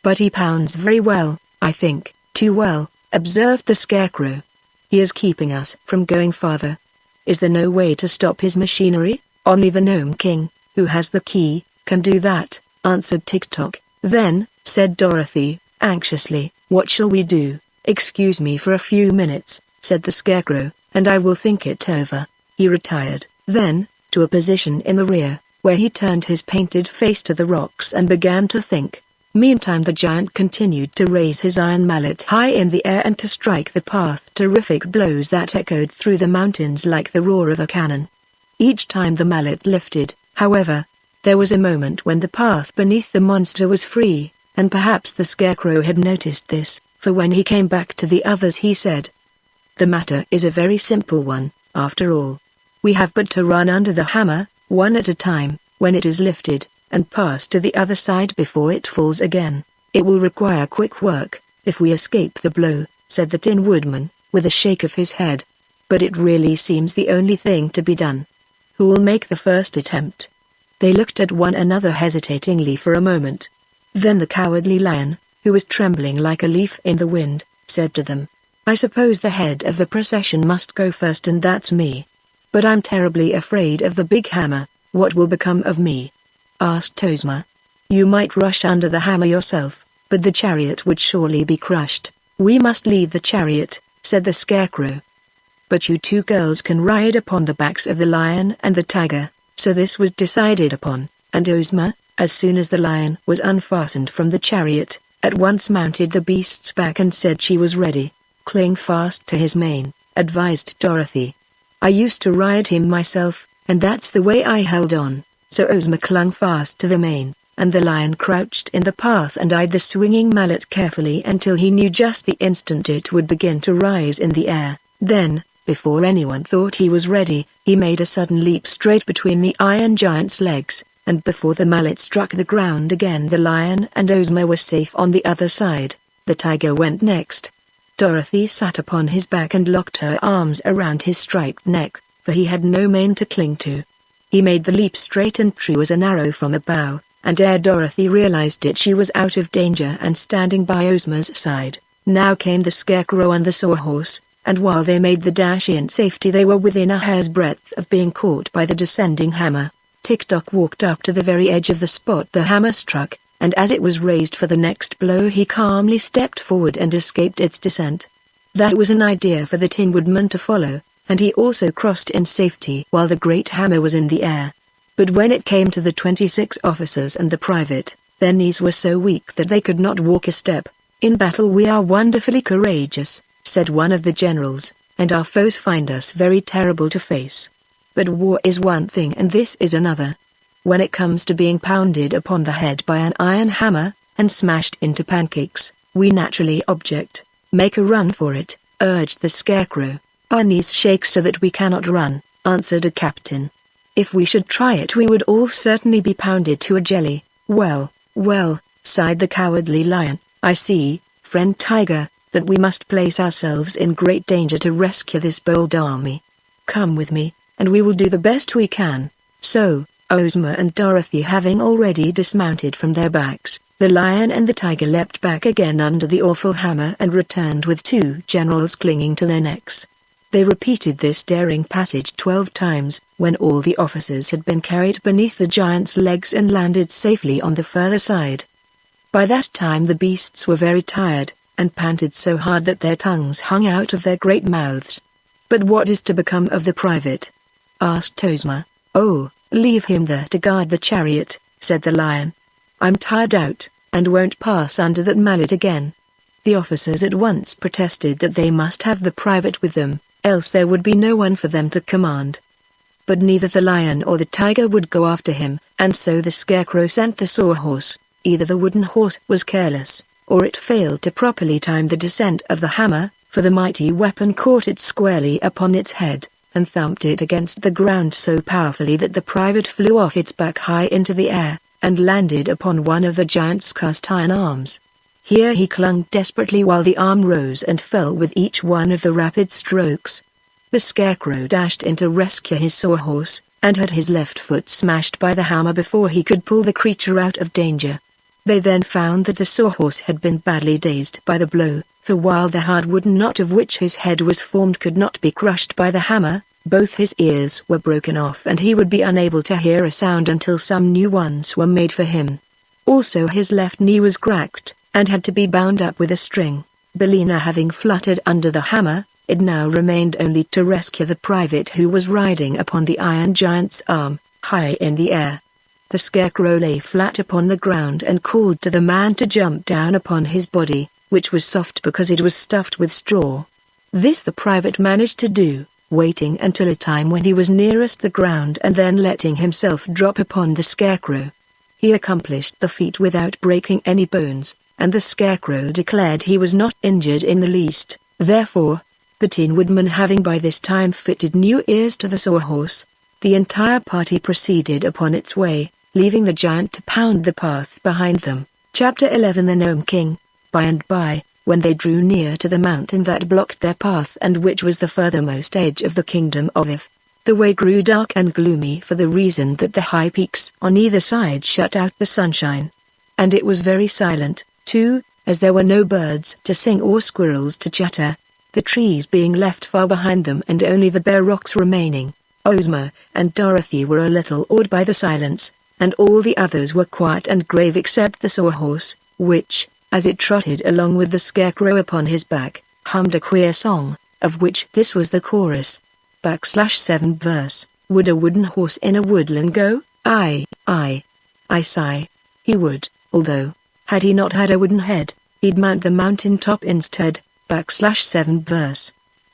"But he pounds very well, I think." "Too well," observed the Scarecrow. "He is keeping us from going farther. Is there no way to stop his machinery?" "Only the Gnome King, who has the key, can do that," answered Tick-Tock. "Then," said Dorothy, anxiously, "what shall we do?" "Excuse me for a few minutes," said the Scarecrow, "and I will think it over." He retired, then, to a position in the rear, where he turned his painted face to the rocks and began to think. Meantime the giant continued to raise his iron mallet high in the air and to strike the path terrific blows that echoed through the mountains like the roar of a cannon. Each time the mallet lifted, however, there was a moment when the path beneath the monster was free, and perhaps the Scarecrow had noticed this, for when he came back to the others he said, "The matter is a very simple one, after all. We have but to run under the hammer, one at a time, when it is lifted, and pass to the other side before it falls again. It will require quick work, if we escape the blow," said the Tin Woodman, with a shake of his head. "But it really seems the only thing to be done. Who will make the first attempt?" They looked at one another hesitatingly for a moment. Then the Cowardly Lion, who was trembling like a leaf in the wind, said to them, "I suppose the head of the procession must go first, and that's me. But I'm terribly afraid of the big hammer. What will become of me?" asked Ozma. "You might rush under the hammer yourself, but the chariot would surely be crushed." "We must leave the chariot," said the Scarecrow. "But you two girls can ride upon the backs of the lion and the tiger." So this was decided upon, and Ozma, as soon as the lion was unfastened from the chariot, at once mounted the beast's back and said she was ready. "Cling fast to his mane," advised Dorothy. "I used to ride him myself, and that's the way I held on." So Ozma clung fast to the mane, and the lion crouched in the path and eyed the swinging mallet carefully until he knew just the instant it would begin to rise in the air. Then, before anyone thought he was ready, he made a sudden leap straight between the iron giant's legs, and before the mallet struck the ground again, the lion and Ozma were safe on the other side. The tiger went next. Dorothy sat upon his back and locked her arms around his striped neck, for he had no mane to cling to. He made the leap straight and true as an arrow from a bow, and ere Dorothy realized it, she was out of danger and standing by Ozma's side. Now came the Scarecrow and the Sawhorse, and while they made the dash in safety, they were within a hair's breadth of being caught by the descending hammer. Tick-Tock walked up to the very edge of the spot the hammer struck, and as it was raised for the next blow, he calmly stepped forward and escaped its descent. That was an idea for the Tin Woodman to follow, and he also crossed in safety while the great hammer was in the air. But when it came to the 26 officers and the private, their knees were so weak that they could not walk a step. "In battle we are wonderfully courageous," said one of the generals, "and our foes find us very terrible to face. But war is one thing and this is another. When it comes to being pounded upon the head by an iron hammer, and smashed into pancakes, we naturally object." "Make a run for it," urged the Scarecrow. "Our knees shake so that we cannot run," answered a captain. "If we should try it we would all certainly be pounded to a jelly." Well, sighed the cowardly lion, "I see, friend Tiger, that we must place ourselves in great danger to rescue this bold army. Come with me, and we will do the best we can." So, Ozma and Dorothy having already dismounted from their backs, the lion and the tiger leapt back again under the awful hammer and returned with 2 generals clinging to their necks. They repeated this daring passage 12 times, when all the officers had been carried beneath the giant's legs and landed safely on the further side. By that time the beasts were very tired, and panted so hard that their tongues hung out of their great mouths. "But what is to become of the private?" asked Ozma. "Oh, leave him there to guard the chariot," said the lion. "I'm tired out, and won't pass under that mallet again." The officers at once protested that they must have the private with them, else there would be no one for them to command. But neither the lion or the tiger would go after him, and so the Scarecrow sent the Sawhorse. Either the wooden horse was careless, or it failed to properly time the descent of the hammer, for the mighty weapon caught it squarely upon its head, and thumped it against the ground so powerfully that the private flew off its back high into the air, and landed upon one of the giant's cast-iron arms. Here he clung desperately while the arm rose and fell with each one of the rapid strokes. The Scarecrow dashed in to rescue his Sawhorse, and had his left foot smashed by the hammer before he could pull the creature out of danger. They then found that the Sawhorse had been badly dazed by the blow, for while the hard wooden knot of which his head was formed could not be crushed by the hammer, both his ears were broken off and he would be unable to hear a sound until some new ones were made for him. Also his left knee was cracked, and had to be bound up with a string. Bellina having fluttered under the hammer, it now remained only to rescue the private who was riding upon the iron giant's arm, high in the air. The Scarecrow lay flat upon the ground and called to the man to jump down upon his body, which was soft because it was stuffed with straw. This the private managed to do, waiting until a time when he was nearest the ground and then letting himself drop upon the Scarecrow. He accomplished the feat without breaking any bones, and the Scarecrow declared he was not injured in the least. Therefore, the Tin Woodman having by this time fitted new ears to the Sawhorse, the entire party proceeded upon its way, leaving the giant to pound the path behind them. Chapter 11 The Gnome King. By and by, when they drew near to the mountain that blocked their path and which was the furthermost edge of the kingdom of If, the way grew dark and gloomy for the reason that the high peaks on either side shut out the sunshine. And it was very silent, too, as there were no birds to sing or squirrels to chatter, the trees being left far behind them and only the bare rocks remaining. Ozma and Dorothy were a little awed by the silence, and all the others were quiet and grave except the Sawhorse, which, as it trotted along with the Scarecrow upon his back, hummed a queer song, of which this was the chorus. /7 verse, would a wooden horse in a woodland go? I sigh. He would, although, had he not had a wooden head, he'd mount the mountain top instead. /7 verse.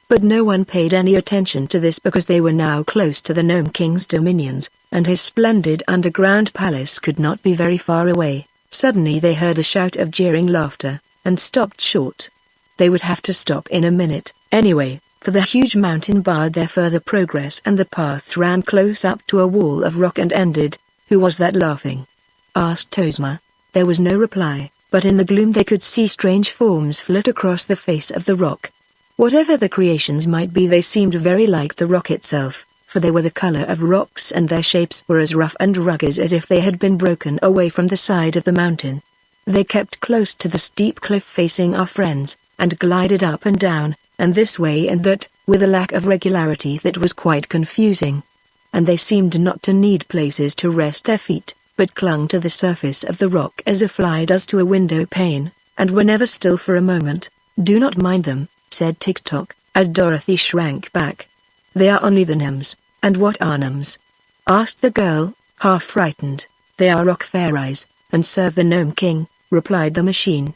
But no one paid any attention to this because they were now close to the Gnome King's dominions, and his splendid underground palace could not be very far away. Suddenly they heard a shout of jeering laughter, and stopped short. They would have to stop in a minute, anyway, for the huge mountain barred their further progress and the path ran close up to a wall of rock and ended. "Who was that laughing?" asked Ozma. There was no reply, but in the gloom they could see strange forms flit across the face of the rock. Whatever the creations might be, they seemed very like the rock itself, for they were the color of rocks and their shapes were as rough and rugged as if they had been broken away from the side of the mountain. They kept close to the steep cliff facing our friends, and glided up and down, and this way and that, with a lack of regularity that was quite confusing. And they seemed not to need places to rest their feet, but clung to the surface of the rock as a fly does to a window pane, and were never still for a moment. "Do not mind them," said Tick-Tock, as Dorothy shrank back. "They are only the gnomes." "And what are gnomes?" asked the girl, half frightened. "They are rock fairies, and serve the Gnome King," replied the machine.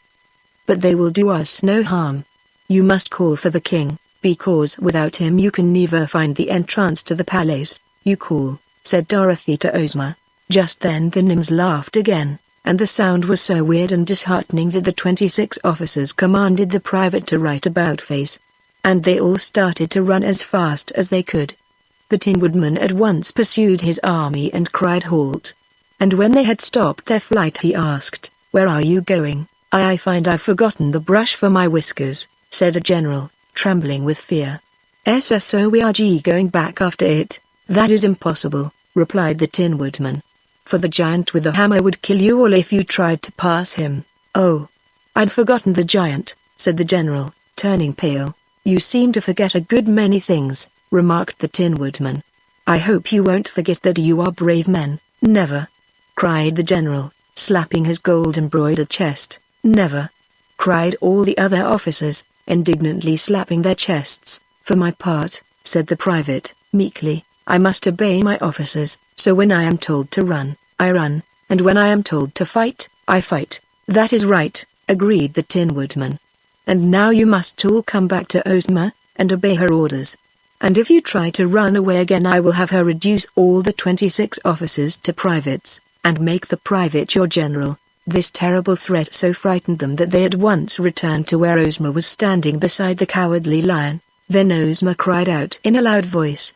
"But they will do us no harm. You must call for the king, because without him you can never find the entrance to the palace." "You call," said Dorothy to Ozma. Just then the gnomes laughed again, and the sound was so weird and disheartening that the 26 officers commanded the private to right about face. And they all started to run as fast as they could. The Tin Woodman at once pursued his army and cried halt. And when they had stopped their flight he asked, "Where are you going?" I find I've forgotten the brush for my whiskers," said a general, trembling with fear. "So we are going back after it." "That is impossible," replied the Tin Woodman. "For the giant with the hammer would kill you all if you tried to pass him." "Oh, I'd forgotten the giant," said the general, turning pale. "You seem to forget a good many things," remarked the Tin Woodman. "I hope you won't forget that you are brave men." "Never!" cried the general, slapping his gold-embroidered chest. "Never!" cried all the other officers, indignantly slapping their chests. "For my part," said the private, meekly, "I must obey my officers, so when I am told to run, I run, and when I am told to fight, I fight." "That is right," agreed the Tin Woodman. "And now you must all come back to Ozma, and obey her orders. And if you try to run away again I will have her reduce all the 26 officers to privates, and make the private your general." This terrible threat so frightened them that they at once returned to where Ozma was standing beside the cowardly lion. Then Ozma cried out in a loud voice,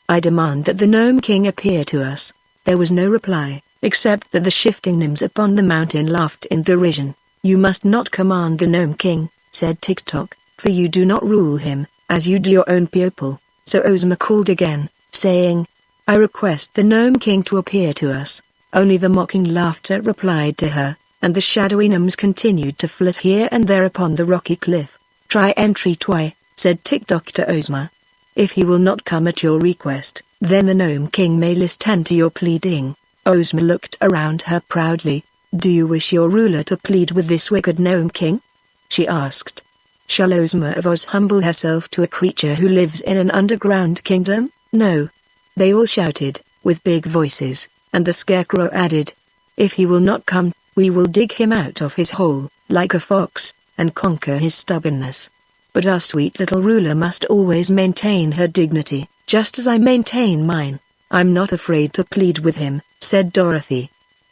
"I demand that the Gnome King appear to us." There was no reply, except that the shifting gnomes upon the mountain laughed in derision. "You must not command the Gnome King," said Tick-Tock, "for you do not rule him, as you do your own pupil." So Ozma called again, saying, "I request the Gnome King to appear to us." Only the mocking laughter replied to her, and the shadowy gnomes continued to flit here and there upon the rocky cliff. "Try entry twice," said Tick-Tock to Ozma. "If he will not come at your request, then the Gnome King may listen to your pleading." Ozma looked around her proudly. "Do you wish your ruler to plead with this wicked Gnome King?" she asked. "Shall Ozma of Oz humble herself to a creature who lives in an underground kingdom?" "No!" they all shouted, with big voices, and the Scarecrow added, "If he will not come, we will dig him out of his hole, like a fox, and conquer his stubbornness. But our sweet little ruler must always maintain her dignity, just as I maintain mine." "I'm not afraid to plead with him," said Dorothy.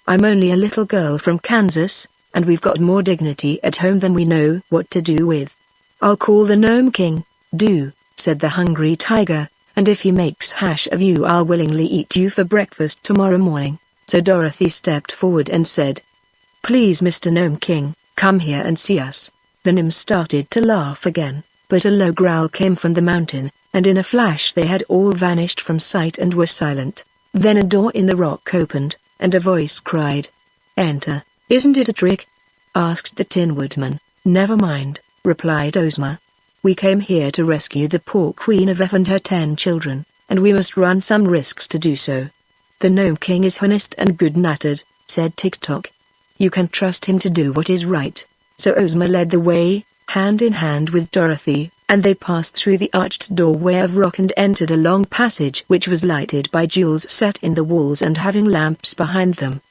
"I'm only a little girl from Kansas, and we've got more dignity at home than we know what to do with." "I'll call the Gnome King." "Do," said the hungry tiger, "and if he makes hash of you I'll willingly eat you for breakfast tomorrow morning." So Dorothy stepped forward and said, "Please Mr. Gnome King, come here and see us." The gnomes started to laugh again, but a low growl came from the mountain, and in a flash they had all vanished from sight and were silent. Then a door in the rock opened, and a voice cried, "Enter." "Isn't it a trick?" asked the Tin Woodman. "Never mind," replied Ozma. "We came here to rescue the poor Queen of F and her 10 children, and we must run some risks to do so." "The Gnome King is honest and good-natured," said Tick-Tock. "You can trust him to do what is right." So Ozma led the way, hand in hand with Dorothy, and they passed through the arched doorway of rock and entered a long passage which was lighted by jewels set in the walls and having lamps behind them.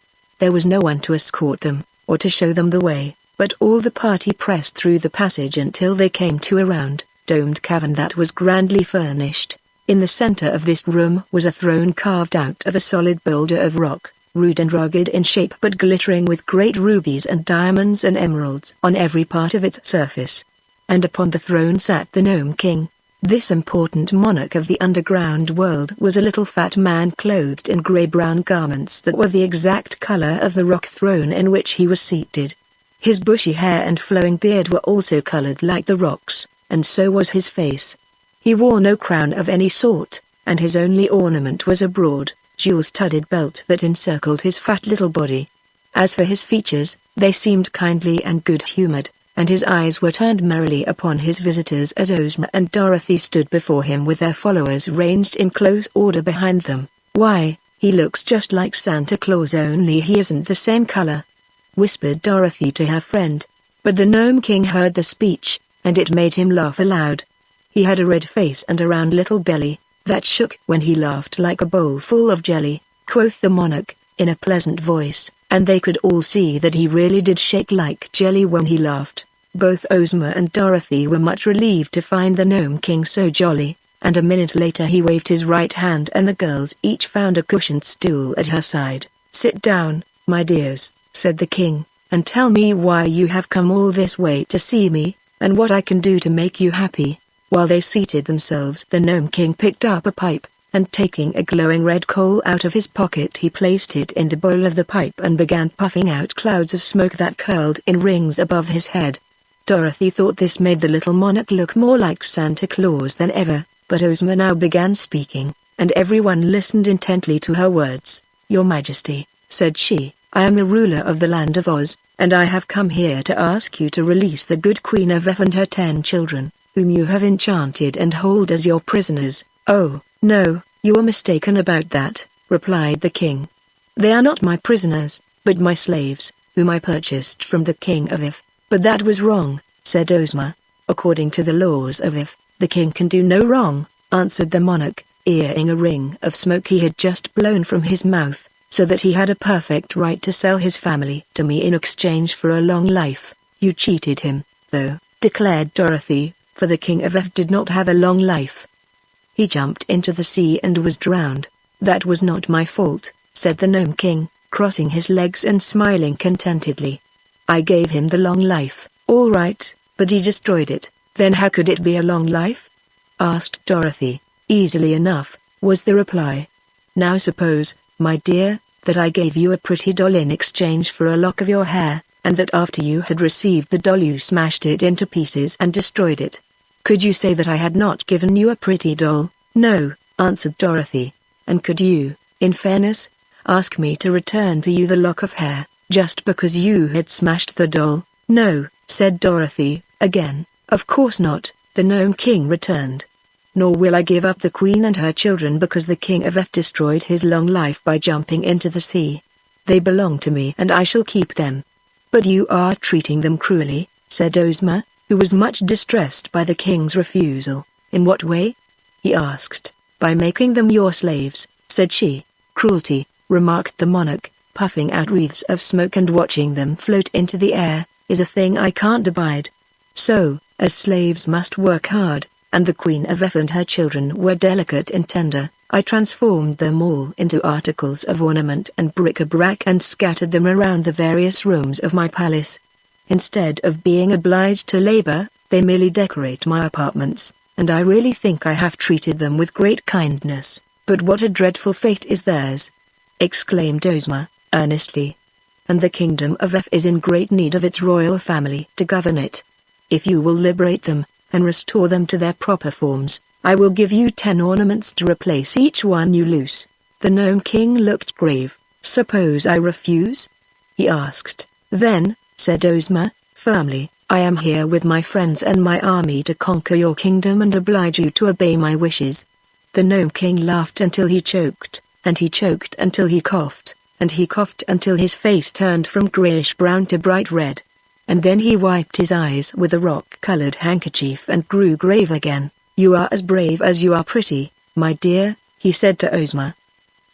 There was no one to escort them, or to show them the way, but all the party pressed through the passage until they came to a round, domed cavern that was grandly furnished. In the center of this room was a throne carved out of a solid boulder of rock, rude and rugged in shape but glittering with great rubies and diamonds and emeralds on every part of its surface. And upon the throne sat the Gnome King. This important monarch of the underground world was a little fat man clothed in grey-brown garments that were the exact color of the rock throne in which he was seated. His bushy hair and flowing beard were also colored like the rocks, and so was his face. He wore no crown of any sort, and his only ornament was a broad, jewel-studded belt that encircled his fat little body. As for his features, they seemed kindly and good-humored, and his eyes were turned merrily upon his visitors as Ozma and Dorothy stood before him with their followers ranged in close order behind them. "Why, he looks just like Santa Claus, only he isn't the same color," whispered Dorothy to her friend. But the Gnome King heard the speech, and it made him laugh aloud. He had a red face and a round little belly that shook when he laughed like a bowl full of jelly, quoth the monarch, in a pleasant voice, and they could all see that he really did shake like jelly when he laughed. Both Ozma and Dorothy were much relieved to find the Gnome King so jolly, and a minute later he waved his right hand and the girls each found a cushioned stool at her side. "Sit down, my dears," said the king, "and tell me why you have come all this way to see me, and what I can do to make you happy." While they seated themselves, the Gnome King picked up a pipe, and taking a glowing red coal out of his pocket he placed it in the bowl of the pipe and began puffing out clouds of smoke that curled in rings above his head. Dorothy thought this made the little monarch look more like Santa Claus than ever, but Ozma now began speaking, and everyone listened intently to her words. "Your Majesty," said she, "I am the ruler of the land of Oz, and I have come here to ask you to release the good Queen of F and her 10 children, whom you have enchanted and hold as your prisoners." "Oh, no, you are mistaken about that," replied the king. "They are not my prisoners, but my slaves, whom I purchased from the king of If." "But that was wrong," said Ozma. "According to the laws of If, the king can do no wrong," answered the monarch, earing a ring of smoke he had just blown from his mouth, "so that he had a perfect right to sell his family to me in exchange for a long life." "You cheated him, though," declared Dorothy, "for the king of F did not have a long life. He jumped into the sea and was drowned." "That was not my fault," said the Gnome King, crossing his legs and smiling contentedly. "I gave him the long life." "All right, but he destroyed it. Then how could it be a long life?" asked Dorothy. "Easily enough," was the reply. "Now suppose, my dear, that I gave you a pretty doll in exchange for a lock of your hair, and that after you had received the doll you smashed it into pieces and destroyed it. Could you say that I had not given you a pretty doll?" "No," answered Dorothy. "And could you, in fairness, ask me to return to you the lock of hair, just because you had smashed the doll?" "No," said Dorothy, again. "Of course not," the Gnome King returned. "Nor will I give up the Queen and her children because the King of F destroyed his long life by jumping into the sea. They belong to me and I shall keep them." "But you are treating them cruelly," said Ozma, who was much distressed by the king's refusal. "In what way?" he asked. "By making them your slaves," said she. "Cruelty," remarked the monarch, puffing out wreaths of smoke and watching them float into the air, "is a thing I can't abide. So, as slaves must work hard, and the Queen of F and her children were delicate and tender, I transformed them all into articles of ornament and bric-a-brac and scattered them around the various rooms of my palace. Instead of being obliged to labor, they merely decorate my apartments, and I really think I have treated them with great kindness. But what a dreadful fate is theirs!" exclaimed Ozma, earnestly. "And the kingdom of F is in great need of its royal family to govern it. If you will liberate them, and restore them to their proper forms, I will give you 10 ornaments to replace each one you lose." The Gnome King looked grave. "Suppose I refuse?" he asked. "Then," said Ozma, firmly, "I am here with my friends and my army to conquer your kingdom and oblige you to obey my wishes." The Gnome King laughed until he choked, and he choked until he coughed, and he coughed until his face turned from grayish-brown to bright red. And then he wiped his eyes with a rock-colored handkerchief and grew grave again. "You are as brave as you are pretty, my dear," he said to Ozma.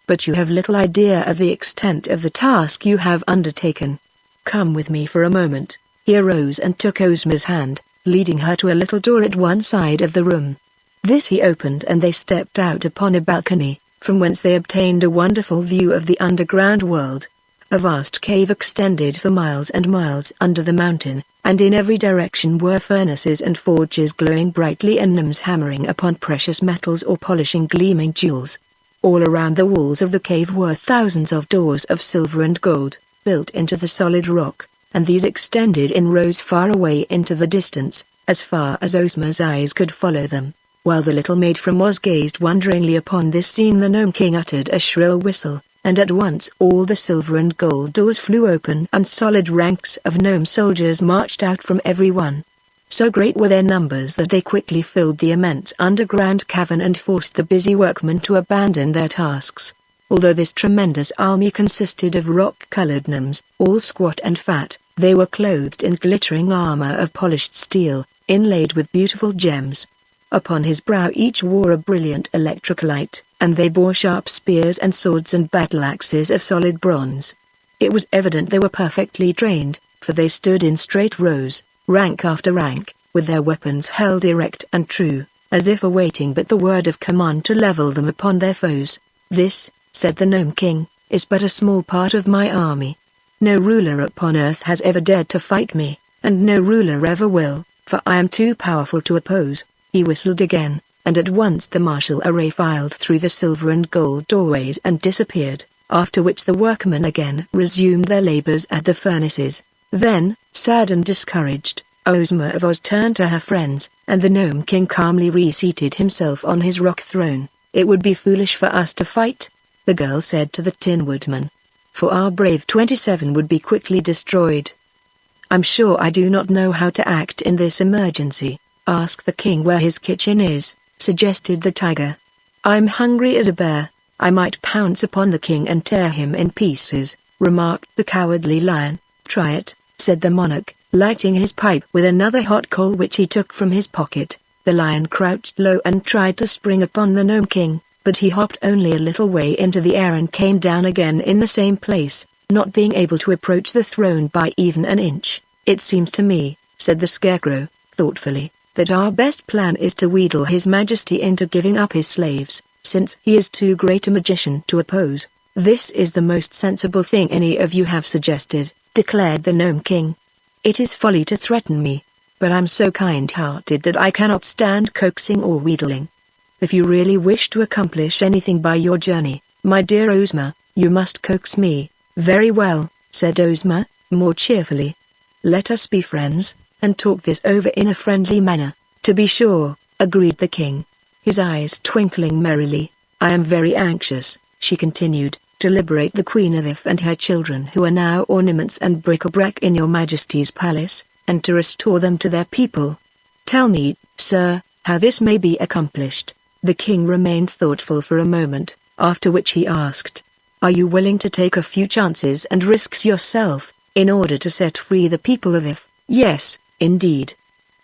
"But you have little idea of the extent of the task you have undertaken. Come with me for a moment." He arose and took Ozma's hand, leading her to a little door at one side of the room. This he opened and they stepped out upon a balcony, from whence they obtained a wonderful view of the underground world. A vast cave extended for miles and miles under the mountain, and in every direction were furnaces and forges glowing brightly and gnomes hammering upon precious metals or polishing gleaming jewels. All around the walls of the cave were thousands of doors of silver and gold, built into the solid rock, and these extended in rows far away into the distance, as far as Ozma's eyes could follow them. While the little maid from Oz gazed wonderingly upon this scene, the Gnome King uttered a shrill whistle, and at once all the silver and gold doors flew open and solid ranks of gnome soldiers marched out from every one. So great were their numbers that they quickly filled the immense underground cavern and forced the busy workmen to abandon their tasks. Although this tremendous army consisted of rock-colored gnomes, all squat and fat, they were clothed in glittering armor of polished steel, inlaid with beautiful gems. Upon his brow each wore a brilliant electric light, and they bore sharp spears and swords and battle-axes of solid bronze. It was evident they were perfectly trained, for they stood in straight rows, rank after rank, with their weapons held erect and true, as if awaiting but the word of command to level them upon their foes. "This," said the Gnome King, "is but a small part of my army. No ruler upon earth has ever dared to fight me, and no ruler ever will, for I am too powerful to oppose." He whistled again, and at once the martial array filed through the silver and gold doorways and disappeared, after which the workmen again resumed their labors at the furnaces. Then, sad and discouraged, Ozma of Oz turned to her friends, and the Gnome King calmly reseated himself on his rock throne. "It would be foolish for us to fight," the girl said to the Tin Woodman, "for our brave 27 would be quickly destroyed." "I'm sure I do not know how to act in this emergency. Ask the king where his kitchen is," suggested the tiger. "I'm hungry as a bear. I might pounce upon the king and tear him in pieces," remarked the cowardly lion. "Try it," said the monarch, lighting his pipe with another hot coal which he took from his pocket. The lion crouched low and tried to spring upon the Gnome King, but he hopped only a little way into the air and came down again in the same place, not being able to approach the throne by even an inch. "It seems to me," said the Scarecrow, thoughtfully, "that our best plan is to wheedle His Majesty into giving up his slaves, since he is too great a magician to oppose." "This is the most sensible thing any of you have suggested," declared the Gnome King. "It is folly to threaten me, but I'm so kind-hearted that I cannot stand coaxing or wheedling. If you really wish to accomplish anything by your journey, my dear Ozma, you must coax me." "Very well," said Ozma, more cheerfully. "Let us be friends, and talk this over in a friendly manner." "To be sure," agreed the king, his eyes twinkling merrily. "I am very anxious," she continued, "to liberate the Queen of If and her children who are now ornaments and bric-a-brac in your Majesty's palace, and to restore them to their people. Tell me, sir, how this may be accomplished." The king remained thoughtful for a moment, after which he asked, "Are you willing to take a few chances and risks yourself, in order to set free the people of If?" "Yes, indeed,"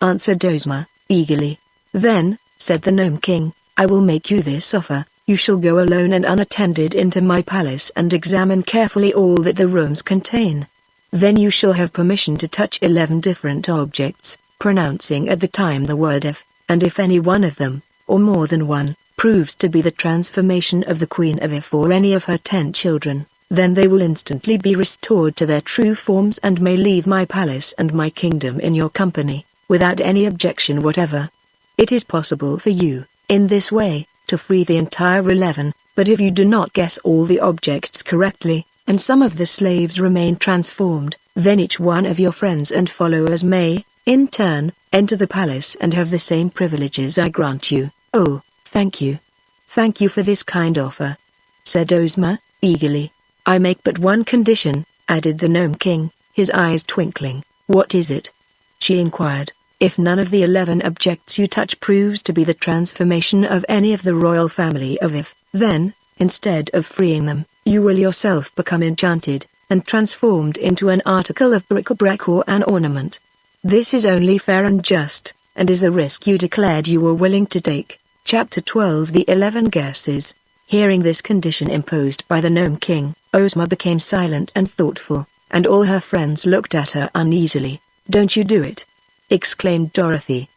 answered Ozma, eagerly. "Then," said the Gnome King, "I will make you this offer. You shall go alone and unattended into my palace and examine carefully all that the rooms contain. Then you shall have permission to touch 11 different objects, pronouncing at the time the word If, and if any one of them, or more than one, proves to be the transformation of the Queen of If or any of her 10 children, then they will instantly be restored to their true forms and may leave my palace and my kingdom in your company, without any objection whatever. It is possible for you, in this way, to free the entire 11, but if you do not guess all the objects correctly, and some of the slaves remain transformed, then each one of your friends and followers may, in turn, enter the palace and have the same privileges I grant you." "Oh, thank you. Thank you for this kind offer," said Ozma, eagerly. "I make but one condition," added the Gnome King, his eyes twinkling. "What is it?" she inquired. "If none of the 11 objects you touch proves to be the transformation of any of the royal family of If, then, instead of freeing them, you will yourself become enchanted, and transformed into an article of bric-a-brac or an ornament. This is only fair and just, and is the risk you declared you were willing to take." Chapter 12 The 11 Guesses. Hearing this condition imposed by the Gnome King, Ozma became silent and thoughtful, and all her friends looked at her uneasily. "Don't you do it," exclaimed Dorothy.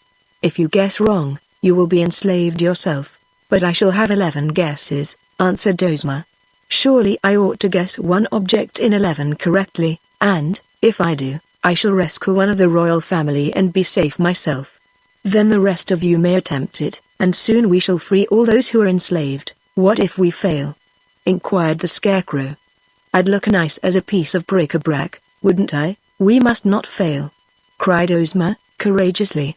"If you guess wrong, you will be enslaved yourself. But I shall have 11 guesses," answered Ozma. "Surely I ought to guess one object in 11 correctly, and, if I do, I shall rescue one of the royal family and be safe myself. Then the rest of you may attempt it, and soon we shall free all those who are enslaved." "What if we fail?" inquired the Scarecrow. "I'd look nice as a piece of bric-a-brac, wouldn't I?" "We must not fail," cried Ozma, courageously.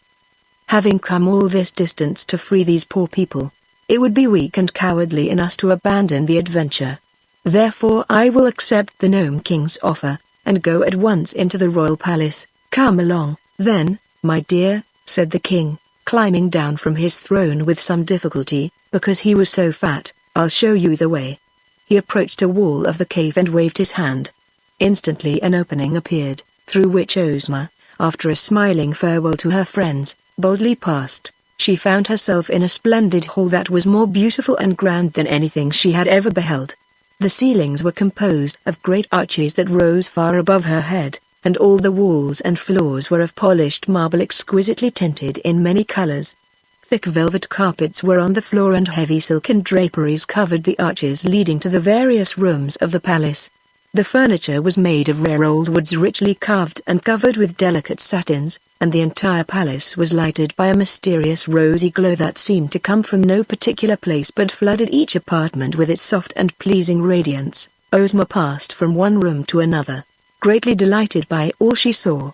"Having come all this distance to free these poor people, it would be weak and cowardly in us to abandon the adventure. Therefore I will accept the Gnome King's offer, and go at once into the royal palace." "Come along, then, my dear," said the king, climbing down from his throne with some difficulty, because he was so fat. "I'll show you the way." He approached a wall of the cave and waved his hand. Instantly an opening appeared, through which Ozma, after a smiling farewell to her friends, boldly passed. She found herself in a splendid hall that was more beautiful and grand than anything she had ever beheld. The ceilings were composed of great arches that rose far above her head, and all the walls and floors were of polished marble exquisitely tinted in many colors. Thick velvet carpets were on the floor and heavy silken draperies covered the arches leading to the various rooms of the palace. The furniture was made of rare old woods richly carved and covered with delicate satins, and the entire palace was lighted by a mysterious rosy glow that seemed to come from no particular place but flooded each apartment with its soft and pleasing radiance. Ozma passed from one room to another, greatly delighted by all she saw.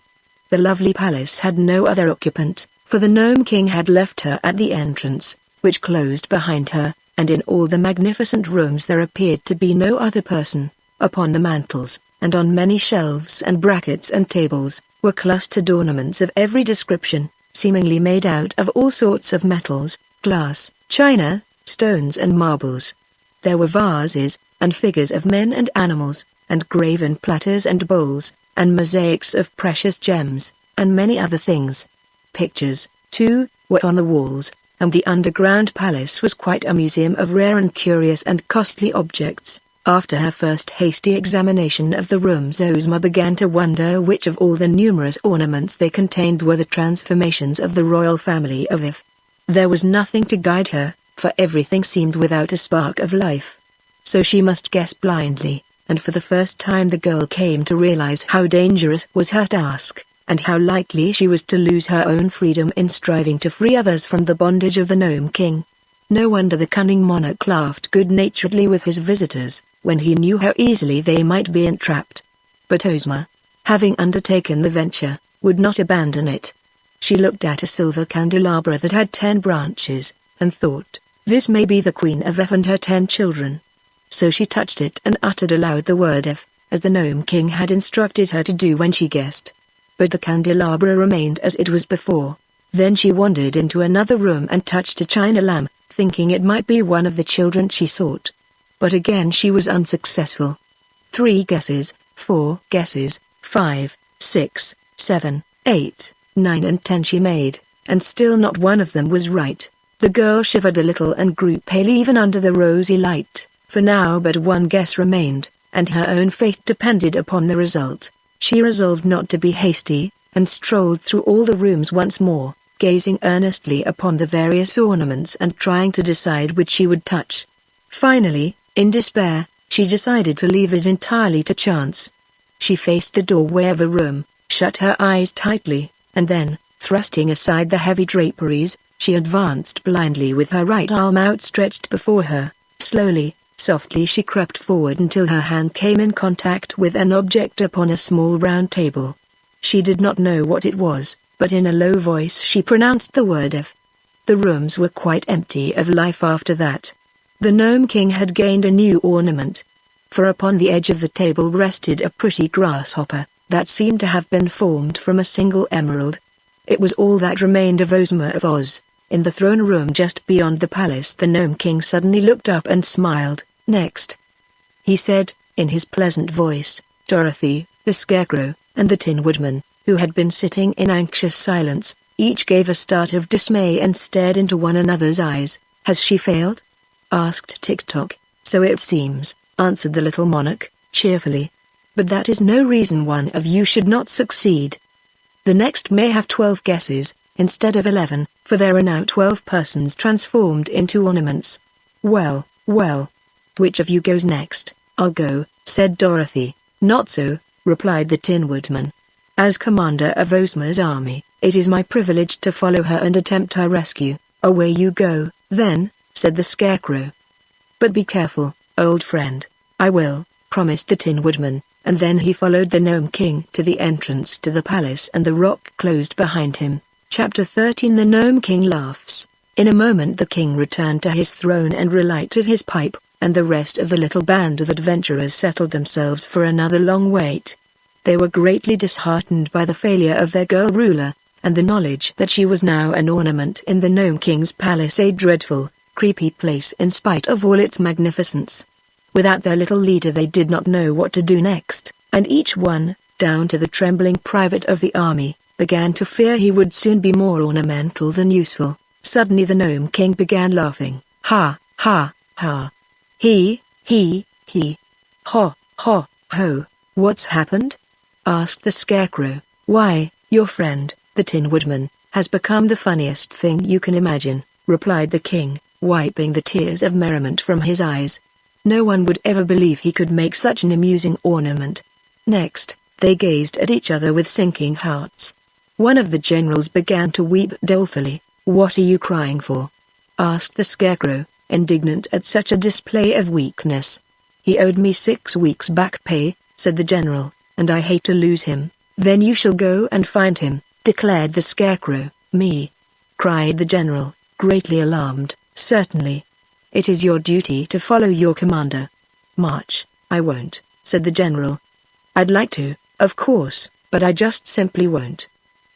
The lovely palace had no other occupant, for the Gnome King had left her at the entrance, which closed behind her, and in all the magnificent rooms there appeared to be no other person. Upon the mantels, and on many shelves and brackets and tables, were clustered ornaments of every description, seemingly made out of all sorts of metals, glass, china, stones and marbles. There were vases, and figures of men and animals, and graven platters and bowls, and mosaics of precious gems, and many other things. Pictures, too, were on the walls, and the underground palace was quite a museum of rare and curious and costly objects. After her first hasty examination of the rooms, Ozma began to wonder which of all the numerous ornaments they contained were the transformations of the royal family of If. There was nothing to guide her, for everything seemed without a spark of life. So she must guess blindly, and for the first time the girl came to realize how dangerous was her task, and how likely she was to lose her own freedom in striving to free others from the bondage of the Gnome King. No wonder the cunning monarch laughed good-naturedly with his visitors, when he knew how easily they might be entrapped. But Ozma, having undertaken the venture, would not abandon it. She looked at a silver candelabra that had 10 branches, and thought, "This may be the Queen of F and her 10 children." So she touched it and uttered aloud the word F, as the Gnome King had instructed her to do when she guessed. But the candelabra remained as it was before. Then she wandered into another room and touched a china lamp, thinking it might be one of the children she sought. But again she was unsuccessful. 3 guesses, 4 guesses, 5, 6, 7, 8, 9 and 10 she made, and still not one of them was right. The girl shivered a little and grew pale even under the rosy light, for now but one guess remained, and her own fate depended upon the result. She resolved not to be hasty, and strolled through all the rooms once more, gazing earnestly upon the various ornaments and trying to decide which she would touch. Finally, in despair, she decided to leave it entirely to chance. She faced the doorway of a room, shut her eyes tightly, and then, thrusting aside the heavy draperies, she advanced blindly with her right arm outstretched before her. Slowly, softly she crept forward until her hand came in contact with an object upon a small round table. She did not know what it was, but in a low voice she pronounced the word F. The rooms were quite empty of life after that. The Gnome King had gained a new ornament. For upon the edge of the table rested a pretty grasshopper, that seemed to have been formed from a single emerald. It was all that remained of Ozma of Oz. In the throne room just beyond the palace the Gnome King suddenly looked up and smiled. "Next," he said, in his pleasant voice. Dorothy, the Scarecrow, and the Tin Woodman, who had been sitting in anxious silence, each gave a start of dismay and stared into one another's eyes. "Has she failed?" asked Tik-Tok. "So it seems," answered the little monarch, cheerfully. "But that is no reason one of you should not succeed." The next may have 12 guesses, instead of 11, for there are now 12 persons transformed into ornaments. Well, well. Which of you goes next? I'll go, said Dorothy. Not so, replied the Tin Woodman. As commander of Ozma's army, it is my privilege to follow her and attempt her rescue. Away you go, then, said the Scarecrow. But be careful, old friend. I will, promised the Tin Woodman, and then he followed the Gnome King to the entrance to the palace and the rock closed behind him. Chapter 13. The Gnome King laughs. In a moment the king returned to his throne and relighted his pipe, and the rest of the little band of adventurers settled themselves for another long wait. They were greatly disheartened by the failure of their girl ruler, and the knowledge that she was now an ornament in the Gnome King's palace, a dreadful, creepy place in spite of all its magnificence. Without their little leader they did not know what to do next, and each one, down to the trembling private of the army, began to fear he would soon be more ornamental than useful. Suddenly the Gnome King began laughing. Ha, ha, ha. He. Ho, ho, ho. What's happened? Asked the Scarecrow. Why, your friend, the Tin Woodman, has become the funniest thing you can imagine, replied the king, wiping the tears of merriment from his eyes. No one would ever believe he could make such an amusing ornament. Next, they gazed at each other with sinking hearts. One of the generals began to weep dolefully. What are you crying for? Asked the Scarecrow, indignant at such a display of weakness. He owed me 6 weeks back pay, said the general, and I hate to lose him. Then you shall go and find him, declared the Scarecrow. Me? Cried the general, greatly alarmed. Certainly. It is your duty to follow your commander. March. I won't, said the general. I'd like to, of course, but I just simply won't.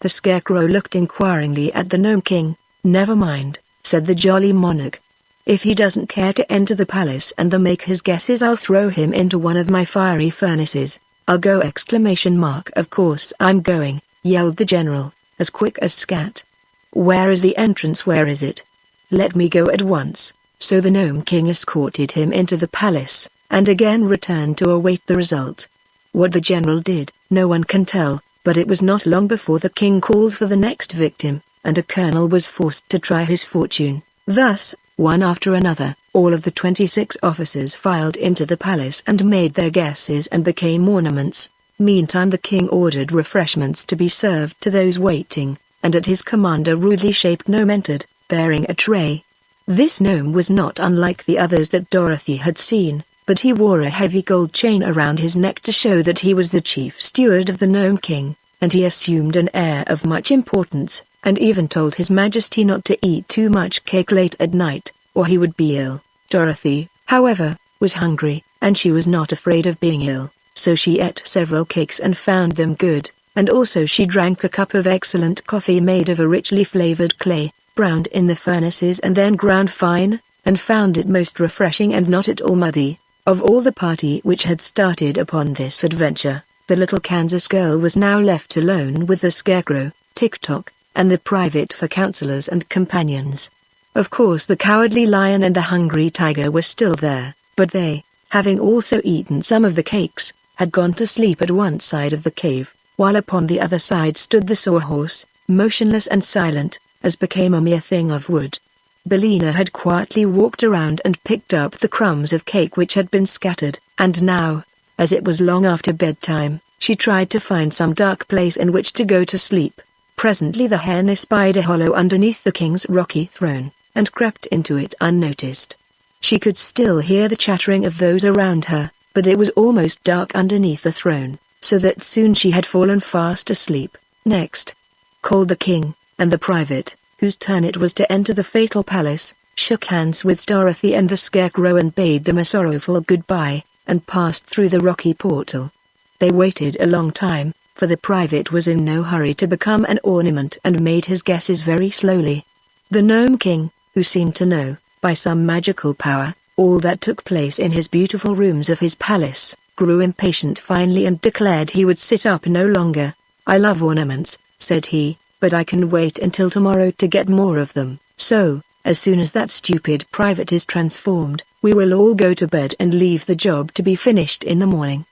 The Scarecrow looked inquiringly at the Gnome King. Never mind, said the jolly monarch. If he doesn't care to enter the palace and make his guesses, I'll throw him into one of my fiery furnaces. I'll go! Of course I'm going, yelled the general, as quick as scat. Where is the entrance? Where is it? Let me go at once. So the Gnome King escorted him into the palace, and again returned to await the result. What the general did, no one can tell, but it was not long before the king called for the next victim, and a colonel was forced to try his fortune. Thus, one after another, all of the 26 officers filed into the palace and made their guesses and became ornaments. Meantime the king ordered refreshments to be served to those waiting, and at his command a rudely shaped gnome entered, bearing a tray. This gnome was not unlike the others that Dorothy had seen, but he wore a heavy gold chain around his neck to show that he was the chief steward of the Gnome King, and he assumed an air of much importance, and even told His Majesty not to eat too much cake late at night, or he would be ill. Dorothy, however, was hungry, and she was not afraid of being ill, so she ate several cakes and found them good, and also she drank a cup of excellent coffee made of a richly flavored clay, browned in the furnaces and then ground fine, and found it most refreshing and not at all muddy. Of all the party which had started upon this adventure, the little Kansas girl was now left alone with the Scarecrow, Tick-Tock, and the private for counselors and companions. Of course the Cowardly Lion and the Hungry Tiger were still there, but they, having also eaten some of the cakes, had gone to sleep at one side of the cave, while upon the other side stood the Sawhorse, motionless and silent, as became a mere thing of wood. Billina had quietly walked around and picked up the crumbs of cake which had been scattered, and now, as it was long after bedtime, she tried to find some dark place in which to go to sleep. Presently the hen espied a hollow underneath the king's rocky throne, and crept into it unnoticed. She could still hear the chattering of those around her, but it was almost dark underneath the throne, so that soon she had fallen fast asleep. Next, called the king, and the private, whose turn it was to enter the fatal palace, shook hands with Dorothy and the Scarecrow and bade them a sorrowful goodbye, and passed through the rocky portal. They waited a long time, for the private was in no hurry to become an ornament and made his guesses very slowly. The Gnome King, who seemed to know, by some magical power, all that took place in his beautiful rooms of his palace, grew impatient finally and declared he would sit up no longer. I love ornaments, said he, but I can wait until tomorrow to get more of them. So, as soon as that stupid private is transformed, we will all go to bed and leave the job to be finished in the morning.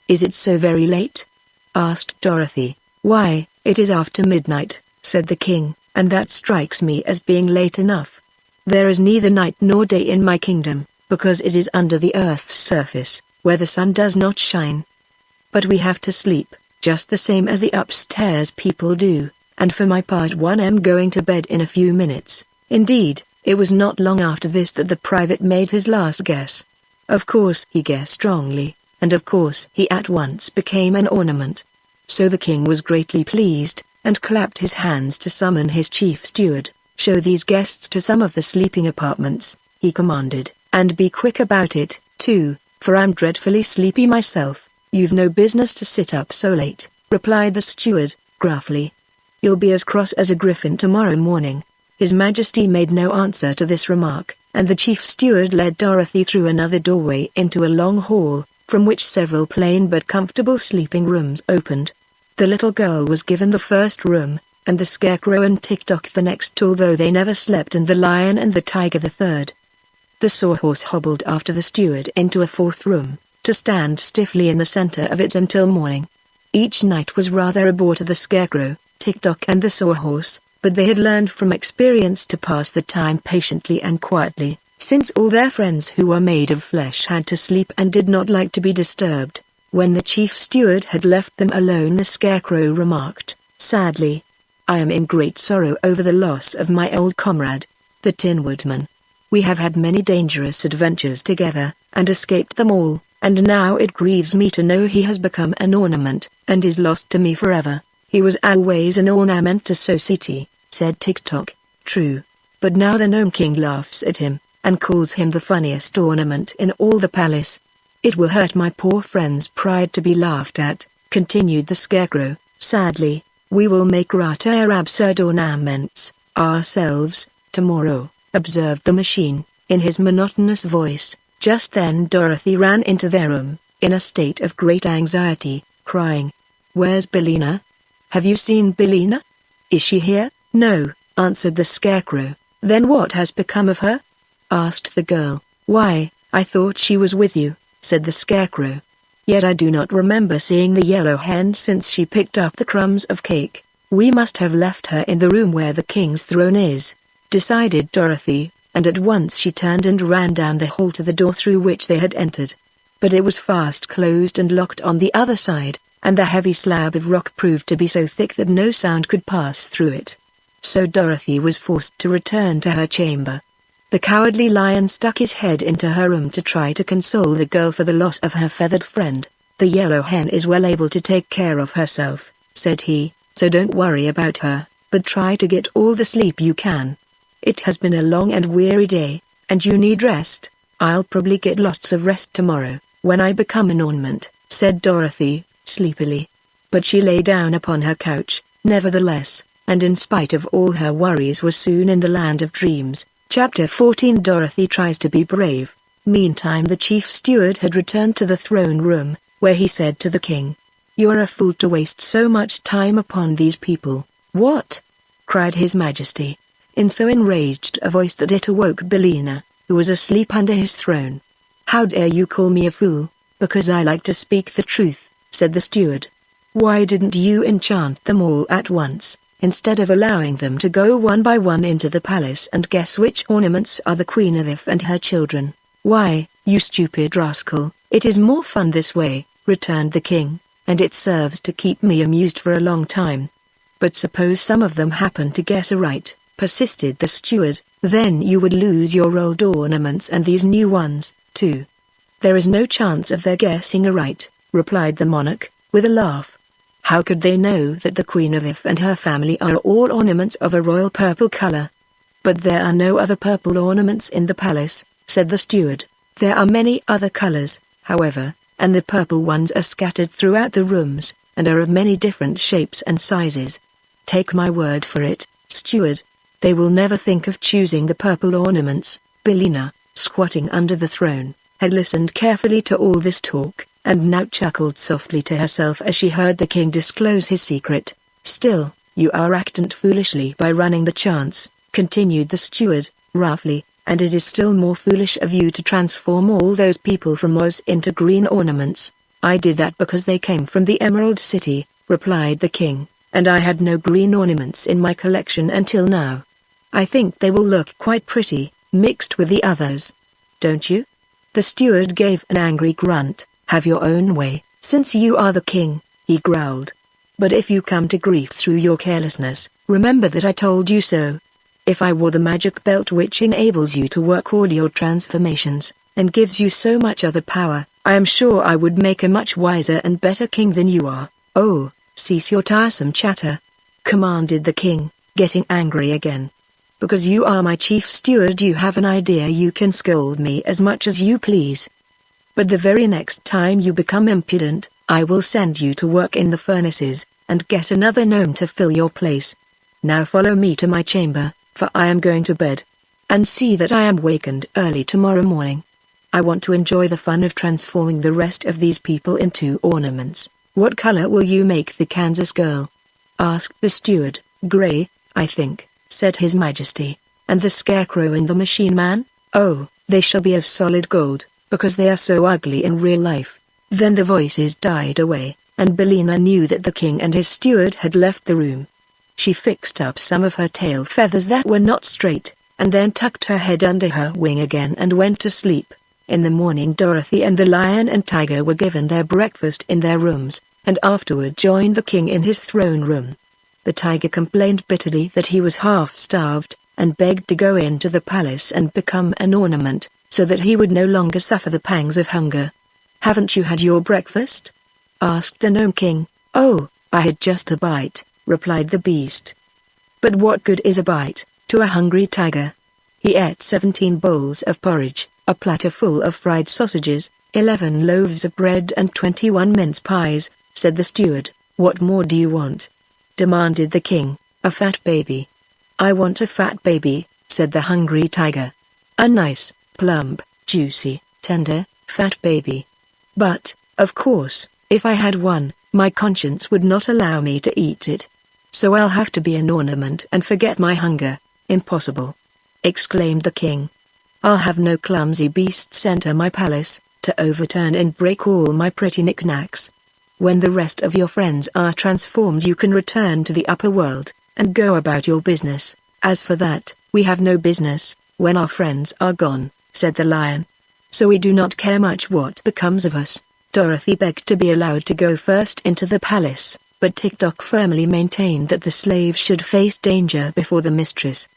Is it so very late? Asked Dorothy. "Why, it is after midnight," said the king, "and that strikes me as being late enough. There is neither night nor day in my kingdom, because it is under the earth's surface, where the sun does not shine. But we have to sleep, just the same as the upstairs people do, and for my part I'm going to bed in a few minutes." Indeed, it was not long after this that the private made his last guess. Of course he guessed wrongly, and of course he at once became an ornament. So the king was greatly pleased, and clapped his hands to summon his chief steward. "Show these guests to some of the sleeping apartments," he commanded, "and be quick about it, too, for I'm dreadfully sleepy myself." "You've no business to sit up so late," replied the steward, gruffly. "You'll be as cross as a griffin tomorrow morning." His Majesty made no answer to this remark, and the chief steward led Dorothy through another doorway into a long hall, from which several plain but comfortable sleeping rooms opened. The little girl was given the first room, and the Scarecrow and Tick-Tock the next, although they never slept, and the Lion and the Tiger the third. The Sawhorse hobbled after the steward into a fourth room, to stand stiffly in the center of it until morning. Each night was rather a bore to the Scarecrow, Tick-Tock and the Sawhorse, but they had learned from experience to pass the time patiently and quietly, since all their friends who were made of flesh had to sleep and did not like to be disturbed. When the chief steward had left them alone, the Scarecrow remarked, sadly, "I am in great sorrow over the loss of my old comrade, the Tin Woodman. We have had many dangerous adventures together, and escaped them all, and now it grieves me to know he has become an ornament, and is lost to me forever. He was always an ornament to society," said Tick-Tock. "True. But now the Gnome King laughs at him, and calls him the funniest ornament in all the palace. It will hurt my poor friend's pride to be laughed at," continued the Scarecrow, sadly. "We will make rather absurd ornaments, ourselves, tomorrow," observed the machine, in his monotonous voice. Just then Dorothy ran into their room, in a state of great anxiety, crying, "Where's Billina? Have you seen Billina? Is she here?" "No," answered the Scarecrow. "Then what has become of her?" asked the girl. "Why, I thought she was with you," said the Scarecrow. "Yet I do not remember seeing the yellow hen since she picked up the crumbs of cake. We must have left her in the room where the king's throne is," decided Dorothy, and at once she turned and ran down the hall to the door through which they had entered. But it was fast closed and locked on the other side, and the heavy slab of rock proved to be so thick that no sound could pass through it. So Dorothy was forced to return to her chamber. The Cowardly Lion stuck his head into her room to try to console the girl for the loss of her feathered friend. "The yellow hen is well able to take care of herself," said he, "so don't worry about her, but try to get all the sleep you can. It has been a long and weary day, and you need rest." "I'll probably get lots of rest tomorrow, when I become an ornament," said Dorothy, sleepily. But she lay down upon her couch, nevertheless, and in spite of all her worries was soon in the land of dreams. Chapter 14. Dorothy tries to be brave. Meantime the chief steward had returned to the throne room, where he said to the king, "You're a fool to waste so much time upon these people." "What?" cried his Majesty, in so enraged a voice that it awoke Billina, who was asleep under his throne. "How dare you call me a fool?" "Because I like to speak the truth," said the steward. "Why didn't you enchant them all at once, instead of allowing them to go one by one into the palace and guess which ornaments are the Queen of and her children?" "Why, you stupid rascal, it is more fun this way," returned the king, "and it serves to keep me amused for a long time." "But suppose some of them happen to guess aright," persisted the steward, "then you would lose your old ornaments and these new ones, too." "There is no chance of their guessing aright," replied the monarch, with a laugh. "How could they know that the Queen of and her family are all ornaments of a royal purple color?" "But there are no other purple ornaments in the palace," said the steward. "There are many other colors, however, and the purple ones are scattered throughout the rooms, and are of many different shapes and sizes. Take my word for it, steward, they will never think of choosing the purple ornaments." Billina, squatting under the throne, had listened carefully to all this talk, and now chuckled softly to herself as she heard the king disclose his secret. "Still, you are acting foolishly by running the chance," continued the steward, roughly, "and it is still more foolish of you to transform all those people from Oz into green ornaments." "I did that because they came from the Emerald City," replied the king, and I had no green ornaments in my collection until now. I think they will look quite pretty, mixed with the others. Don't you?" The steward gave an angry grunt. "Have your own way, since you are the king," he growled. "But if you come to grief through your carelessness, remember that I told you so. If I wore the magic belt which enables you to work all your transformations, and gives you so much other power, I am sure I would make a much wiser and better king than you are." "Oh, cease your tiresome chatter," commanded the king, getting angry again. "Because you are my chief steward you have an idea you can scold me as much as you please. But the very next time you become impudent, I will send you to work in the furnaces, and get another gnome to fill your place. Now follow me to my chamber, for I am going to bed. And see that I am wakened early tomorrow morning. I want to enjoy the fun of transforming the rest of these people into ornaments." "What color will you make the Kansas girl?" asked the steward. "Gray, I think," said His Majesty. "And the Scarecrow and the Machine Man?" "Oh, they shall be of solid gold, because they are so ugly in real life." Then the voices died away, and Bellina knew that the king and his steward had left the room. She fixed up some of her tail feathers that were not straight, and then tucked her head under her wing again and went to sleep. In the morning Dorothy and the lion and tiger were given their breakfast in their rooms, and afterward joined the king in his throne room. The tiger complained bitterly that he was half-starved, and begged to go into the palace and become an ornament, so that he would no longer suffer the pangs of hunger. "Haven't you had your breakfast?" asked the Gnome King. "Oh, I had just a bite," replied the beast. "But what good is a bite to a hungry tiger?" He ate 17 bowls of porridge, a platter full of fried sausages, 11 loaves of bread and 21 mince pies, said the steward. "What more do you want?" demanded the king. "A fat baby." "I want a fat baby," said the hungry tiger. "A nice, plump, juicy, tender, fat baby. But, of course, if I had one, my conscience would not allow me to eat it. So I'll have to be an ornament and forget my hunger." "Impossible!" exclaimed the king. "I'll have no clumsy beasts enter my palace, to overturn and break all my pretty knickknacks. When the rest of your friends are transformed you can return to the upper world, and go about your business. As for that, we have no business, when our friends are gone," said the lion. "So we do not care much what becomes of us." Dorothy begged to be allowed to go first into the palace, but Tick-Tock firmly maintained that the slave should face danger before the mistress.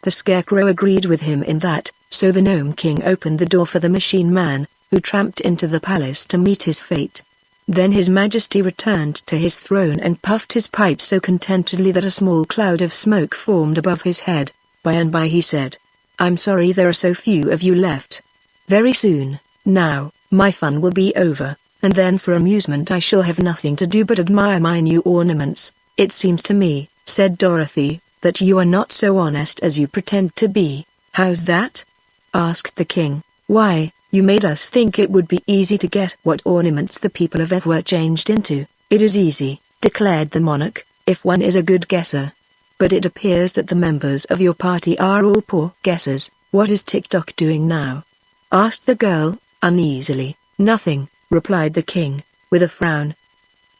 The Scarecrow agreed with him in that, so the Gnome King opened the door for the Machine Man, who tramped into the palace to meet his fate. Then His Majesty returned to his throne and puffed his pipe so contentedly that a small cloud of smoke formed above his head. By and by he said, "I'm sorry there are so few of you left. Very soon, now, my fun will be over, and then for amusement I shall have nothing to do but admire my new ornaments." "It seems to me," said Dorothy, "that you are not so honest as you pretend to be." "How's that?" asked the king. "Why, you made us think it would be easy to guess what ornaments the people of Ev were changed into." "It is easy," declared the monarch, "if one is a good guesser. But it appears that the members of your party are all poor guessers." "What is Tick-Tock doing now?" asked the girl, uneasily. "Nothing," replied the king, with a frown.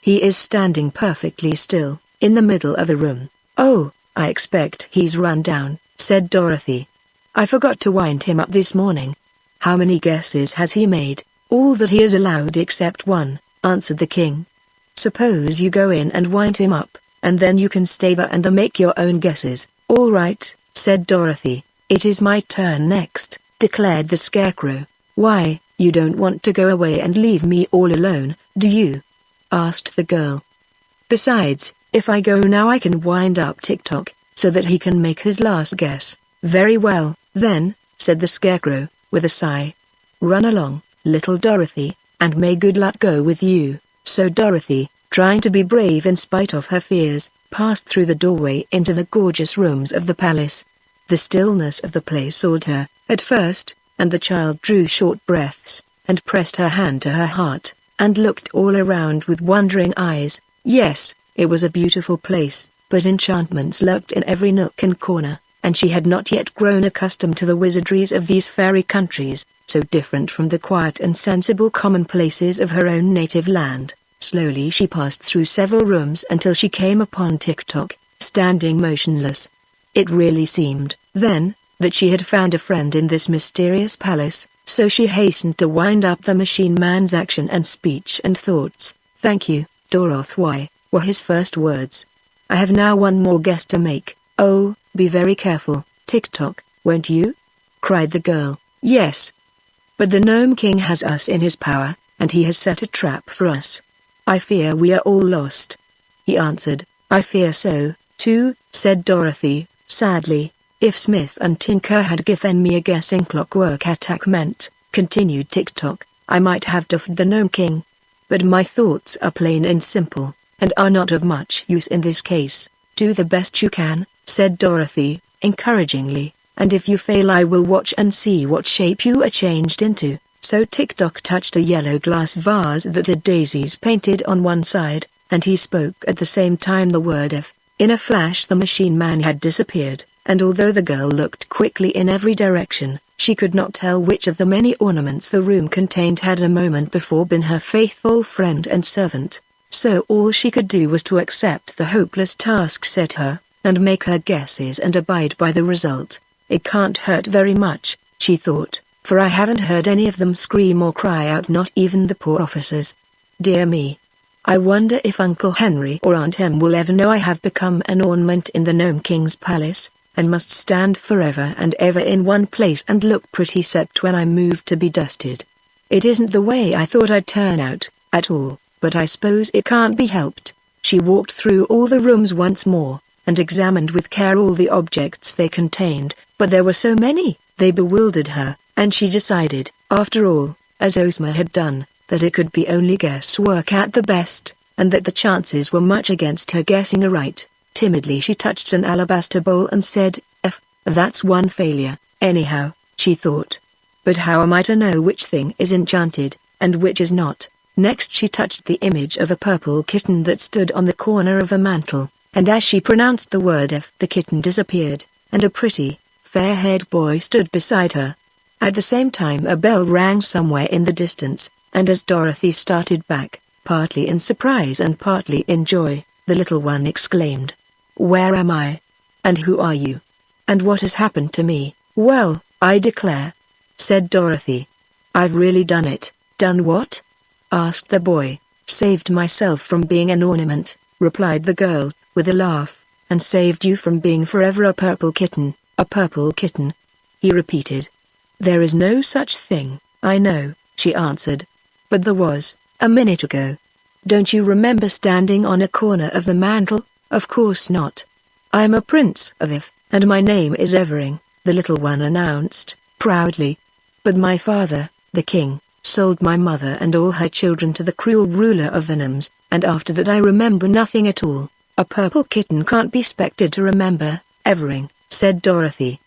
"He is standing perfectly still, in the middle of the room." "Oh, I expect he's run down," said Dorothy. "I forgot to wind him up this morning." "How many guesses has he made?" "All that he is allowed except one," answered the king. "Suppose you go in and wind him up, and then you can stay there and make your own guesses." "All right," said Dorothy. "It is my turn next," declared the Scarecrow. "Why, you don't want to go away and leave me all alone, do you?" asked the girl. "Besides, if I go now I can wind up Tick-Tock, so that he can make his last guess." "Very well, then," said the Scarecrow, with a sigh. "Run along, little Dorothy, and may good luck go with you." So Dorothy, trying to be brave in spite of her fears, passed through the doorway into the gorgeous rooms of the palace. The stillness of the place awed her, at first, and the child drew short breaths, and pressed her hand to her heart, and looked all around with wondering eyes. Yes, it was a beautiful place, but enchantments lurked in every nook and corner, and she had not yet grown accustomed to the wizardries of these fairy countries, so different from the quiet and sensible commonplaces of her own native land. Slowly she passed through several rooms until she came upon Tick-Tock, standing motionless. It really seemed, then, that she had found a friend in this mysterious palace, so she hastened to wind up the machine man's action and speech and thoughts. "Thank you, Dorothy," were his first words. "I have now one more guess to make." "Oh, be very careful, Tick-Tock, won't you?" cried the girl. "Yes. But the Gnome King has us in his power, and he has set a trap for us. I fear we are all lost," he answered. "I fear so, too," said Dorothy, sadly. "If Smith and Tinker had given me a guessing clockwork attackment," continued Tick-Tock, "I might have defeated the Gnome King. But my thoughts are plain and simple, and are not of much use in this case." "Do the best you can," said Dorothy, encouragingly, "and if you fail I will watch and see what shape you are changed into." So Tick-Tock touched a yellow glass vase that had daisies painted on one side, and he spoke at the same time the word F. In a flash the machine man had disappeared, and although the girl looked quickly in every direction, she could not tell which of the many ornaments the room contained had a moment before been her faithful friend and servant. So all she could do was to accept the hopeless task set her, and make her guesses and abide by the result. "It can't hurt very much," she thought, "for I haven't heard any of them scream or cry out, not even the poor officers. Dear me. I wonder if Uncle Henry or Aunt Em will ever know I have become an ornament in the Gnome King's palace, and must stand forever and ever in one place and look pretty except when I move to be dusted. It isn't the way I thought I'd turn out, at all, but I suppose it can't be helped." She walked through all the rooms once more, and examined with care all the objects they contained, but there were so many, they bewildered her, and she decided, after all, as Ozma had done, that it could be only guesswork at the best, and that the chances were much against her guessing aright. Timidly she touched an alabaster bowl and said, "That's one failure, anyhow," she thought. "But how am I to know which thing is enchanted, and which is not?" Next she touched the image of a purple kitten that stood on the corner of a mantel, and as she pronounced the word F, the kitten disappeared, and a pretty, fair-haired boy stood beside her. At the same time a bell rang somewhere in the distance, and as Dorothy started back, partly in surprise and partly in joy, the little one exclaimed, "Where am I? And who are you? And what has happened to me?" "Well, I declare," said Dorothy. "I've really done it." "Done what?" asked the boy. "Saved myself from being an ornament," replied the girl, with a laugh, "and saved you from being forever a purple kitten." "A purple kitten?" he repeated. "There is no such thing." "I know," she answered. "But there was, a minute ago. Don't you remember standing on a corner of the mantel?" "Of course not. I'm a prince of If, and my name is Evering," the little one announced, proudly. "But my father, the king, sold my mother and all her children to the cruel ruler of the Gnomes, and after that I remember nothing at all." "A purple kitten can't be expected to remember, Evering," said Dorothy.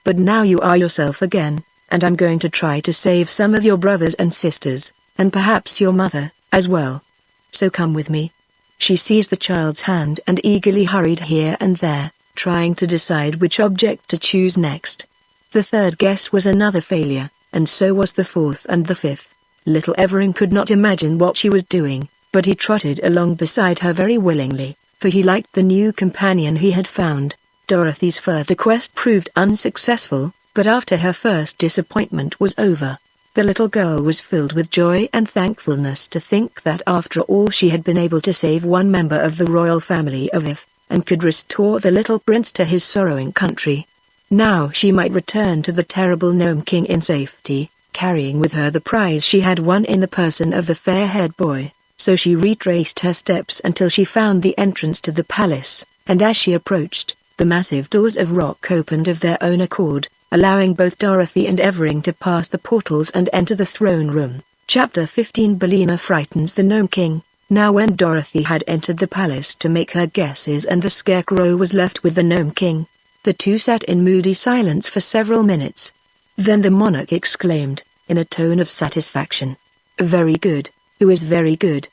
"But now you are yourself again, and I'm going to try to save some of your brothers and sisters, and perhaps your mother, as well. So come with me." She seized the child's hand and eagerly hurried here and there, trying to decide which object to choose next. The third guess was another failure, and so was the fourth and the fifth. Little Evering could not imagine what she was doing, but he trotted along beside her very willingly, for he liked the new companion he had found. Dorothy's further quest proved unsuccessful, but after her first disappointment was over, the little girl was filled with joy and thankfulness to think that after all she had been able to save one member of the royal family of If, and could restore the little prince to his sorrowing country. Now she might return to the terrible Gnome King in safety, carrying with her the prize she had won in the person of the fair-haired boy. So she retraced her steps until she found the entrance to the palace, and as she approached, the massive doors of rock opened of their own accord, allowing both Dorothy and Evering to pass the portals and enter the throne room. Chapter 15 Bellina frightens the Gnome King. Now when Dorothy had entered the palace to make her guesses and the Scarecrow was left with the Gnome King, the two sat in moody silence for several minutes. Then the monarch exclaimed, in a tone of satisfaction, "Very good." "Who is very good?"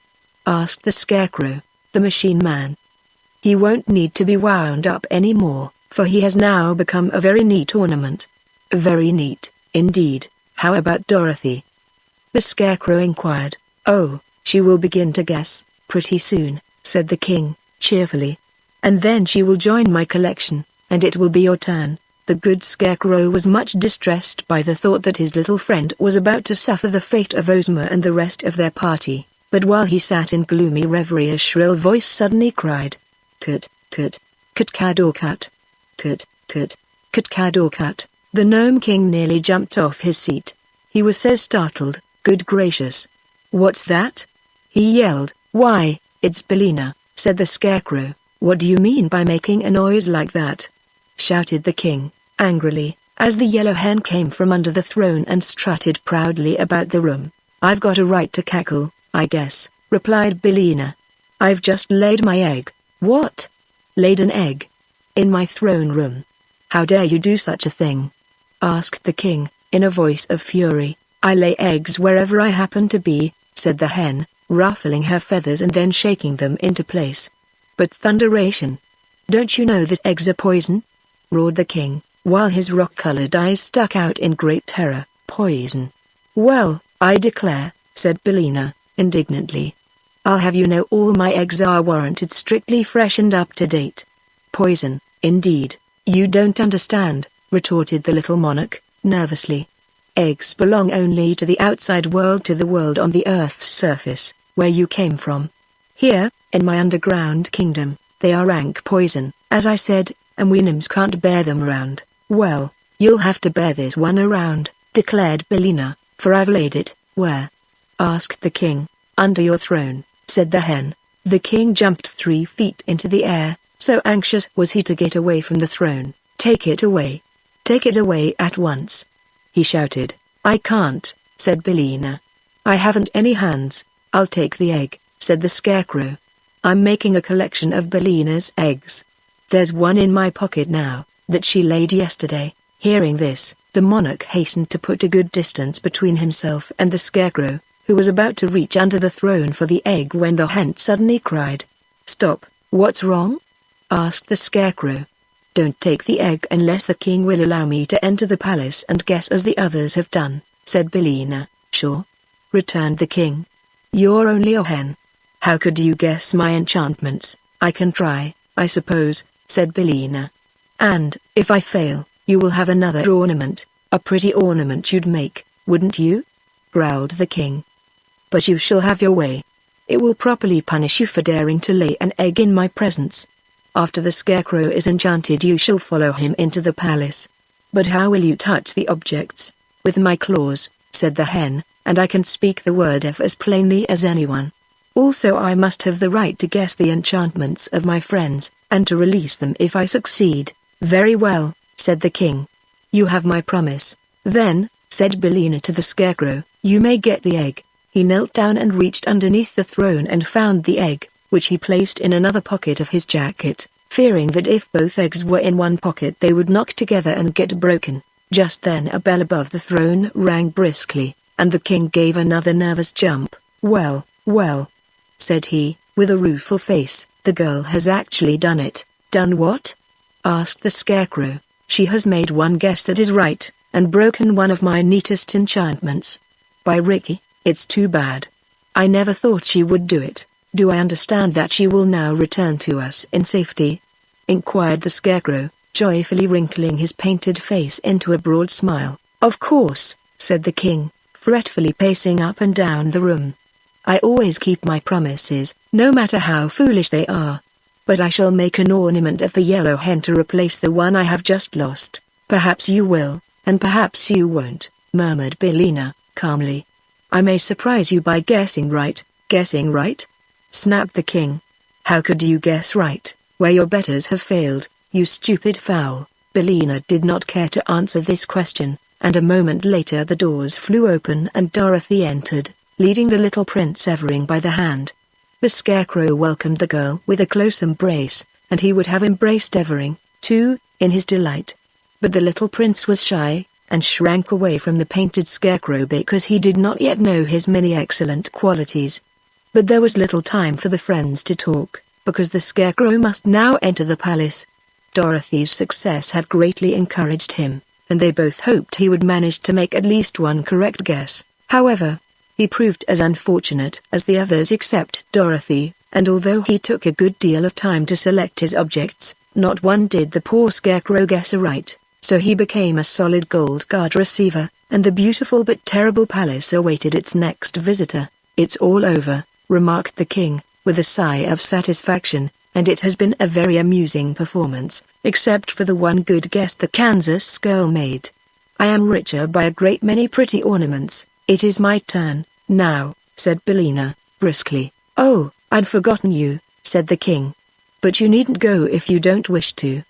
asked the Scarecrow, the machine man. "He won't need to be wound up anymore, for he has now become a very neat ornament." "Very neat, indeed. How about Dorothy?" the Scarecrow inquired. "Oh, She will begin to guess, pretty soon, said the king, cheerfully. And then she will join my collection, and it will be your turn. The good scarecrow was much distressed by the thought that his little friend was about to suffer the fate of Ozma and the rest of their party, but while he sat in gloomy reverie a shrill voice suddenly cried, "Cut, cut, cut-cador-cut, cut, cut, cut-cador-cut." The Gnome King nearly jumped off his seat. He was so startled. Good gracious! What's that? He yelled. "Why, it's Billina," said the Scarecrow. "What do you mean by making a noise like that?" shouted the king, angrily, as the yellow hen came from under the throne and strutted proudly about the room. "I've got a right to cackle, I guess," replied Billina. "I've just laid my egg." "What? Laid an egg? In my throne room? How dare you do such a thing?" asked the king, in a voice of fury. "I lay eggs wherever I happen to be," said the hen, ruffling her feathers and then shaking them into place. "But thunderation! Don't you know that eggs are poison?" roared the king, while his rock-colored eyes stuck out in great terror. "Poison? Well, I declare," said Billina, indignantly. "I'll have you know all my eggs are warranted strictly fresh and up-to-date." "Poison, indeed, you don't understand," retorted the little monarch, nervously. "Eggs belong only to the outside world, to the world on the Earth's surface, where you came from. Here, in my underground kingdom, they are rank poison, as I said, and we gnomes can't bear them around." "Well, you'll have to bear this one around," declared Billina, "for I've laid it." "Where?" asked the king. "Under your throne," said the hen. The king jumped 3 feet into the air, so anxious was he to get away from the throne. "Take it away. Take it away at once," he shouted. "I can't," said Billina. "I haven't any hands." "I'll take the egg," said the Scarecrow. "I'm making a collection of Billina's eggs. There's one in my pocket now, that she laid yesterday." Hearing this, the monarch hastened to put a good distance between himself and the Scarecrow, who was about to reach under the throne for the egg when the hen suddenly cried. "Stop, what's wrong?" asked the Scarecrow. "Don't take the egg unless the king will allow me to enter the palace and guess as the others have done," said Billina. "Sure," returned the king. "You're only a hen. How could you guess my enchantments?" "I can try, I suppose," said Billina. "And, if I fail, you will have another ornament. A pretty ornament you'd make, wouldn't you?" growled the king. "But you shall have your way. It will properly punish you for daring to lay an egg in my presence. After the Scarecrow is enchanted you shall follow him into the palace." "But how will you touch the objects?" "With my claws," said the hen, "and I can speak the word F as plainly as anyone. Also I must have the right to guess the enchantments of my friends, and to release them if I succeed." "Very well," said the king. "You have my promise." "Then," said Billina to the Scarecrow, "you may get the egg." He knelt down and reached underneath the throne and found the egg, which he placed in another pocket of his jacket, fearing that if both eggs were in one pocket they would knock together and get broken. Just then a bell above the throne rang briskly, and the king gave another nervous jump. "Well, well," said he, with a rueful face, "the girl has actually done it." "Done what?" asked the Scarecrow. "She has made one guess that is right, and broken one of my neatest enchantments. By Ricky, it's too bad. I never thought she would do it." "Do I understand that she will now return to us in safety?" inquired the Scarecrow, joyfully wrinkling his painted face into a broad smile. "Of course," said the king, fretfully pacing up and down the room. "I always keep my promises, no matter how foolish they are. But I shall make an ornament of the yellow hen to replace the one I have just lost." "Perhaps you will, and perhaps you won't," murmured Billina, calmly. "I may surprise you by guessing right." "Guessing right?" snapped the king. "How could you guess right, where your betters have failed, you stupid fowl?" Billina did not care to answer this question, and a moment later the doors flew open and Dorothy entered, leading the little Prince Evering by the hand. The Scarecrow welcomed the girl with a close embrace, and he would have embraced Evering, too, in his delight. But the little prince was shy, and shrank away from the painted Scarecrow because he did not yet know his many excellent qualities. But there was little time for the friends to talk, because the Scarecrow must now enter the palace. Dorothy's success had greatly encouraged him, and they both hoped he would manage to make at least one correct guess. However, He proved as unfortunate as the others except Dorothy, and although he took a good deal of time to select his objects, not one did the poor scarecrow guess aright, so he became a solid gold card receiver, and the beautiful but terrible palace awaited its next visitor. "It's all over," remarked the king, with a sigh of satisfaction, "and it has been a very amusing performance, except for the one good guess the Kansas girl made. I am richer by a great many pretty ornaments. It is my turn, now," said Billina, briskly. "Oh, I'd forgotten you," said the king. "But you needn't go if you don't wish to.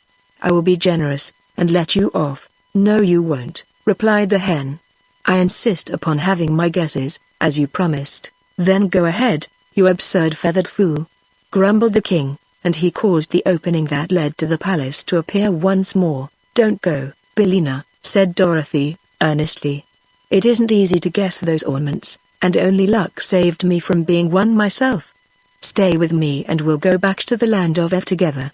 I will be generous, and let you off." "No you won't," replied the hen. "I insist upon having my guesses, as you promised." "Then go ahead, you absurd feathered fool," grumbled the king, and he caused the opening that led to the palace to appear once more. "Don't go, Billina," said Dorothy, earnestly. "It isn't easy to guess those ornaments, and only luck saved me from being one myself. Stay with me and we'll go back to the land of Ev together.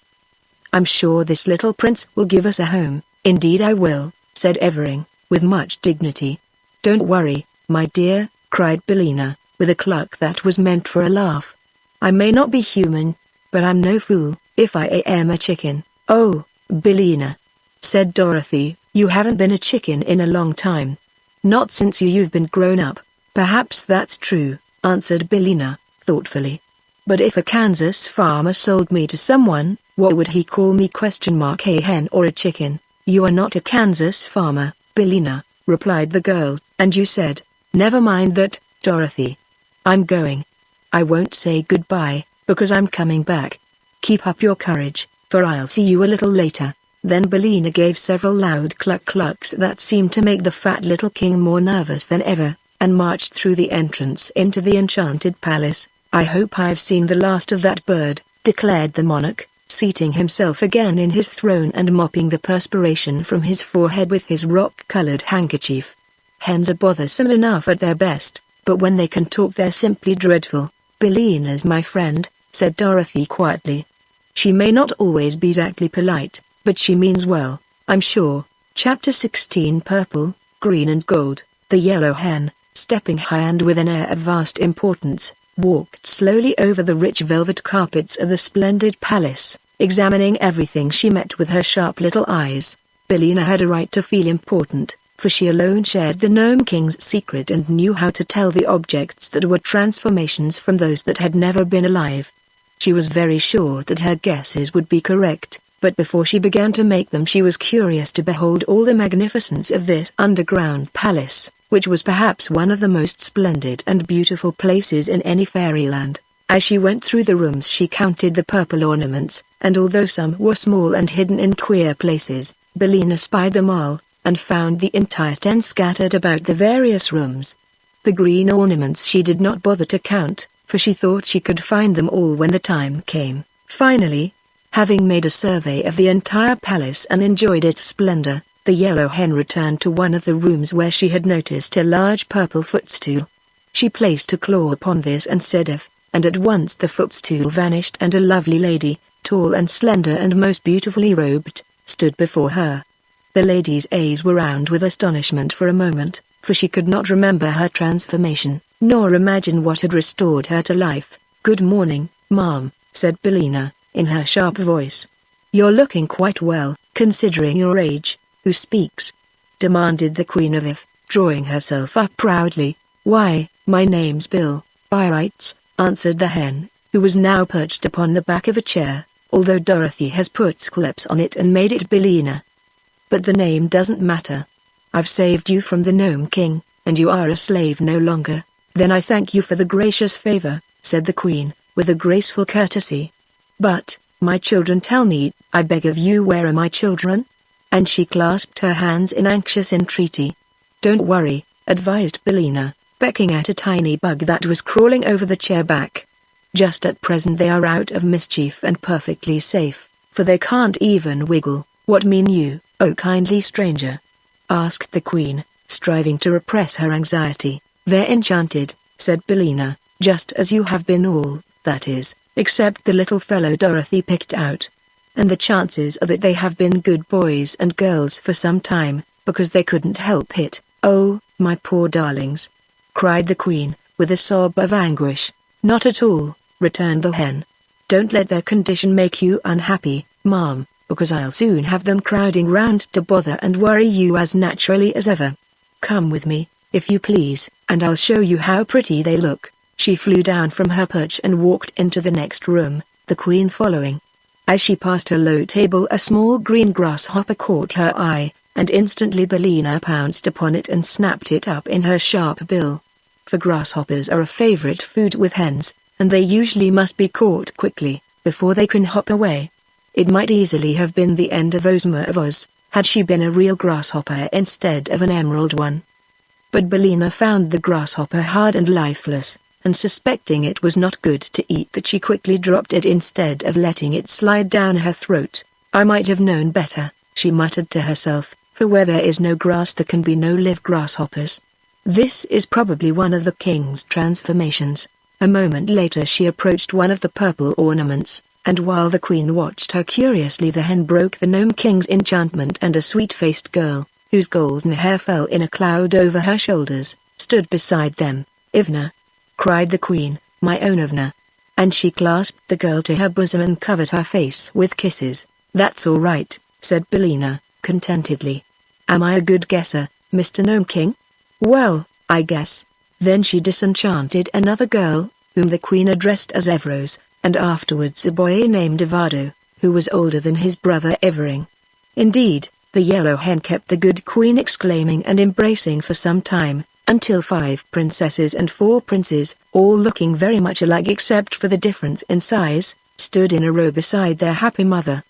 I'm sure this little prince will give us a home." "Indeed I will," said Evering, with much dignity. "Don't worry, my dear," cried Billina, with a cluck that was meant for a laugh. "I may not be human, but I'm no fool, if I am a chicken." "Oh, Billina," said Dorothy, "you haven't been a chicken in a long time." "Not since you've been grown up." "Perhaps that's true," answered Billina, thoughtfully. "But if a Kansas farmer sold me to someone, what would he call me? A hen or a chicken?" "You are not a Kansas farmer, Billina," replied the girl. "And you said—" "Never mind that, Dorothy. I'm going. I won't say goodbye, because I'm coming back. Keep up your courage, for I'll see you a little later." Then Billina gave several loud cluck-clucks that seemed to make the fat little king more nervous than ever, and marched through the entrance into the enchanted palace. "I hope I've seen the last of that bird," declared the monarch, seating himself again in his throne and mopping the perspiration from his forehead with his rock-colored handkerchief. "Hens are bothersome enough at their best, but when they can talk they're simply dreadful." "Billina's my friend," said Dorothy quietly. "She may not always be exactly polite, but she means well, I'm sure." Chapter 16 Purple, Green and Gold. The yellow hen, stepping high and with an air of vast importance, walked slowly over the rich velvet carpets of the splendid palace, examining everything she met with her sharp little eyes. Billina had a right to feel important, for she alone shared the Gnome King's secret and knew how to tell the objects that were transformations from those that had never been alive. She was very sure that her guesses would be correct, but before she began to make them she was curious to behold all the magnificence of this underground palace, which was perhaps one of the most splendid and beautiful places in any fairyland. As she went through the rooms she counted the purple ornaments, and although some were small and hidden in queer places, Billina spied them all, and found the entire 10 scattered about the various rooms. The green ornaments she did not bother to count, for she thought she could find them all when the time came. Finally, having made a survey of the entire palace and enjoyed its splendor, the yellow hen returned to one of the rooms where she had noticed a large purple footstool. She placed a claw upon this and said "F," and at once the footstool vanished and a lovely lady, tall and slender and most beautifully robed, stood before her. The lady's eyes were round with astonishment for a moment, for she could not remember her transformation, nor imagine what had restored her to life. "Good morning, ma'am," said Billina, in her sharp voice. "You're looking quite well, considering your age." "Who speaks?" demanded the Queen of If, drawing herself up proudly. "Why, my name's Bill, Byrights," answered the hen, who was now perched upon the back of a chair, although Dorothy has put scallops on it and made it Billina. "But the name doesn't matter. I've saved you from the Gnome King, and you are a slave no longer." "Then I thank you for the gracious favor," said the Queen, with a graceful courtesy. "But, my children, tell me, I beg of you, where are my children?" And she clasped her hands in anxious entreaty. "Don't worry," advised Billina, pecking at a tiny bug that was crawling over the chair back. "Just at present they are out of mischief and perfectly safe, for they can't even wiggle." "What mean you, oh kindly stranger?" asked the Queen, striving to repress her anxiety. "They're enchanted," said Billina, "just as you have been all, that is, except the little fellow Dorothy picked out. And the chances are that they have been good boys and girls for some time, because they couldn't help it." "Oh, my poor darlings!" cried the Queen, with a sob of anguish. "Not at all," returned the hen. "Don't let their condition make you unhappy, Mom, because I'll soon have them crowding round to bother and worry you as naturally as ever. Come with me, if you please, and I'll show you how pretty they look." She flew down from her perch and walked into the next room, the queen following. As she passed a low table, a small green grasshopper caught her eye, and instantly Bellina pounced upon it and snapped it up in her sharp bill. For grasshoppers are a favorite food with hens, and they usually must be caught quickly, before they can hop away. It might easily have been the end of Ozma of Oz, had she been a real grasshopper instead of an emerald one. But Bellina found the grasshopper hard and lifeless, and suspecting it was not good to eat, that she quickly dropped it instead of letting it slide down her throat. "I might have known better," she muttered to herself, "for where there is no grass there can be no live grasshoppers. This is probably one of the king's transformations." A moment later she approached one of the purple ornaments, and while the queen watched her curiously, the hen broke the gnome king's enchantment, and a sweet-faced girl, whose golden hair fell in a cloud over her shoulders, stood beside them. "Ivna!" cried the queen, "my own Ivna!" And she clasped the girl to her bosom and covered her face with kisses. "That's all right," said Bellina, contentedly. "Am I a good guesser, Mr. Gnome King?" "Well, I guess." Then she disenchanted another girl, whom the queen addressed as Evrose, and afterwards a boy named Evado, who was older than his brother Evering. Indeed, the yellow hen kept the good queen exclaiming and embracing for some time, until 5 princesses and 4 princes, all looking very much alike except for the difference in size, stood in a row beside their happy mother.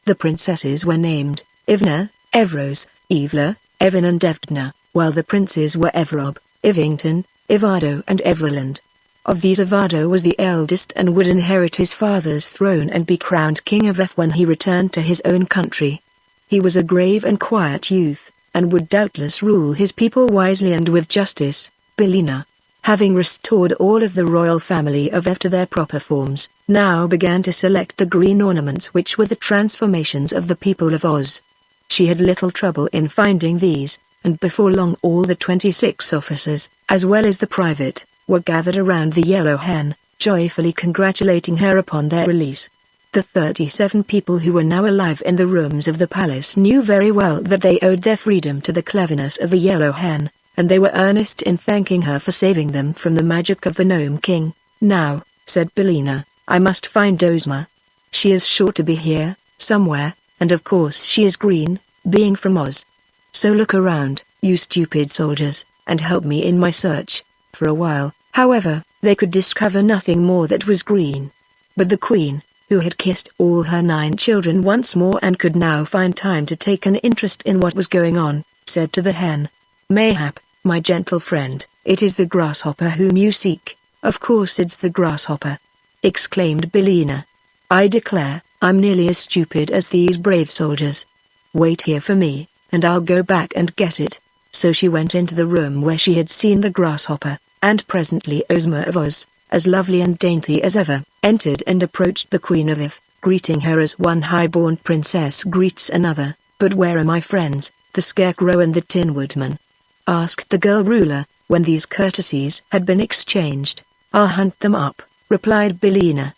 The princesses were named Ivna, Evrose, Evla, Evin and Evdna, while the princes were Evrob, Ivington, Ivado and Everland. Of these Ivado was the eldest and would inherit his father's throne and be crowned king of F when he returned to his own country. He was a grave and quiet youth, and would doubtless rule his people wisely and with justice. Bellina, having restored all of the royal family of F to their proper forms, now began to select the green ornaments which were the transformations of the people of Oz. She had little trouble in finding these, and before long all the 26 officers, as well as the private, were gathered around the yellow hen, joyfully congratulating her upon their release. The 37 people who were now alive in the rooms of the palace knew very well that they owed their freedom to the cleverness of the yellow hen, and they were earnest in thanking her for saving them from the magic of the Gnome King. "Now," said Bellina, "I must find Ozma. She is sure to be here, somewhere, and of course she is green, being from Oz. So look around, you stupid soldiers, and help me in my search." For a while, however, they could discover nothing more that was green. But the queen, who had kissed all her 9 children once more and could now find time to take an interest in what was going on, said to the hen, "Mayhap, my gentle friend, it is the grasshopper whom you seek." "Of course it's the grasshopper," exclaimed Bellina. "I declare, I'm nearly as stupid as these brave soldiers. Wait here for me, and I'll go back and get it." So she went into the room where she had seen the grasshopper, and presently Ozma of Oz, as lovely and dainty as ever, entered and approached the Queen of If, greeting her as one high-born princess greets another. "But where are my friends, the Scarecrow and the Tin Woodman?" asked the girl ruler, when these courtesies had been exchanged. "I'll hunt them up," replied Bellina.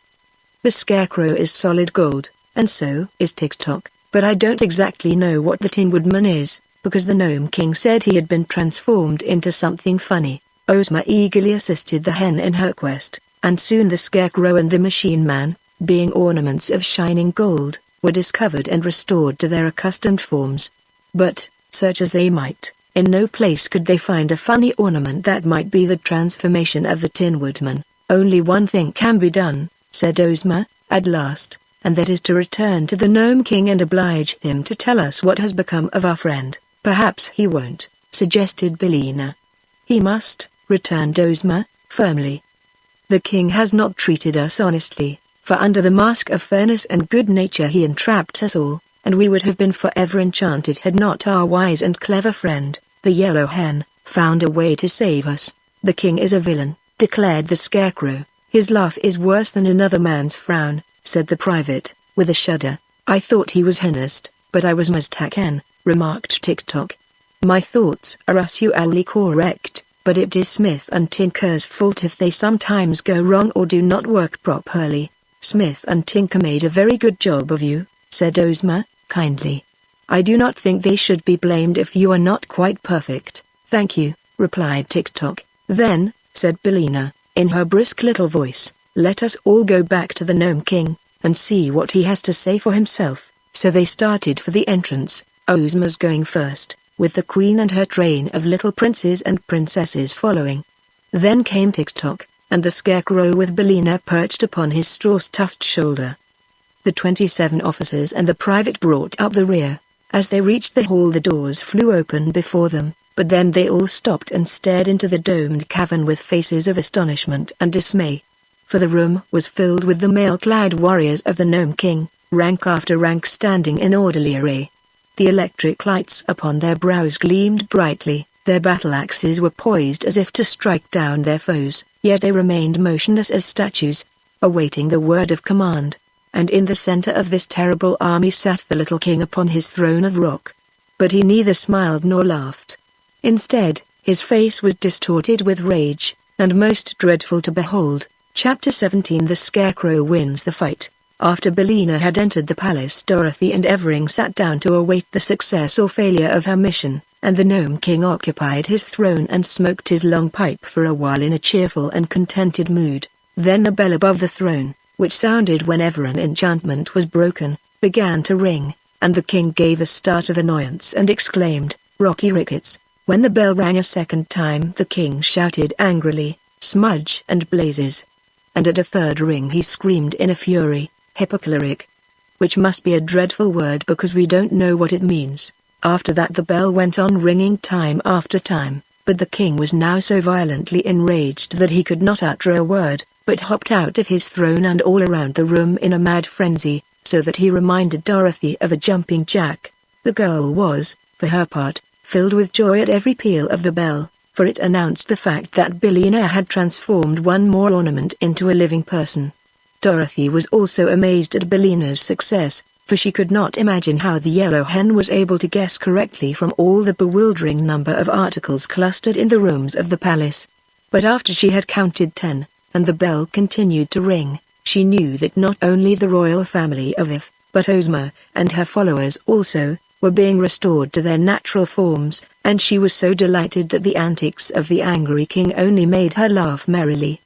"The Scarecrow is solid gold, and so is Tick-Tock, but I don't exactly know what the Tin Woodman is, because the Gnome King said he had been transformed into something funny." Ozma eagerly assisted the hen in her quest, and soon the Scarecrow and the Machine Man, being ornaments of shining gold, were discovered and restored to their accustomed forms. But, search as they might, in no place could they find a funny ornament that might be the transformation of the Tin Woodman. "Only one thing can be done," said Ozma, at last, "and that is to return to the Gnome King and oblige him to tell us what has become of our friend." "Perhaps he won't," suggested Bellina. "He must," returned Ozma, firmly. "The king has not treated us honestly, for under the mask of fairness and good nature he entrapped us all, and we would have been forever enchanted had not our wise and clever friend, the yellow hen, found a way to save us." "The king is a villain," declared the Scarecrow. "His laugh is worse than another man's frown," said the private, with a shudder. "I thought he was honest, but I was mistaken," remarked Tick-Tock. "My thoughts are usually correct," but it is Smith and Tinker's fault if they sometimes go wrong or do not work properly. Smith and Tinker made a very good job of you, said Ozma, kindly. I do not think they should be blamed if you are not quite perfect. Thank you, replied Tick-Tock. Then, said Billina, in her brisk little voice, let us all go back to the Gnome King, and see what he has to say for himself. So they started for the entrance, Ozma's going first, with the Queen and her train of little princes and princesses following. Then came Tick-Tock, and the Scarecrow with Billina perched upon his straw-stuffed shoulder. The 27 officers and the private brought up the rear. As they reached the hall, the doors flew open before them, but then they all stopped and stared into the domed cavern with faces of astonishment and dismay. For the room was filled with the mail-clad warriors of the Gnome King, rank after rank standing in orderly array. The electric lights upon their brows gleamed brightly, their battle axes were poised as if to strike down their foes, yet they remained motionless as statues, awaiting the word of command. And in the center of this terrible army sat the little king upon his throne of rock. But he neither smiled nor laughed. Instead, his face was distorted with rage, and most dreadful to behold. Chapter 17 The Scarecrow wins the fight. After Billina had entered the palace, Dorothy and Evering sat down to await the success or failure of her mission, and the Gnome King occupied his throne and smoked his long pipe for a while in a cheerful and contented mood. Then the bell above the throne, which sounded whenever an enchantment was broken, began to ring, and the king gave a start of annoyance and exclaimed, "Rocky Rickets!" When the bell rang a second time, the king shouted angrily, "Smudge and blazes!" And at a third ring he screamed in a fury, "Hypochloric!" Which must be a dreadful word because we don't know what it means. After that the bell went on ringing time after time, but the king was now so violently enraged that he could not utter a word, but hopped out of his throne and all around the room in a mad frenzy, so that he reminded Dorothy of a jumping jack. The girl was, for her part, filled with joy at every peal of the bell, for it announced the fact that Billina had transformed one more ornament into a living person. Dorothy was also amazed at Billina's success, for she could not imagine how the yellow hen was able to guess correctly from all the bewildering number of articles clustered in the rooms of the palace. But after she had counted 10, and the bell continued to ring, she knew that not only the royal family of If, but Ozma, and her followers also, were being restored to their natural forms, and she was so delighted that the antics of the angry king only made her laugh merrily.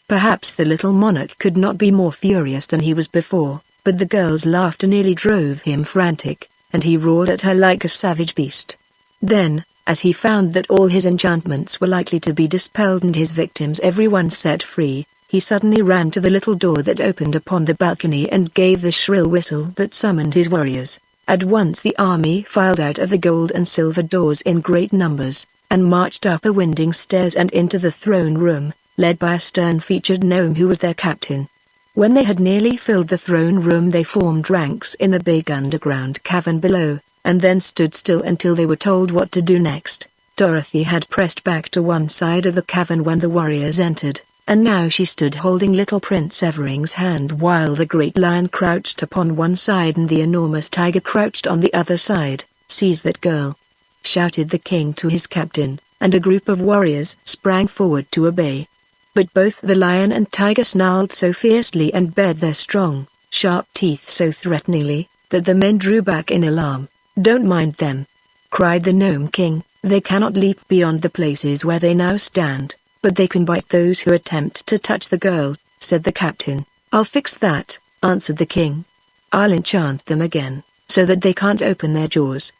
Perhaps the little monarch could not be more furious than he was before, but the girl's laughter nearly drove him frantic, and he roared at her like a savage beast. Then, as he found that all his enchantments were likely to be dispelled and his victims everyone set free, he suddenly ran to the little door that opened upon the balcony and gave the shrill whistle that summoned his warriors. At once the army filed out of the gold and silver doors in great numbers, and marched up a winding stairs and into the throne room, led by a stern-featured gnome who was their captain. When they had nearly filled the throne room, they formed ranks in the big underground cavern below, and then stood still until they were told what to do next. Dorothy had pressed back to one side of the cavern when the warriors entered, and now she stood holding little Prince Evering's hand while the great lion crouched upon one side and the enormous tiger crouched on the other side. "Seize that girl!" shouted the king to his captain, and a group of warriors sprang forward to obey. But both the lion and tiger snarled so fiercely and bared their strong, sharp teeth so threateningly, that the men drew back in alarm. "Don't mind them," cried the Gnome King, "they cannot leap beyond the places where they now stand, but they can bite those who attempt to touch the girl," said the captain. "I'll fix that," answered the king. "I'll enchant them again, so that they can't open their jaws."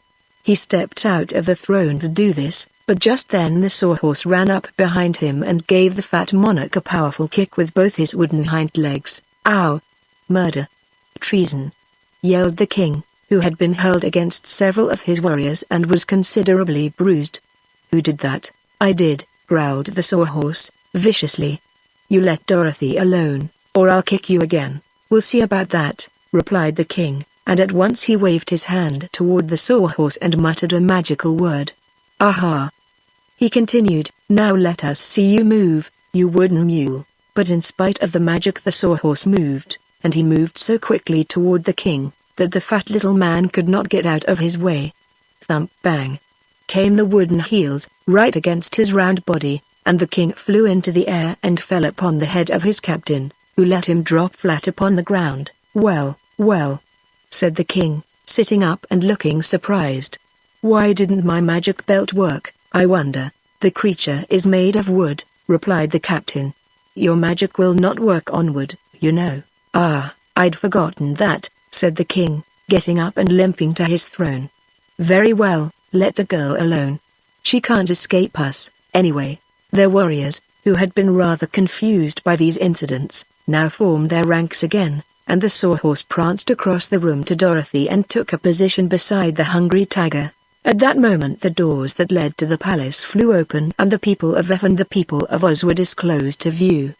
He stepped out of the throne to do this, but just then the sawhorse ran up behind him and gave the fat monarch a powerful kick with both his wooden hind legs. "Ow! Murder! Treason!" yelled the king, who had been hurled against several of his warriors and was considerably bruised. "Who did that?" "I did," growled the sawhorse, viciously. "You let Dorothy alone, or I'll kick you again." "We'll see about that," replied the king, and at once he waved his hand toward the sawhorse and muttered a magical word. "Aha!" he continued, "now let us see you move, you wooden mule." But in spite of the magic the sawhorse moved, and he moved so quickly toward the king, that the fat little man could not get out of his way. Thump bang! came the wooden heels, right against his round body, and the king flew into the air and fell upon the head of his captain, who let him drop flat upon the ground. "Well, well," said the king, sitting up and looking surprised. "Why didn't my magic belt work, I wonder?" "The creature is made of wood," replied the captain. "Your magic will not work on wood, you know." "Ah, I'd forgotten that," said the king, getting up and limping to his throne. "Very well, let the girl alone. She can't escape us, anyway." Their warriors, who had been rather confused by these incidents, now formed their ranks again, and the sawhorse pranced across the room to Dorothy and took a position beside the hungry tiger. At that moment the doors that led to the palace flew open and the people of F and the people of Oz were disclosed to view.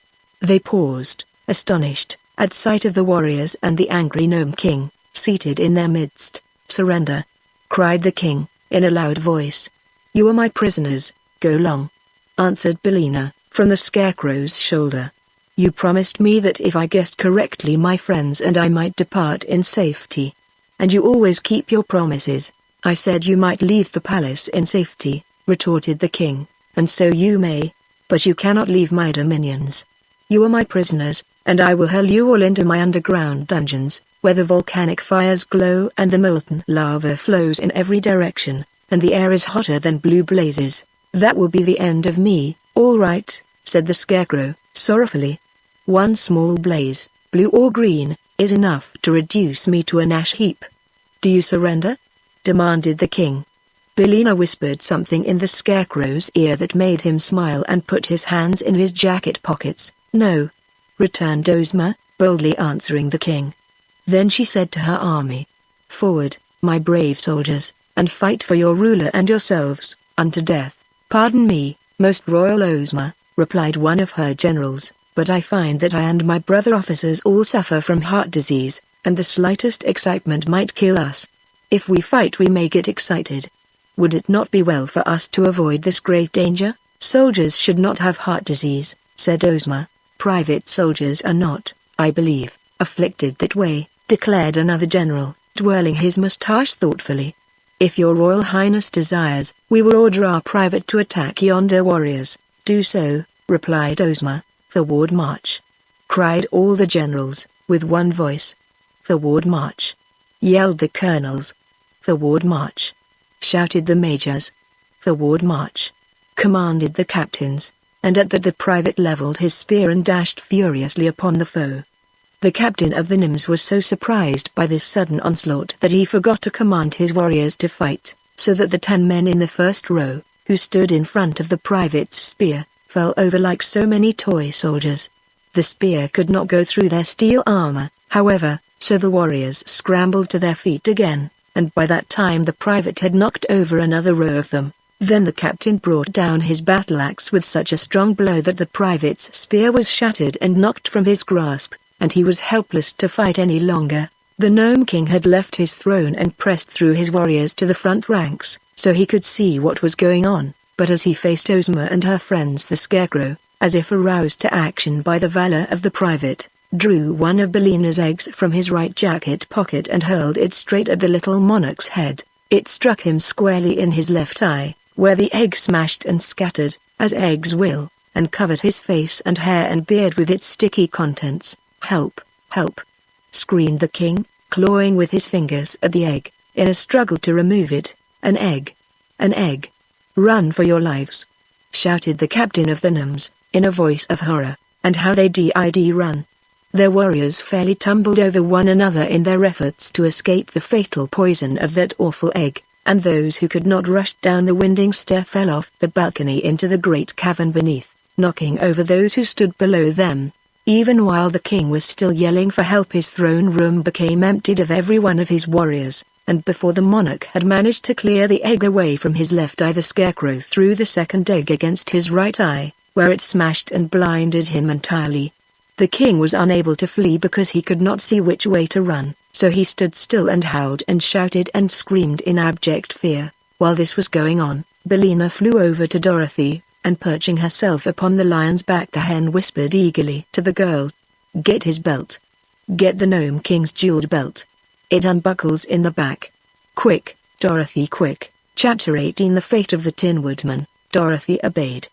They paused, astonished, at sight of the warriors and the angry Gnome King, seated in their midst. "Surrender!" cried the king, in a loud voice. "You are my prisoners, go long," answered Billina, from the Scarecrow's shoulder. "You promised me that if I guessed correctly my friends and I might depart in safety. And you always keep your promises." "I said you might leave the palace in safety," retorted the king, "and so you may. But you cannot leave my dominions. You are my prisoners, and I will hurl you all into my underground dungeons, where the volcanic fires glow and the molten lava flows in every direction, and the air is hotter than blue blazes. That will be the end of me." "All right," said the Scarecrow, sorrowfully. "One small blaze, blue or green, is enough to reduce me to an ash heap. Do you surrender?" demanded the king. Billina whispered something in the Scarecrow's ear that made him smile and put his hands in his jacket pockets. "No," returned Ozma, boldly answering the king. Then she said to her army, "Forward, my brave soldiers, and fight for your ruler and yourselves, unto death." "Pardon me, most royal Ozma," replied one of her generals, "but I find that I and my brother officers all suffer from heart disease, and the slightest excitement might kill us. If we fight we may get excited. Would it not be well for us to avoid this great danger?" "Soldiers should not have heart disease," said Ozma. "Private soldiers are not, I believe, afflicted that way," declared another general, twirling his mustache thoughtfully. "If your Royal Highness desires, we will order our private to attack yonder warriors." "Do so," replied Ozma. "Forward march!" cried all the generals, with one voice. "Forward march!" yelled the colonels. "Forward march!" shouted the majors. "Forward march!" commanded the captains, and at that the private leveled his spear and dashed furiously upon the foe. The captain of the Nims was so surprised by this sudden onslaught that he forgot to command his warriors to fight, so that the 10 men in the first row, who stood in front of the private's spear, fell over like so many toy soldiers. The spear could not go through their steel armor, however, so the warriors scrambled to their feet again, and by that time the private had knocked over another row of them. Then the captain brought down his battle axe with such a strong blow that the private's spear was shattered and knocked from his grasp, and he was helpless to fight any longer. The Gnome King had left his throne and pressed through his warriors to the front ranks, so he could see what was going on, but as he faced Ozma and her friends the Scarecrow, as if aroused to action by the valor of the private, drew one of Billina's eggs from his right jacket pocket and hurled it straight at the little monarch's head. It struck him squarely in his left eye, where the egg smashed and scattered, as eggs will, and covered his face and hair and beard with its sticky contents. "Help, help!" screamed the king, clawing with his fingers at the egg, in a struggle to remove it. "An egg! An egg! Run for your lives!" shouted the captain of the Gnomes, in a voice of horror. And how they did run! Their warriors fairly tumbled over one another in their efforts to escape the fatal poison of that awful egg, and those who could not rushed down the winding stair fell off the balcony into the great cavern beneath, knocking over those who stood below them. Even while the king was still yelling for help, his throne room became emptied of every one of his warriors, and before the monarch had managed to clear the egg away from his left eye, the Scarecrow threw the second egg against his right eye, where it smashed and blinded him entirely. The king was unable to flee because he could not see which way to run, so he stood still and howled and shouted and screamed in abject fear. While this was going on, Billina flew over to Dorothy, and perching herself upon the lion's back, the hen whispered eagerly to the girl, "Get his belt. Get the Gnome King's jeweled belt. It unbuckles in the back. Quick, Dorothy, quick." Chapter 18 The Fate of the Tin Woodman. Dorothy obeyed.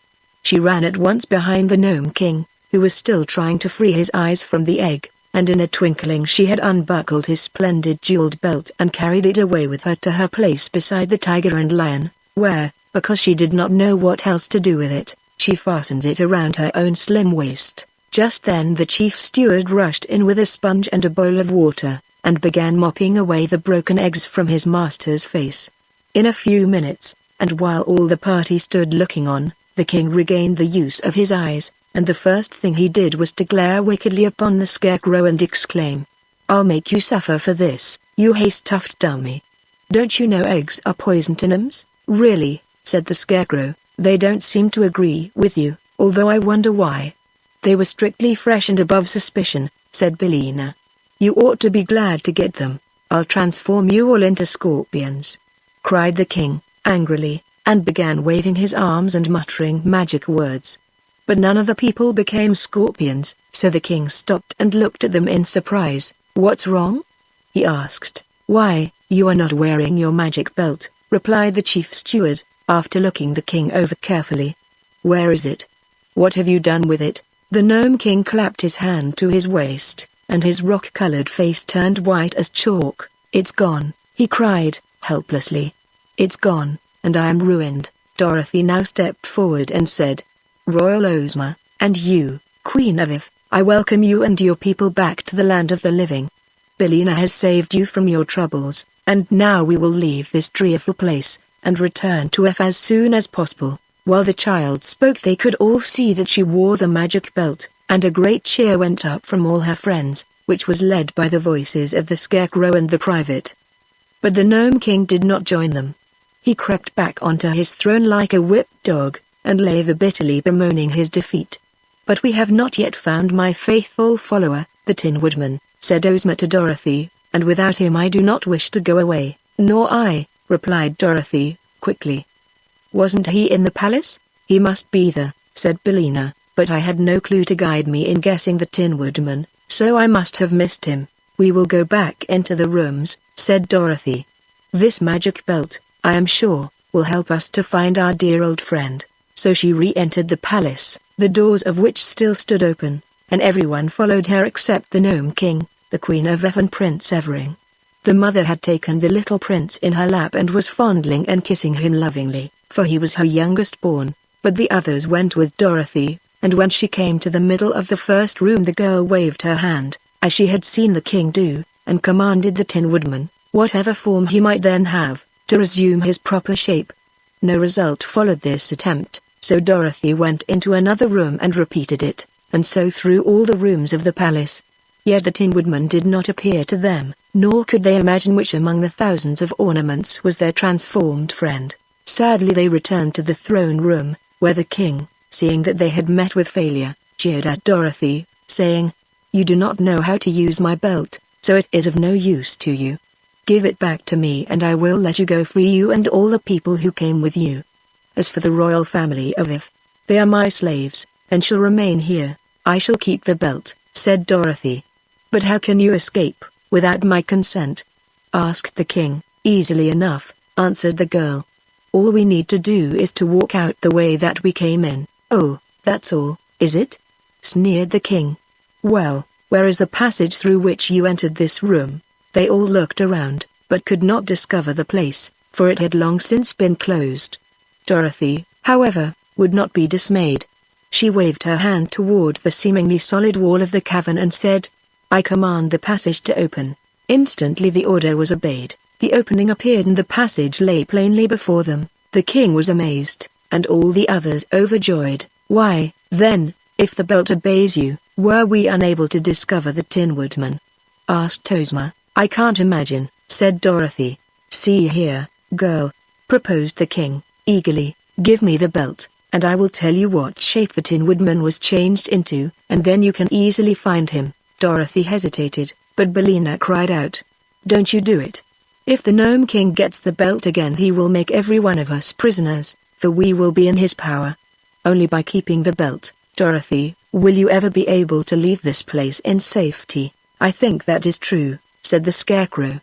She ran at once behind the Gnome King, who was still trying to free his eyes from the egg, and in a twinkling she had unbuckled his splendid jeweled belt and carried it away with her to her place beside the tiger and lion, where, because she did not know what else to do with it, she fastened it around her own slim waist. Just then the chief steward rushed in with a sponge and a bowl of water, and began mopping away the broken eggs from his master's face. In a few minutes, and while all the party stood looking on, the king regained the use of his eyes, and the first thing he did was to glare wickedly upon the scarecrow and exclaim, "I'll make you suffer for this, you hay-stuffed dummy. Don't you know eggs are poisonous?" "Really," said the scarecrow, "they don't seem to agree with you, although I wonder why." "They were strictly fresh and above suspicion," said Billina. "You ought to be glad to get them. I'll transform you all into scorpions," cried the king, angrily, and began waving his arms and muttering magic words. But none of the people became scorpions, so the king stopped and looked at them in surprise. "What's wrong?" he asked. "Why, you are not wearing your magic belt," replied the chief steward, after looking the king over carefully. "Where is it? What have you done with it?" The Gnome King clapped his hand to his waist, and his rock-colored face turned white as chalk. "It's gone," he cried, helplessly. "It's gone, and I am ruined." Dorothy now stepped forward and said, "Royal Ozma, and you, Queen of If, I welcome you and your people back to the land of the living. Billina has saved you from your troubles, and now we will leave this dreadful place, and return to If as soon as possible." While the child spoke they could all see that she wore the magic belt, and a great cheer went up from all her friends, which was led by the voices of the scarecrow and the private. But the Gnome King did not join them. He crept back onto his throne like a whipped dog, and lay there bitterly bemoaning his defeat. "But we have not yet found my faithful follower, the Tin Woodman," said Ozma to Dorothy, "and without him I do not wish to go away." "Nor I," replied Dorothy, quickly. "Wasn't he in the palace?" "He must be there," said Billina, "but I had no clue to guide me in guessing the Tin Woodman, so I must have missed him." "We will go back into the rooms," said Dorothy. "This magic belt, I am sure, will help us to find our dear old friend." So she re-entered the palace, the doors of which still stood open, and everyone followed her except the Gnome King, the Queen of If and Prince Evering. The mother had taken the little prince in her lap and was fondling and kissing him lovingly, for he was her youngest born, but the others went with Dorothy, and when she came to the middle of the first room the girl waved her hand, as she had seen the king do, and commanded the Tin Woodman, whatever form he might then have, to resume his proper shape. No result followed this attempt, so Dorothy went into another room and repeated it, and so through all the rooms of the palace. Yet the Tin Woodman did not appear to them, nor could they imagine which among the thousands of ornaments was their transformed friend. Sadly they returned to the throne room, where the king, seeing that they had met with failure, jeered at Dorothy, saying, "You do not know how to use my belt, so it is of no use to you. Give it back to me and I will let you go free, you and all the people who came with you. As for the royal family of If, they are my slaves, and shall remain here. I shall keep the belt," said Dorothy. "But how can you escape, without my consent?" asked the king. "Easily enough," answered the girl. "All we need to do is to walk out the way that we came in." "Oh, that's all, is it?" sneered the king. "Well, where is the passage through which you entered this room?" They all looked around, but could not discover the place, for it had long since been closed. Dorothy, however, would not be dismayed. She waved her hand toward the seemingly solid wall of the cavern and said, "I command the passage to open." Instantly the order was obeyed. The opening appeared and the passage lay plainly before them. The king was amazed, and all the others overjoyed. "Why, then, if the belt obeys you, were we unable to discover the Tin Woodman?" asked Ozma. "I can't imagine," said Dorothy. "See here, girl," proposed the king, eagerly, "give me the belt, and I will tell you what shape the Tin Woodman was changed into, and then you can easily find him." Dorothy hesitated, but Billina cried out, "Don't you do it. If the Gnome King gets the belt again he will make every one of us prisoners, for we will be in his power. Only by keeping the belt, Dorothy, will you ever be able to leave this place in safety." "I think that is true," said the Scarecrow.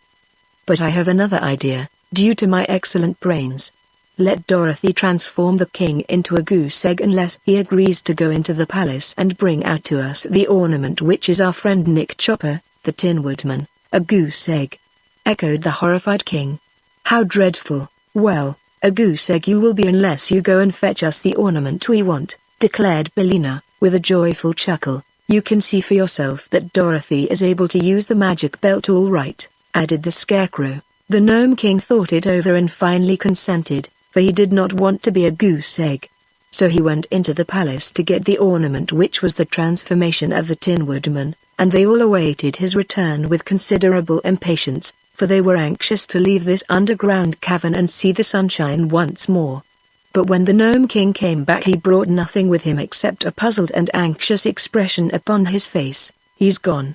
"But I have another idea, due to my excellent brains. Let Dorothy transform the king into a goose egg unless he agrees to go into the palace and bring out to us the ornament which is our friend Nick Chopper, the Tin Woodman. A goose egg," echoed the horrified king. "How dreadful. Well, a goose egg you will be unless you go and fetch us the ornament we want," declared Billina, with a joyful chuckle. "You can see for yourself that Dorothy is able to use the magic belt all right," added the Scarecrow. The Gnome King thought it over and finally consented, for he did not want to be a goose egg. So he went into the palace to get the ornament which was the transformation of the Tin Woodman, and they all awaited his return with considerable impatience, for they were anxious to leave this underground cavern and see the sunshine once more. But when the Gnome King came back he brought nothing with him except a puzzled and anxious expression upon his face. "He's gone,"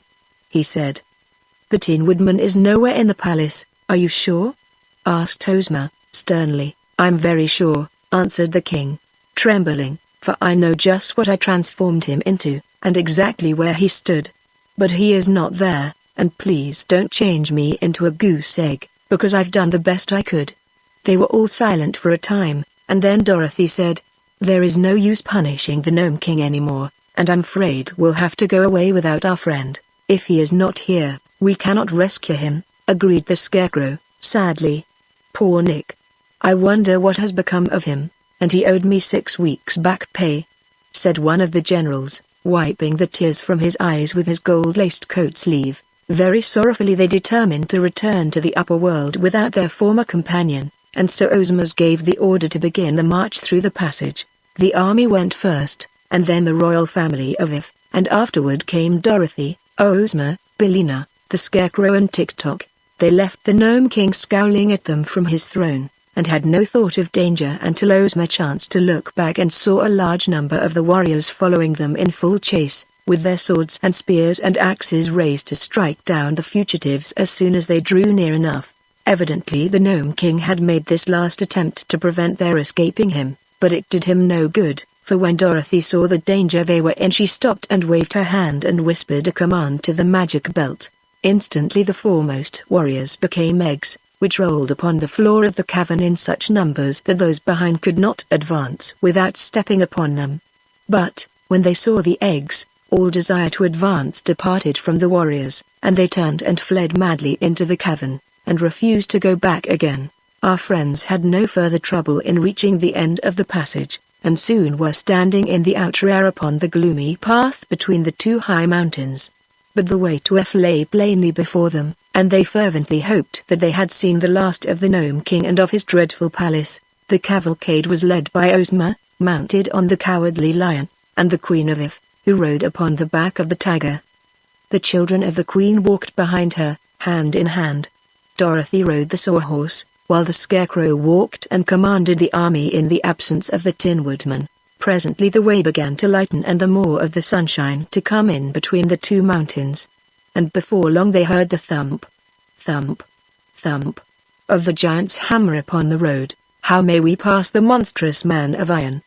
he said. "The Tin Woodman is nowhere in the palace, are you sure?" asked Ozma, sternly. "I'm very sure," answered the king, trembling, "for I know just what I transformed him into, and exactly where he stood. But he is not there, and please don't change me into a goose egg, because I've done the best I could." They were all silent for a time, and then Dorothy said, "There is no use punishing the Gnome King anymore, and I'm afraid we'll have to go away without our friend. If he is not here, we cannot rescue him," agreed the Scarecrow, sadly. "Poor Nick. I wonder what has become of him, and he owed me 6 weeks back pay," said one of the generals, wiping the tears from his eyes with his gold-laced coat sleeve. Very sorrowfully they determined to return to the upper world without their former companion, and so Ozma gave the order to begin the march through the passage. The army went first, and then the royal family of If, and afterward came Dorothy, Ozma, Billina, the Scarecrow and Tik-Tok. They left the Gnome King scowling at them from his throne, and had no thought of danger until Ozma chanced to look back and saw a large number of the warriors following them in full chase, with their swords and spears and axes raised to strike down the fugitives as soon as they drew near enough. Evidently the Gnome King had made this last attempt to prevent their escaping him, but it did him no good, for when Dorothy saw the danger they were in she stopped and waved her hand and whispered a command to the magic belt. Instantly the foremost warriors became eggs, which rolled upon the floor of the cavern in such numbers that those behind could not advance without stepping upon them. But, when they saw the eggs, all desire to advance departed from the warriors, and they turned and fled madly into the cavern, and refused to go back again. Our friends had no further trouble in reaching the end of the passage, and soon were standing in the outer air upon the gloomy path between the two high mountains. But the way to F lay plainly before them, and they fervently hoped that they had seen the last of the Gnome King and of his dreadful palace. The cavalcade was led by Ozma, mounted on the Cowardly Lion, and the Queen of If, who rode upon the back of the tiger. The children of the Queen walked behind her, hand in hand. Dorothy rode the Sawhorse, while the Scarecrow walked and commanded the army in the absence of the Tin Woodman. Presently the way began to lighten and the more of the sunshine to come in between the two mountains. And before long they heard the thump, thump, thump, of the giant's hammer upon the road. "How may we pass the monstrous man of iron?"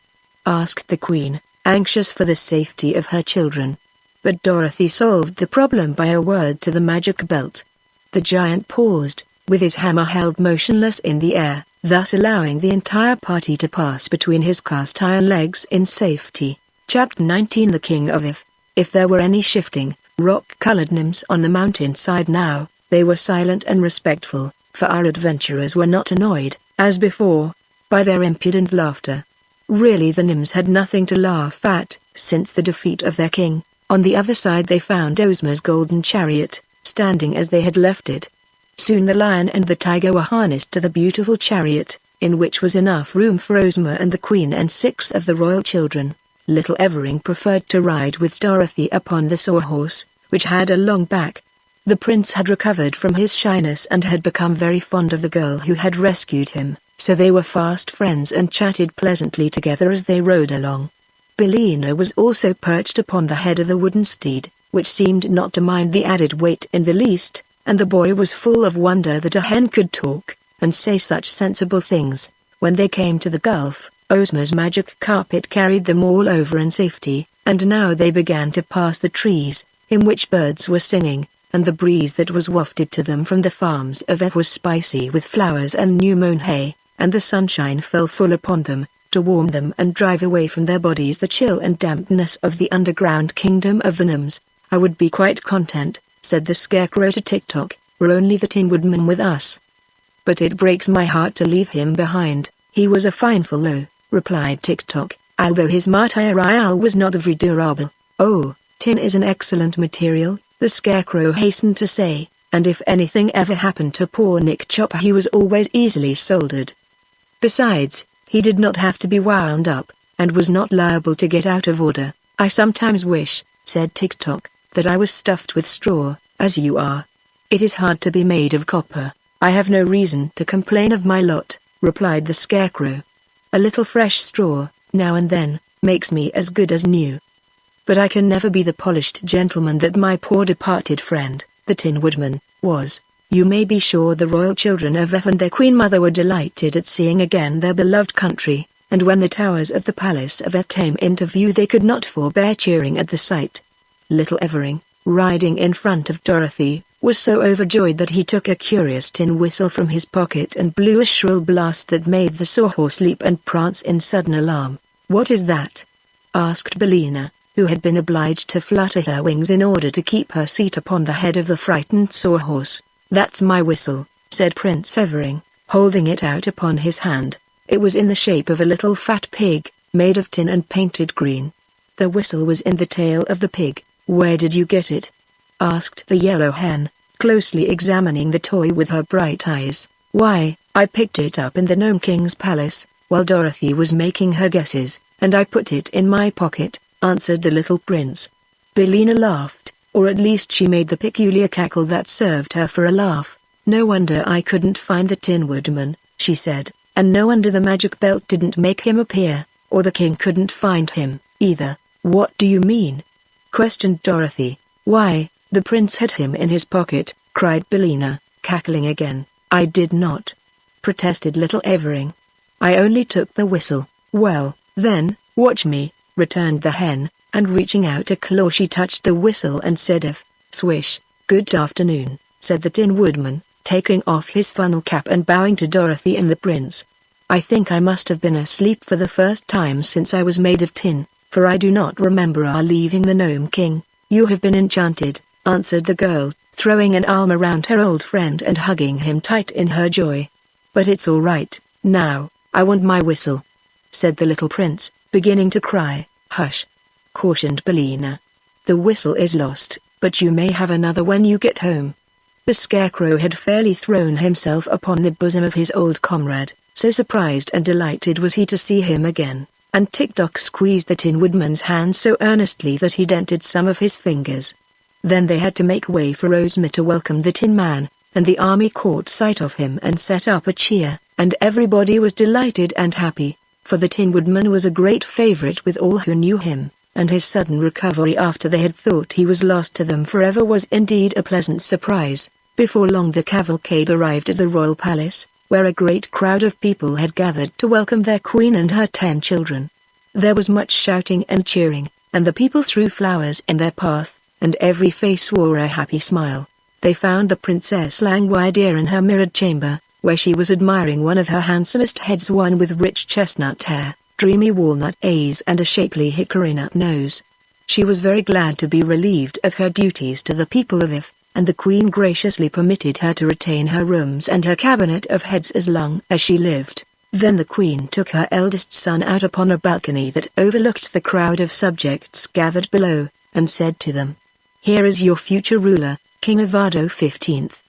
asked the Queen, anxious for the safety of her children. But Dorothy solved the problem by a word to the magic belt. The giant paused, with his hammer held motionless in the air, thus allowing the entire party to pass between his cast iron legs in safety. Chapter 19 The King of If. If there were any shifting, rock-colored gnomes on the mountainside now, they were silent and respectful, for our adventurers were not annoyed, as before, by their impudent laughter. Really the gnomes had nothing to laugh at, since the defeat of their king. On the other side they found Ozma's golden chariot, standing as they had left it. Soon the lion and the tiger were harnessed to the beautiful chariot, in which was enough room for Ozma and the Queen and 6 of the royal children. Little Evering preferred to ride with Dorothy upon the Sawhorse, which had a long back. The prince had recovered from his shyness and had become very fond of the girl who had rescued him, so they were fast friends and chatted pleasantly together as they rode along. Billina was also perched upon the head of the wooden steed, which seemed not to mind the added weight in the least, and the boy was full of wonder that a hen could talk, and say such sensible things. When they came to the gulf, Ozma's magic carpet carried them all over in safety, and now they began to pass the trees, in which birds were singing, and the breeze that was wafted to them from the farms of F was spicy with flowers and new-mown hay. and the sunshine fell full upon them, to warm them and drive away from their bodies the chill and dampness of the underground kingdom of the Gnomes. I would be quite content, said the Scarecrow to Tick-Tock, were only the Tin Woodman with us. But it breaks my heart to leave him behind. He was a fine fellow, replied Tick-Tock, although his material was not very durable. Oh, tin is an excellent material, the Scarecrow hastened to say, and if anything ever happened to poor Nick Chopper he was always easily soldered. Besides, he did not have to be wound up, and was not liable to get out of order. I sometimes wish, said Tick-Tock, that I was stuffed with straw, as you are. It is hard to be made of copper. I have no reason to complain of my lot, replied the Scarecrow. A little fresh straw, now and then, makes me as good as new. But I can never be the polished gentleman that my poor departed friend, the Tin Woodman, was. You may be sure the royal children of Ev and their Queen Mother were delighted at seeing again their beloved country, and when the towers of the palace of Ev came into view they could not forbear cheering at the sight. Little Evering, riding in front of Dorothy, was so overjoyed that he took a curious tin whistle from his pocket and blew a shrill blast that made the Sawhorse leap and prance in sudden alarm. What is that? Asked Billina, who had been obliged to flutter her wings in order to keep her seat upon the head of the frightened Sawhorse. That's my whistle, said Prince Evering, holding it out upon his hand. It was in the shape of a little fat pig, made of tin and painted green. The whistle was in the tail of the pig. Where did you get it? Asked the yellow hen, closely examining the toy with her bright eyes. Why, I picked it up in the Gnome King's palace, while Dorothy was making her guesses, and I put it in my pocket, answered the little prince. Billina laughed, or at least she made the peculiar cackle that served her for a laugh. No wonder I couldn't find the Tin Woodman, she said, and no wonder the magic belt didn't make him appear, or the king couldn't find him, either. What do you mean? Questioned Dorothy. Why, the prince had him in his pocket, cried Billina, cackling again. I did not, protested little Evering. I only took the whistle. Well, then, watch me, returned the hen, and reaching out a claw she touched the whistle and said if, swish. Good afternoon, said the Tin Woodman, taking off his funnel cap and bowing to Dorothy and the prince. I think I must have been asleep for the first time since I was made of tin, for I do not remember our leaving the Gnome King. You have been enchanted, answered the girl, throwing an arm around her old friend and hugging him tight in her joy. But it's all right, now, I want my whistle, said the little prince, beginning to cry. Hush, cautioned Billina. The whistle is lost, but you may have another when you get home. The Scarecrow had fairly thrown himself upon the bosom of his old comrade, so surprised and delighted was he to see him again, and Tick-Tock squeezed the Tin Woodman's hand so earnestly that he dented some of his fingers. Then they had to make way for Ozma to welcome the Tin Man, and the army caught sight of him and set up a cheer, and everybody was delighted and happy, for the Tin Woodman was a great favorite with all who knew him, and his sudden recovery after they had thought he was lost to them forever was indeed a pleasant surprise. Before long the cavalcade arrived at the royal palace, where a great crowd of people had gathered to welcome their queen and her 10 children. There was much shouting and cheering, and the people threw flowers in their path, and every face wore a happy smile. They found the Princess Langwidere in her mirrored chamber, where she was admiring one of her handsomest heads, one with rich chestnut hair, dreamy walnut eyes and a shapely hickory nut nose. She was very glad to be relieved of her duties to the people of If, and the Queen graciously permitted her to retain her rooms and her cabinet of heads as long as she lived. Then the Queen took her eldest son out upon a balcony that overlooked the crowd of subjects gathered below, and said to them, "Here is your future ruler, King Avado 15th.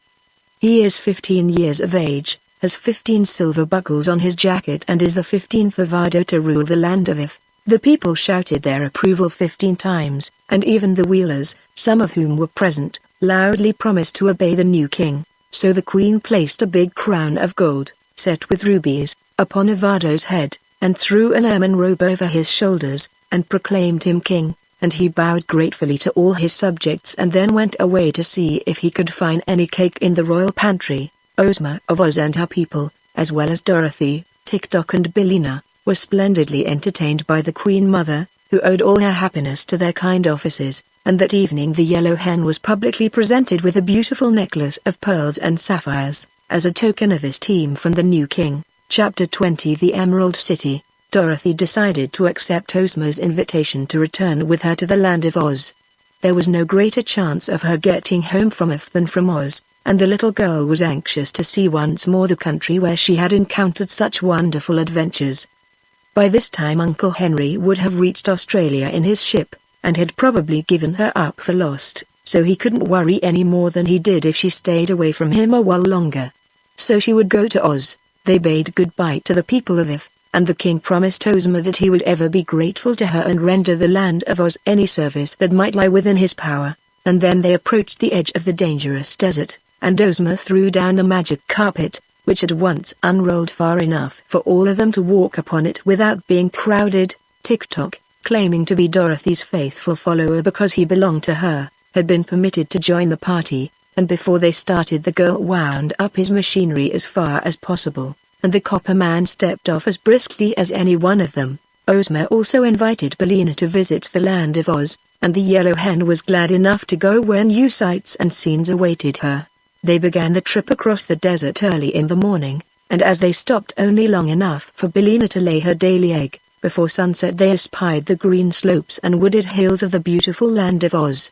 He is 15 years of age, has 15 silver buckles on his jacket and is the 15th Avado to rule the land of If." The people shouted their approval 15 times, and even the Wheelers, some of whom were present, loudly promised to obey the new king. So the Queen placed a big crown of gold, set with rubies, upon Avado's head, and threw an ermine robe over his shoulders, and proclaimed him king, and he bowed gratefully to all his subjects and then went away to see if he could find any cake in the royal pantry. Ozma of Oz and her people, as well as Dorothy, Tick-Tock and Billina, were splendidly entertained by the Queen Mother, who owed all her happiness to their kind offices, and that evening the yellow hen was publicly presented with a beautiful necklace of pearls and sapphires, as a token of esteem from the new king. Chapter 20 The Emerald City. Dorothy decided to accept Ozma's invitation to return with her to the Land of Oz. There was no greater chance of her getting home from Earth than from Oz, and the little girl was anxious to see once more the country where she had encountered such wonderful adventures. By this time Uncle Henry would have reached Australia in his ship, and had probably given her up for lost, so he couldn't worry any more than he did if she stayed away from him a while longer. So she would go to Oz. They bade goodbye to the people of Earth, and the king promised Ozma that he would ever be grateful to her and render the Land of Oz any service that might lie within his power. And then they approached the edge of the dangerous desert, and Ozma threw down the magic carpet, which had once unrolled far enough for all of them to walk upon it without being crowded. Tick-Tock, claiming to be Dorothy's faithful follower because he belonged to her, had been permitted to join the party, and before they started the girl wound up his machinery as far as possible, and the Copper Man stepped off as briskly as any one of them. Ozma also invited Billina to visit the Land of Oz, and the Yellow Hen was glad enough to go where new sights and scenes awaited her. They began the trip across the desert early in the morning, and as they stopped only long enough for Billina to lay her daily egg, before sunset they espied the green slopes and wooded hills of the beautiful Land of Oz.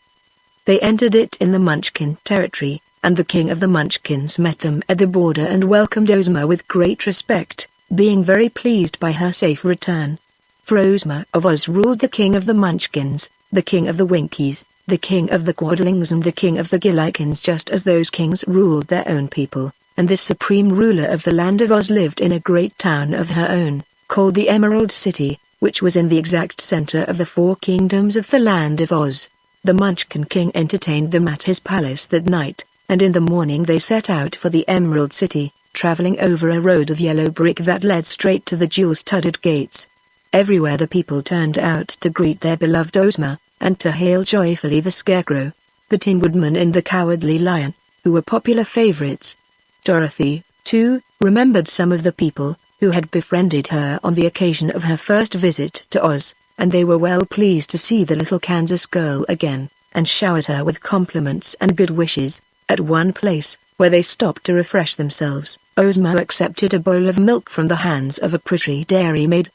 They entered it in the Munchkin territory, and the King of the Munchkins met them at the border and welcomed Ozma with great respect, being very pleased by her safe return. For Ozma of Oz ruled the King of the Munchkins, the King of the Winkies, the King of the Quadlings and the King of the Gillikins, just as those kings ruled their own people, and this supreme ruler of the Land of Oz lived in a great town of her own, called the Emerald City, which was in the exact center of the 4 kingdoms of the Land of Oz. The Munchkin King entertained them at his palace that night, and in the morning they set out for the Emerald City, traveling over a road of yellow brick that led straight to the jewel-studded gates. Everywhere the people turned out to greet their beloved Ozma, and to hail joyfully the Scarecrow, the Tin Woodman and the Cowardly Lion, who were popular favorites. Dorothy, too, remembered some of the people who had befriended her on the occasion of her first visit to Oz, and they were well pleased to see the little Kansas girl again, and showered her with compliments and good wishes. At one place, where they stopped to refresh themselves, Ozma accepted a bowl of milk from the hands of a pretty dairymaid.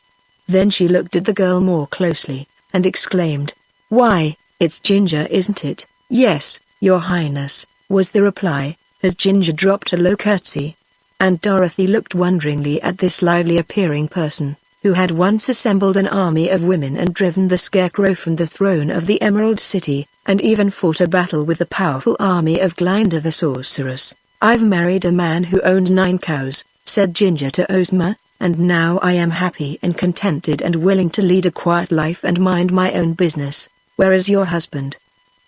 Then she looked at the girl more closely, and exclaimed, "Why, it's Ginger, isn't it?" "Yes, Your Highness," was the reply, as Ginger dropped a low curtsy. And Dorothy looked wonderingly at this lively-appearing person, who had once assembled an army of women and driven the Scarecrow from the throne of the Emerald City, and even fought a battle with the powerful army of Glinda the Sorceress. "I've married a man who owns 9 cows," said Ginger to Ozma, "and now I am happy and contented and willing to lead a quiet life and mind my own business." "Where is your husband?"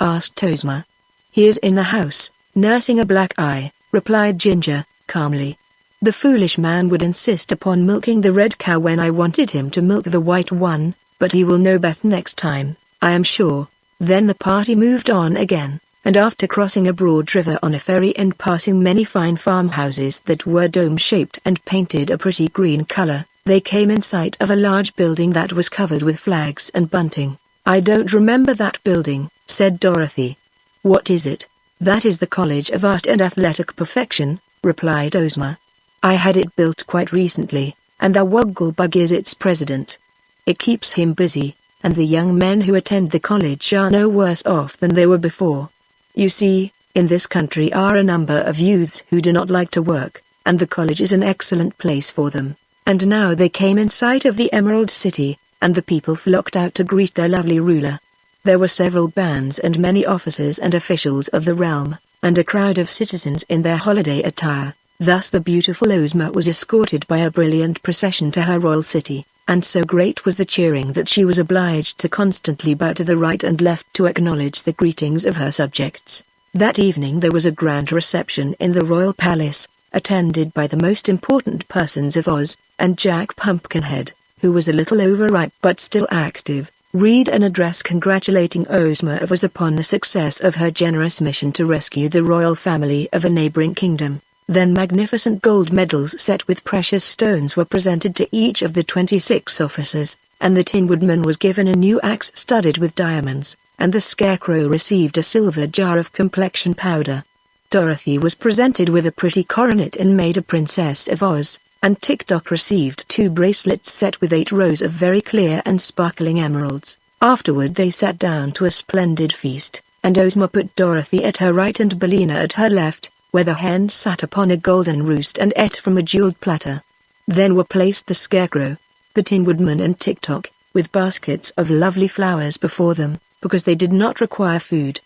asked Ozma. "He is in the house, nursing a black eye," replied Ginger, calmly. "The foolish man would insist upon milking the red cow when I wanted him to milk the white one, but he will know better next time, I am sure." Then the party moved on again, and after crossing a broad river on a ferry and passing many fine farmhouses that were dome-shaped and painted a pretty green color, they came in sight of a large building that was covered with flags and bunting. "I don't remember that building," said Dorothy. "What is it?" "That is the College of Art and Athletic Perfection," replied Ozma. "I had it built quite recently, and the Wogglebug is its president. It keeps him busy, and the young men who attend the college are no worse off than they were before. You see, in this country are a number of youths who do not like to work, and the college is an excellent place for them." And now they came in sight of the Emerald City, and the people flocked out to greet their lovely ruler. There were several bands and many officers and officials of the realm, and a crowd of citizens in their holiday attire. Thus the beautiful Ozma was escorted by a brilliant procession to her royal city, and so great was the cheering that she was obliged to constantly bow to the right and left to acknowledge the greetings of her subjects. That evening there was a grand reception in the royal palace, attended by the most important persons of Oz, and Jack Pumpkinhead, who was a little overripe but still active, read an address congratulating Ozma of Oz upon the success of her generous mission to rescue the royal family of a neighboring kingdom. Then magnificent gold medals set with precious stones were presented to each of the 26 officers, and the Tin Woodman was given a new axe studded with diamonds, and the Scarecrow received a silver jar of complexion powder. Dorothy was presented with a pretty coronet and made a Princess of Oz, and Tick-Tock received 2 bracelets set with 8 rows of very clear and sparkling emeralds. Afterward they sat down to a splendid feast, and Ozma put Dorothy at her right and Billina at her left, where the hen sat upon a golden roost and ate from a jeweled platter. Then were placed the Scarecrow, the Tin Woodman and Tick-Tock, with baskets of lovely flowers before them, because they did not require food.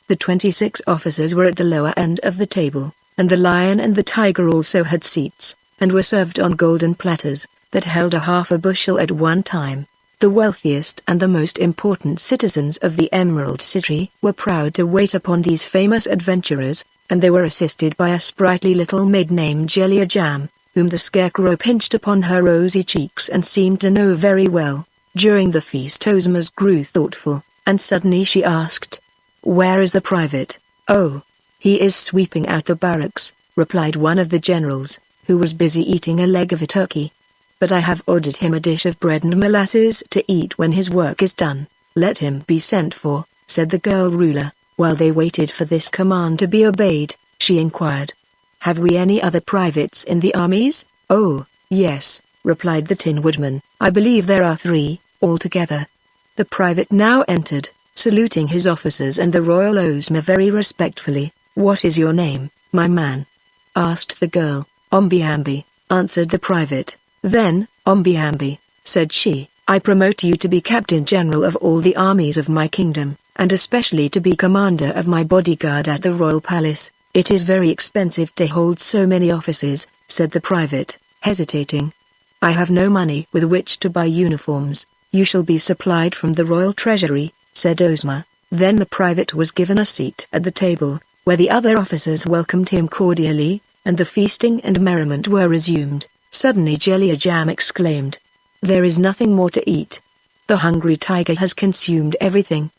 The 26 officers were at the lower end of the table, and the lion and the tiger also had seats, and were served on golden platters, that held a half a bushel at one time. The wealthiest and the most important citizens of the Emerald City were proud to wait upon these famous adventurers, and they were assisted by a sprightly little maid named Jellia Jam, whom the Scarecrow pinched upon her rosy cheeks and seemed to know very well. During the feast Ozma grew thoughtful, and suddenly she asked, "Where is the private?" "Oh, he is sweeping out the barracks," replied one of the generals, who was busy eating a leg of a turkey. "But I have ordered him a dish of bread and molasses to eat when his work is done." "Let him be sent for," said the girl ruler. While they waited for this command to be obeyed, she inquired, "Have we any other privates in the armies?" "Oh, yes," replied the Tin Woodman. "I believe there are 3, altogether." The private now entered, saluting his officers and the royal Ozma very respectfully. "What is your name, my man?" asked the girl. "Omby-Amby," answered the private. "Then, Omby-Amby," said she, "I promote you to be Captain General of all the armies of my kingdom, and especially to be commander of my bodyguard at the royal palace." "It is very expensive to hold so many officers," said the private, hesitating. "I have no money with which to buy uniforms." "You shall be supplied from the royal treasury," said Ozma. Then the private was given a seat at the table, where the other officers welcomed him cordially, and the feasting and merriment were resumed. Suddenly Jellia Jam exclaimed, "There is nothing more to eat. The hungry tiger has consumed everything."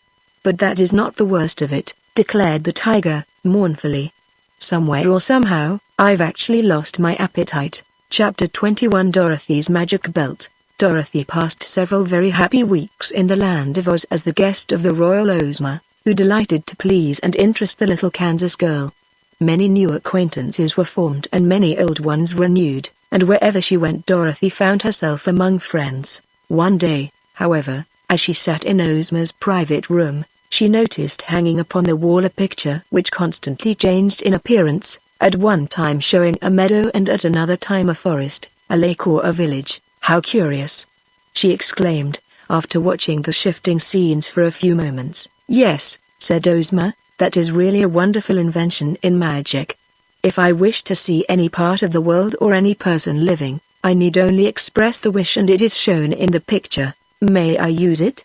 "But that is not the worst of it," declared the tiger, mournfully. "Somewhere or somehow, I've actually lost my appetite." Chapter 21 Dorothy's Magic Belt. Dorothy passed several very happy weeks in the land of Oz as the guest of the royal Ozma, who delighted to please and interest the little Kansas girl. Many new acquaintances were formed and many old ones renewed, and wherever she went Dorothy found herself among friends. One day, however, as she sat in Ozma's private room, she noticed hanging upon the wall a picture which constantly changed in appearance, at one time showing a meadow and at another time a forest, a lake or a village. "How curious!" she exclaimed, after watching the shifting scenes for a few moments. "Yes," said Ozma, "that is really a wonderful invention in magic. If I wish to see any part of the world or any person living, I need only express the wish and it is shown in the picture. May I use it?"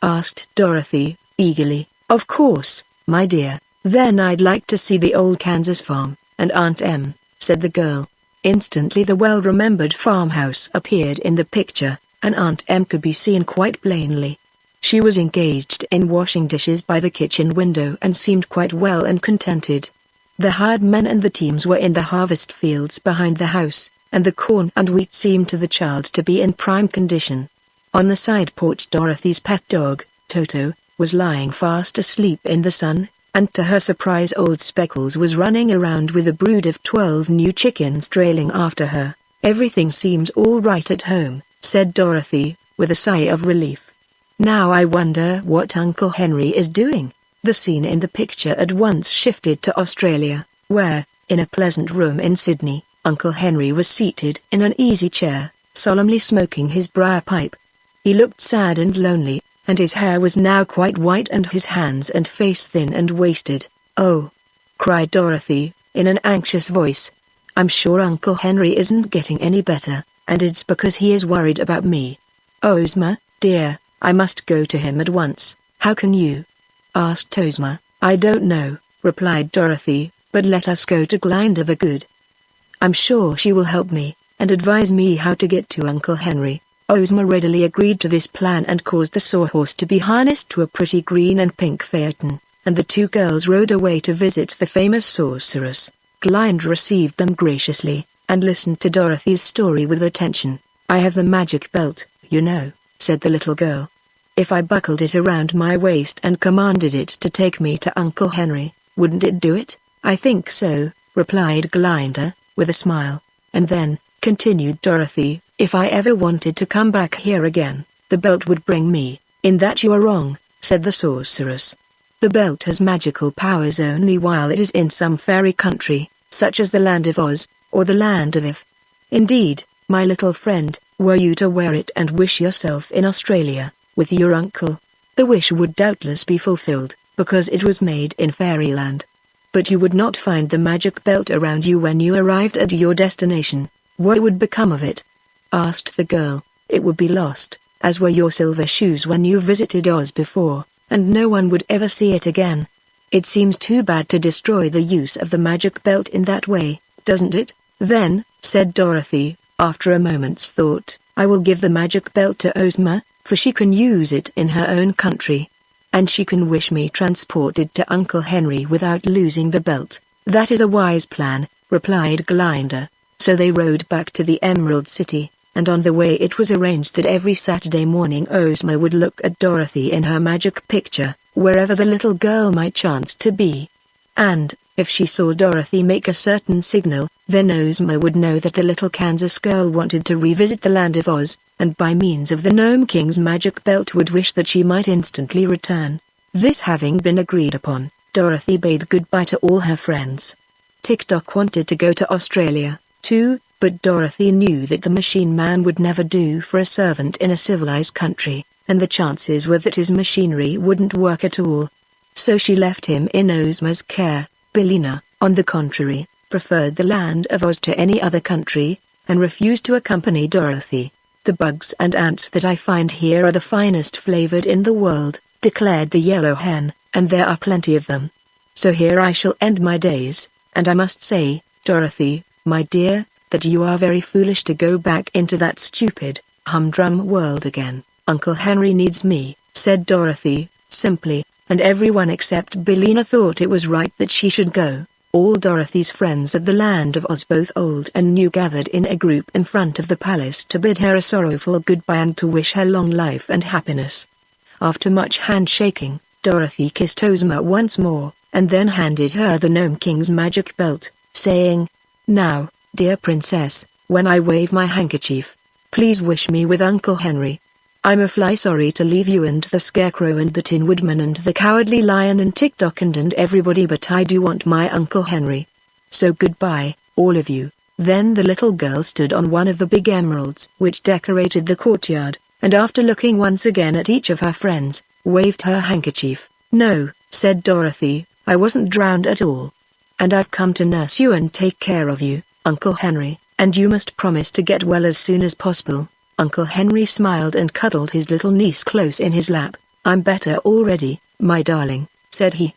asked Dorothy, eagerly. "Of course, my dear. Then I'd like to see the old Kansas farm, and Aunt Em," said the girl. Instantly the well-remembered farmhouse appeared in the picture, and Aunt Em could be seen quite plainly. She was engaged in washing dishes by the kitchen window and seemed quite well and contented. The hired men and the teams were in the harvest fields behind the house, and the corn and wheat seemed to the child to be in prime condition. On the side porch Dorothy's pet dog, Toto, was lying fast asleep in the sun, and to her surprise old Speckles was running around with a brood of 12 new chickens trailing after her. "Everything seems all right at home," said Dorothy, with a sigh of relief. "Now I wonder what Uncle Henry is doing." The scene in the picture at once shifted to Australia, where, in a pleasant room in Sydney, Uncle Henry was seated in an easy chair, solemnly smoking his briar pipe. He looked sad and lonely, and his hair was now quite white and his hands and face thin and wasted. "Oh!" cried Dorothy, in an anxious voice. "I'm sure Uncle Henry isn't getting any better, and it's because he is worried about me. Ozma, dear, I must go to him at once." "How can you?" asked Ozma. "I don't know," replied Dorothy, "but let us go to Glinda the Good. I'm sure she will help me, and advise me how to get to Uncle Henry." Ozma readily agreed to this plan and caused the sawhorse to be harnessed to a pretty green and pink phaeton, and the two girls rode away to visit the famous sorceress. Glinda received them graciously, and listened to Dorothy's story with attention. "I have the magic belt, you know," said the little girl. "If I buckled it around my waist and commanded it to take me to Uncle Henry, wouldn't it do it?" "I think so," replied Glinda, with a smile. And then, continued Dorothy, "if I ever wanted to come back here again, the belt would bring me." "In that you are wrong," said the sorceress. "The belt has magical powers only while it is in some fairy country, such as the Land of Oz, or the Land of If. Indeed, my little friend, were you to wear it and wish yourself in Australia, with your uncle, the wish would doubtless be fulfilled, because it was made in fairyland. But you would not find the magic belt around you when you arrived at your destination. What would become of it?" asked the girl. "It would be lost, as were your silver shoes when you visited Oz before, and no one would ever see it again. It seems too bad to destroy the use of the magic belt in that way, doesn't it?" "Then," said Dorothy, after a moment's thought, "I will give the magic belt to Ozma, for she can use it in her own country. And she can wish me transported to Uncle Henry without losing the belt." "That is a wise plan," replied Glinda. So they rode back to the Emerald City, and on the way it was arranged that every Saturday morning Ozma would look at Dorothy in her magic picture, wherever the little girl might chance to be. And, if she saw Dorothy make a certain signal, then Ozma would know that the little Kansas girl wanted to revisit the Land of Oz, and by means of the Gnome King's magic belt would wish that she might instantly return. This having been agreed upon, Dorothy bade goodbye to all her friends. Tick-Tock wanted to go to Australia, too, but Dorothy knew that the machine man would never do for a servant in a civilized country, and the chances were that his machinery wouldn't work at all. So she left him in Ozma's care. Billina, on the contrary, preferred the Land of Oz to any other country, and refused to accompany Dorothy. "The bugs and ants that I find here are the finest flavored in the world," declared the yellow hen, "and there are plenty of them. So here I shall end my days, and I must say, Dorothy, my dear, that you are very foolish to go back into that stupid, humdrum world again." "Uncle Henry needs me," said Dorothy, simply, and everyone except Billina thought it was right that she should go. All Dorothy's friends of the Land of Oz, both old and new, gathered in a group in front of the palace to bid her a sorrowful goodbye and to wish her long life and happiness. After much handshaking, Dorothy kissed Ozma once more, and then handed her the Gnome King's magic belt, saying, "Now, dear princess, when I wave my handkerchief, please wish me with Uncle Henry. I'm awfully sorry to leave you and the Scarecrow and the Tin Woodman and the Cowardly Lion and Tick-Tock and everybody, but I do want my Uncle Henry. So goodbye, all of you." Then the little girl stood on one of the big emeralds which decorated the courtyard, and after looking once again at each of her friends, waved her handkerchief. "No," said Dorothy, "I wasn't drowned at all. And I've come to nurse you and take care of you, Uncle Henry, and you must promise to get well as soon as possible." Uncle Henry smiled and cuddled his little niece close in his lap. "I'm better already, my darling," said he.